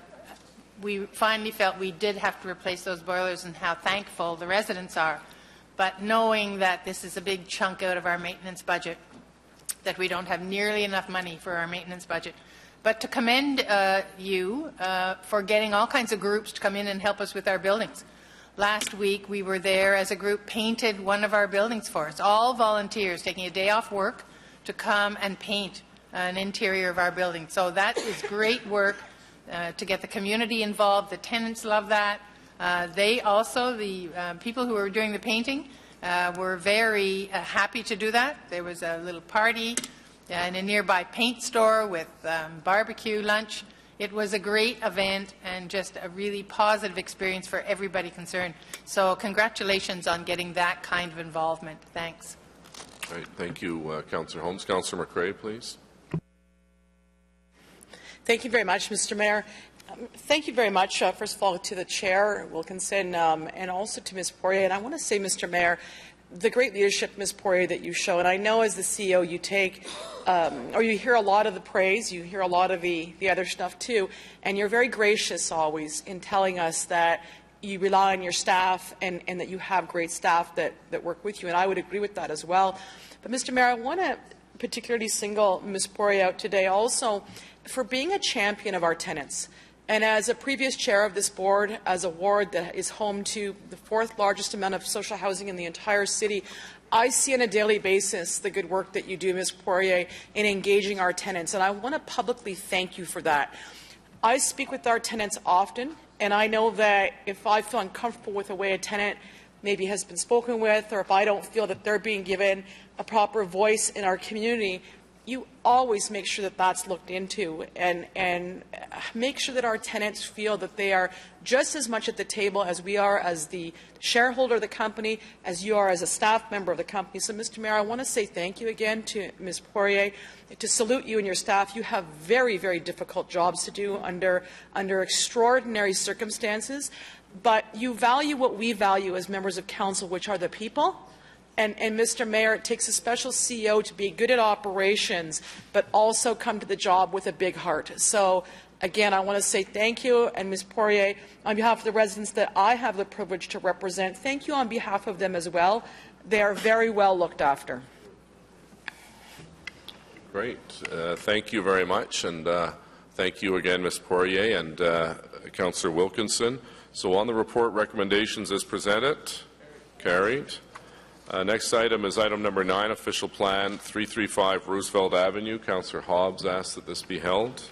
we finally felt we did have to replace those boilers, and how thankful the residents are. But knowing that this is a big chunk out of our maintenance budget, that we don't have nearly enough money for our maintenance budget. But to commend you for getting all kinds of groups to come in and help us with our buildings. Last week, we were there as a group, painted one of our buildings for us, all volunteers taking a day off work to come and paint an interior of our building. So that is great work to get the community involved. The tenants love that. They also, the people who were doing the painting, were very happy to do that. There was a little party in a nearby paint store with barbecue lunch. It was a great event and just a really positive experience for everybody concerned. So congratulations on getting that kind of involvement. Thanks. All right, thank you, Councillor Holmes. Councillor McCrae, please. Thank you very much, Mr. Mayor. Thank you very much, first of all, to the Chair, Wilkinson, and also to Ms. Poirier. And I want to say, Mr. Mayor, the great leadership, Ms. Poirier, that you show, and I know as the CEO you take, or you hear a lot of the praise, you hear a lot of the other stuff too, and you're very gracious always in telling us that you rely on your staff and that you have great staff that work with you, and I would agree with that as well. But, Mr. Mayor, I want to particularly single Ms. Poirier out today also for being a champion of our tenants. And as a previous chair of this board, as a ward that is home to the 4th largest amount of social housing in the entire city, I see on a daily basis the good work that you do, Ms. Poirier, in engaging our tenants. And I want to publicly thank you for that. I speak with our tenants often, and I know that if I feel uncomfortable with the way a tenant maybe has been spoken with, or if I don't feel that they're being given a proper voice in our community, you always make sure that that's looked into and make sure that our tenants feel that they are just as much at the table as we are as the shareholder of the company, as you are as a staff member of the company. So, Mr. Mayor, I want to say thank you again to Ms. Poirier, to salute you and your staff. You have very, very difficult jobs to do under extraordinary circumstances, but you value what we value as members of council, which are the people. And Mr. Mayor, it takes a special CEO to be good at operations, but also come to the job with a big heart. So, again, I want to say thank you, and Ms. Poirier, on behalf of the residents that I have the privilege to represent, thank you on behalf of them as well. They are very well looked after. Great. Thank you very much, and thank you again, Ms. Poirier and Councillor Wilkinson. So on the report, recommendations as presented, carried. Next item is item number 9, Official Plan 335 Roosevelt Avenue. Councillor Hobbs asks that this be held.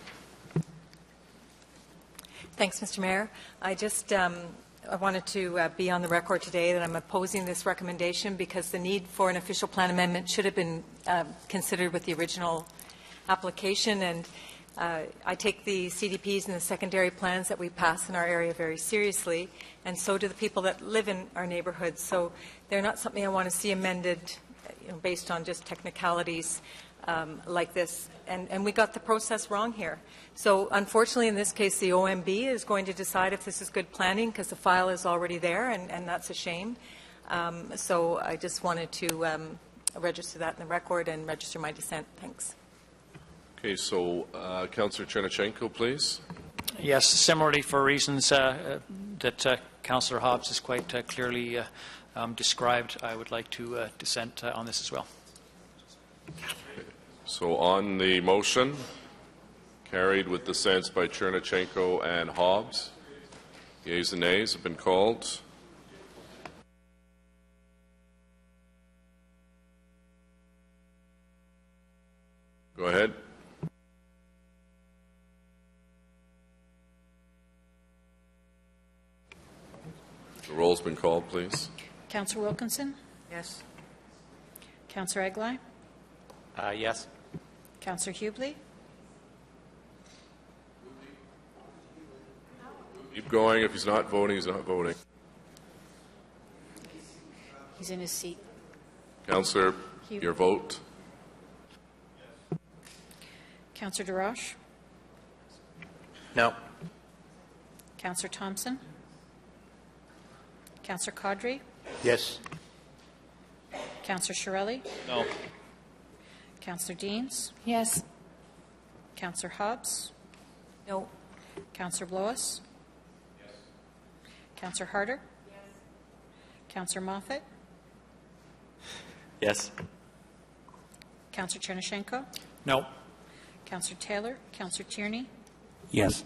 Thanks, Mr. Mayor. I wanted to be on the record today that I'm opposing this recommendation because the need for an official plan amendment should have been considered with the original application, and I take the CDPs and the secondary plans that we pass in our area very seriously, and so do the people that live in our neighborhoods. So they're not something I want to see amended based on just technicalities like this. And we got the process wrong here. So unfortunately, in this case, the OMB is going to decide if this is good planning because the file is already there, and that's a shame. So I just wanted to register that in the record and register my dissent. Thanks. Okay, so Councillor Chernachenko, please. Yes, similarly for reasons that Councillor Hobbs has quite clearly described, I would like to dissent on this as well. So on the motion, carried with dissents by Chernachenko and Hobbs. Yeas and nays have been called. Go ahead. The roll's been called, please. Councillor Wilkinson? Yes. Councillor Eglai? Yes. Councillor Hubley? Keep going. If he's not voting, he's not voting. He's in his seat. Councillor, your vote. Councillor DeRoche? No. Councillor Thompson? Councillor Caudry? Yes. Councillor Shirelli? No. Councillor Deans? Yes. Councillor Hobbs? No. Councillor Blois? Yes. Councillor Harder? Yes. Councillor Moffat? Yes. Councillor Chernachenko? No. Councillor Taylor? Councillor Tierney? Yes.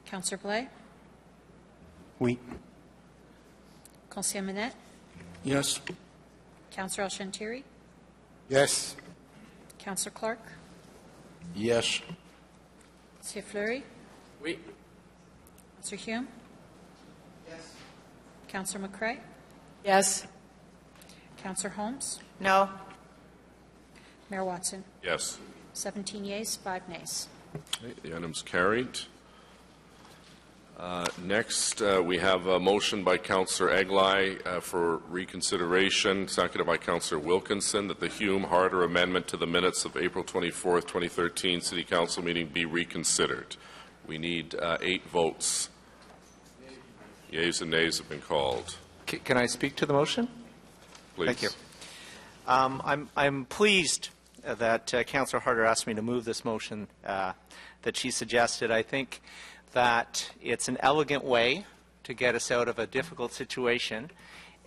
Councillor Blais? Oui. Councillor Manette? Yes. Councillor Alchantiri? Yes. Councillor Clark? Yes. Councillor Fleury? Oui. Councillor Hume? Councillor McCrae? Yes. Councillor Holmes? No. Mayor Watson? Yes. 17 yeas, 5 nays. Okay, the item's carried. Next, we have a motion by Councillor Eglai for reconsideration, seconded by Councillor Wilkinson, that the Hume-Harder amendment to the minutes of April 24th, 2013 City Council meeting be reconsidered. We need 8 votes. Yeas and nays have been called. Can I speak to the motion? Please. Thank you. I'm pleased that Councillor Harder asked me to move this motion that she suggested. I think that it's an elegant way to get us out of a difficult situation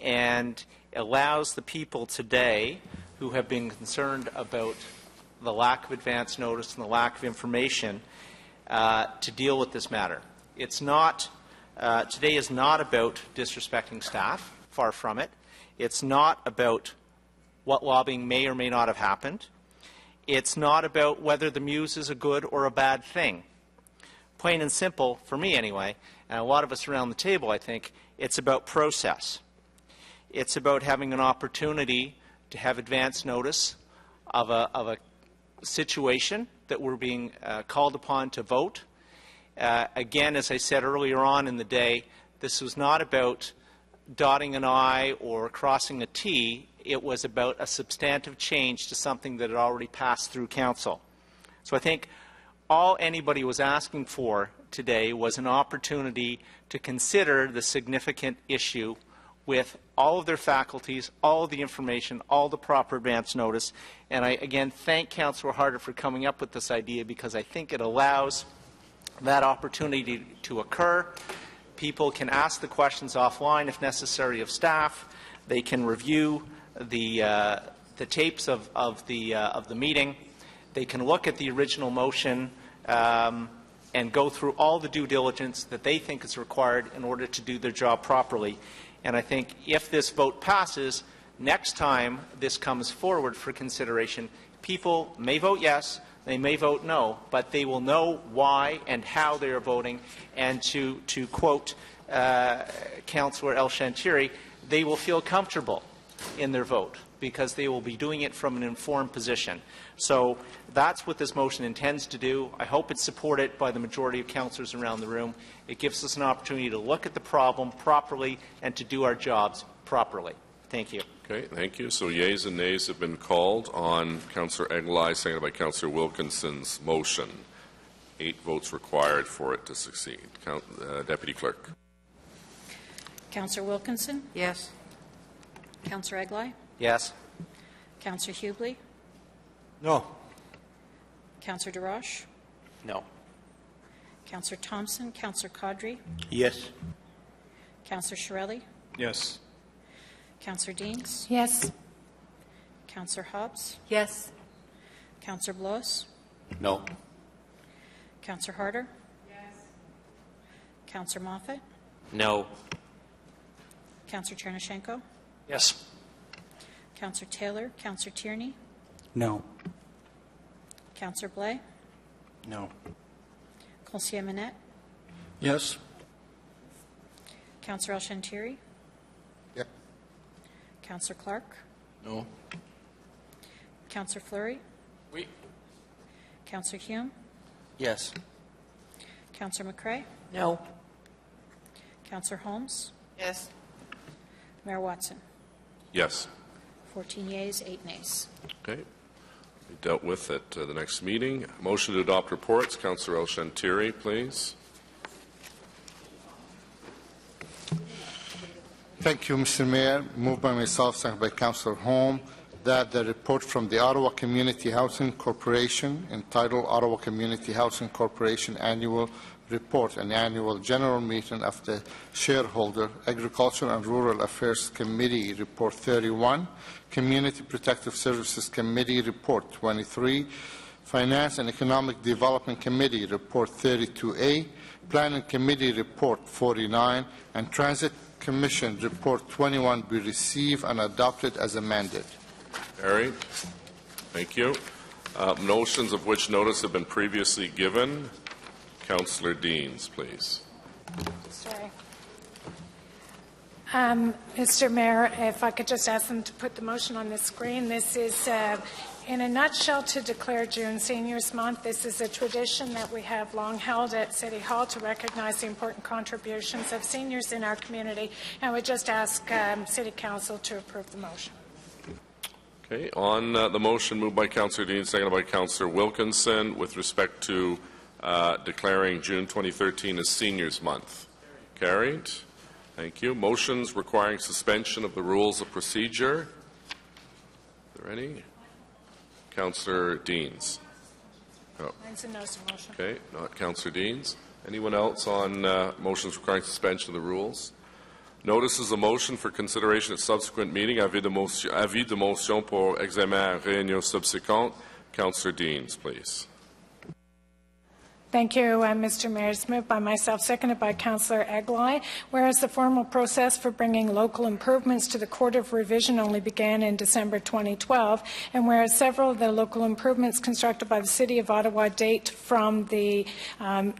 and allows the people today who have been concerned about the lack of advance notice and the lack of information to deal with this matter. It's not, today is not about disrespecting staff, far from it. It's not about what lobbying may or may not have happened. It's not about whether the Muse is a good or a bad thing. Plain and simple, for me anyway, and a lot of us around the table, I think, it's about process. It's about having an opportunity to have advance notice of a situation that we're being called upon to vote. Again, as I said earlier on in the day, this was not about dotting an I or crossing a T. It was about a substantive change to something that had already passed through Council. So I think all anybody was asking for today was an opportunity to consider the significant issue with all of their faculties, all of the information, all the proper advance notice. And I, again, thank Councillor Harder for coming up with this idea, because I think it allows that opportunity to occur. People can ask the questions offline if necessary of staff. They can review the tapes of the meeting. They can look at the original motion and go through all the due diligence that they think is required in order to do their job properly. And I think if this vote passes, next time this comes forward for consideration, people may vote yes, they may vote no, but they will know why and how they are voting. And to quote Councillor El Shantiri, they will feel comfortable in their vote because they will be doing it from an informed position. So that's what this motion intends to do. I hope it's supported by the majority of councillors around the room. It gives us an opportunity to look at the problem properly and to do our jobs properly. Thank you. Okay, thank you. So yeas and nays have been called on Councillor Eglai, seconded by Councillor Wilkinson's motion. 8 votes required for it to succeed. Deputy Clerk. Councillor Wilkinson? Yes. Councillor Eglai? Yes. Councillor Hughley? No. Councillor DeRoche? No. Councillor Thompson? Councillor Caudry? Yes. Councillor Shirelli? Yes. Councillor Deans? Yes. Councillor Hobbs? Yes. Councillor Blois? No. Councillor Harder? Yes. Councillor Moffat? No. Councillor Chernyshenko? Yes. Councillor Taylor? Councillor Tierney? No. Councillor Blais? No. Conseiller Manette? Yes. Councillor El Shantiri? Yep. Councillor Clark? No. Councillor Fleury? Oui. Councillor Hume? Yes. Councillor McCrae? No. Councillor Holmes? Yes. Mayor Watson? Yes. 14 yeas, 8 nays. Okay. We dealt with at the next meeting. Motion to adopt reports. Councillor El Shantiri, please. Thank you, Mr. Mayor. Moved by myself, seconded by Councillor Holm, that the report from the Ottawa Community Housing Corporation, entitled Ottawa Community Housing Corporation Annual Report and Annual General Meeting of the Shareholder, Agriculture and Rural Affairs Committee, Report 31, Community Protective Services Committee, Report 23, Finance and Economic Development Committee, Report 32A, Planning Committee, Report 49, and Transit Commission, Report 21, be received and adopted as amended. Carried. Thank you. Notions of which notice have been previously given. Councillor Deans, please. Sorry. Mr. Mayor, if I could just ask them to put the motion on the screen. This is, in a nutshell, to declare June Seniors Month. This is a tradition that we have long held at City Hall to recognize the important contributions of seniors in our community. And we just ask City Council to approve the motion. Okay. On the motion moved by Councillor Dean, seconded by Councillor Wilkinson, with respect to declaring June 2013 as Seniors Month. Carried. Thank you. Motions requiring suspension of the rules of procedure. Are there any? Councillor Deans. Oh. Mine's a no motion. Okay, not Councillor Deans. Anyone else on motions requiring suspension of the rules? Notices of motion for consideration at subsequent meeting. Avis de motion pour examen en réunion subséquente. Councillor Deans, please. Thank you, Mr. Mayor. It's moved by myself, seconded by Councillor Eglai. Whereas the formal process for bringing local improvements to the Court of Revision only began in December 2012, and whereas several of the local improvements constructed by the City of Ottawa date from the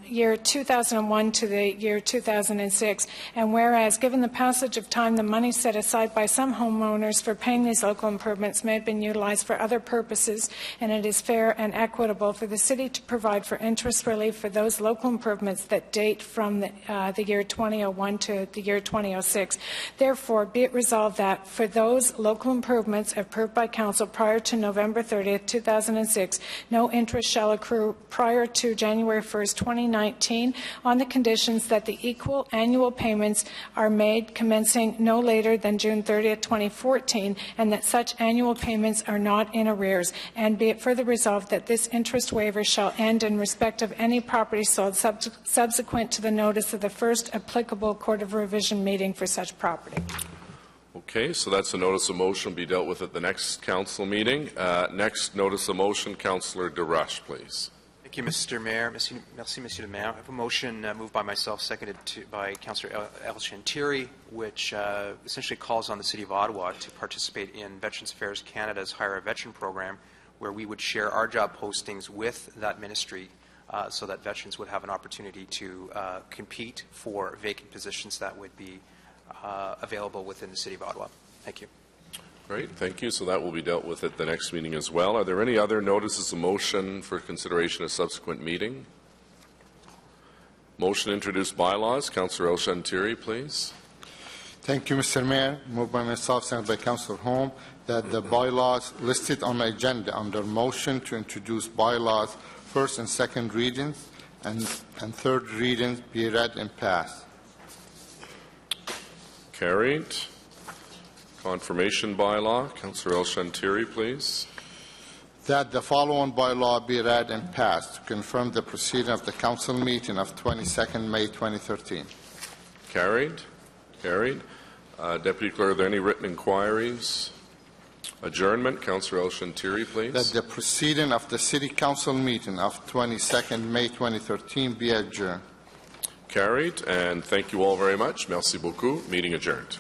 year 2001 to the year 2006, and whereas given the passage of time, the money set aside by some homeowners for paying these local improvements may have been utilized for other purposes, and it is fair and equitable for the City to provide for interest relief for those local improvements that date from the year 2001 to the year 2006. Therefore, be it resolved that for those local improvements approved by Council prior to November 30th, 2006, no interest shall accrue prior to January 1st, 2019, on the conditions that the equal annual payments are made commencing no later than June 30th, 2014, and that such annual payments are not in arrears. And be it further resolved that this interest waiver shall end in respect of any property sold subsequent to the notice of the first applicable Court of Revision meeting for such property. Okay, so that's a notice of motion be dealt with at the next council meeting. Next notice of motion, Councillor DeRush, please. Thank you, Mr. Mayor. Merci, Monsieur le Maire. I have a motion moved by myself, seconded by Councillor El-Shantiri, which essentially calls on the City of Ottawa to participate in Veterans Affairs Canada's Hire a Veteran program, where we would share our job postings with that ministry so that veterans would have an opportunity to compete for vacant positions that would be available within the City of Ottawa. Thank you. Great, thank you. So that will be dealt with at the next meeting as well. Are there any other notices of motion for consideration at subsequent meeting? Motion to introduce bylaws. Councillor El-Shantiri, please. Thank you, Mr. Mayor. Moved by myself, seconded by Councillor Holm, that the bylaws listed on the agenda under motion to introduce bylaws first and second readings and third readings be read and passed. Carried. Confirmation bylaw. Councillor El-Shantiri, please. That the following bylaw be read and passed to confirm the proceeding of the council meeting of 22nd May 2013. Carried. Carried. Deputy Clerk, are there any written inquiries? Adjournment. Councillor El-Shantiri, please. That the proceeding of the City Council meeting of 22nd May 2013 be adjourned. Carried. And thank you all very much. Merci beaucoup. Meeting adjourned.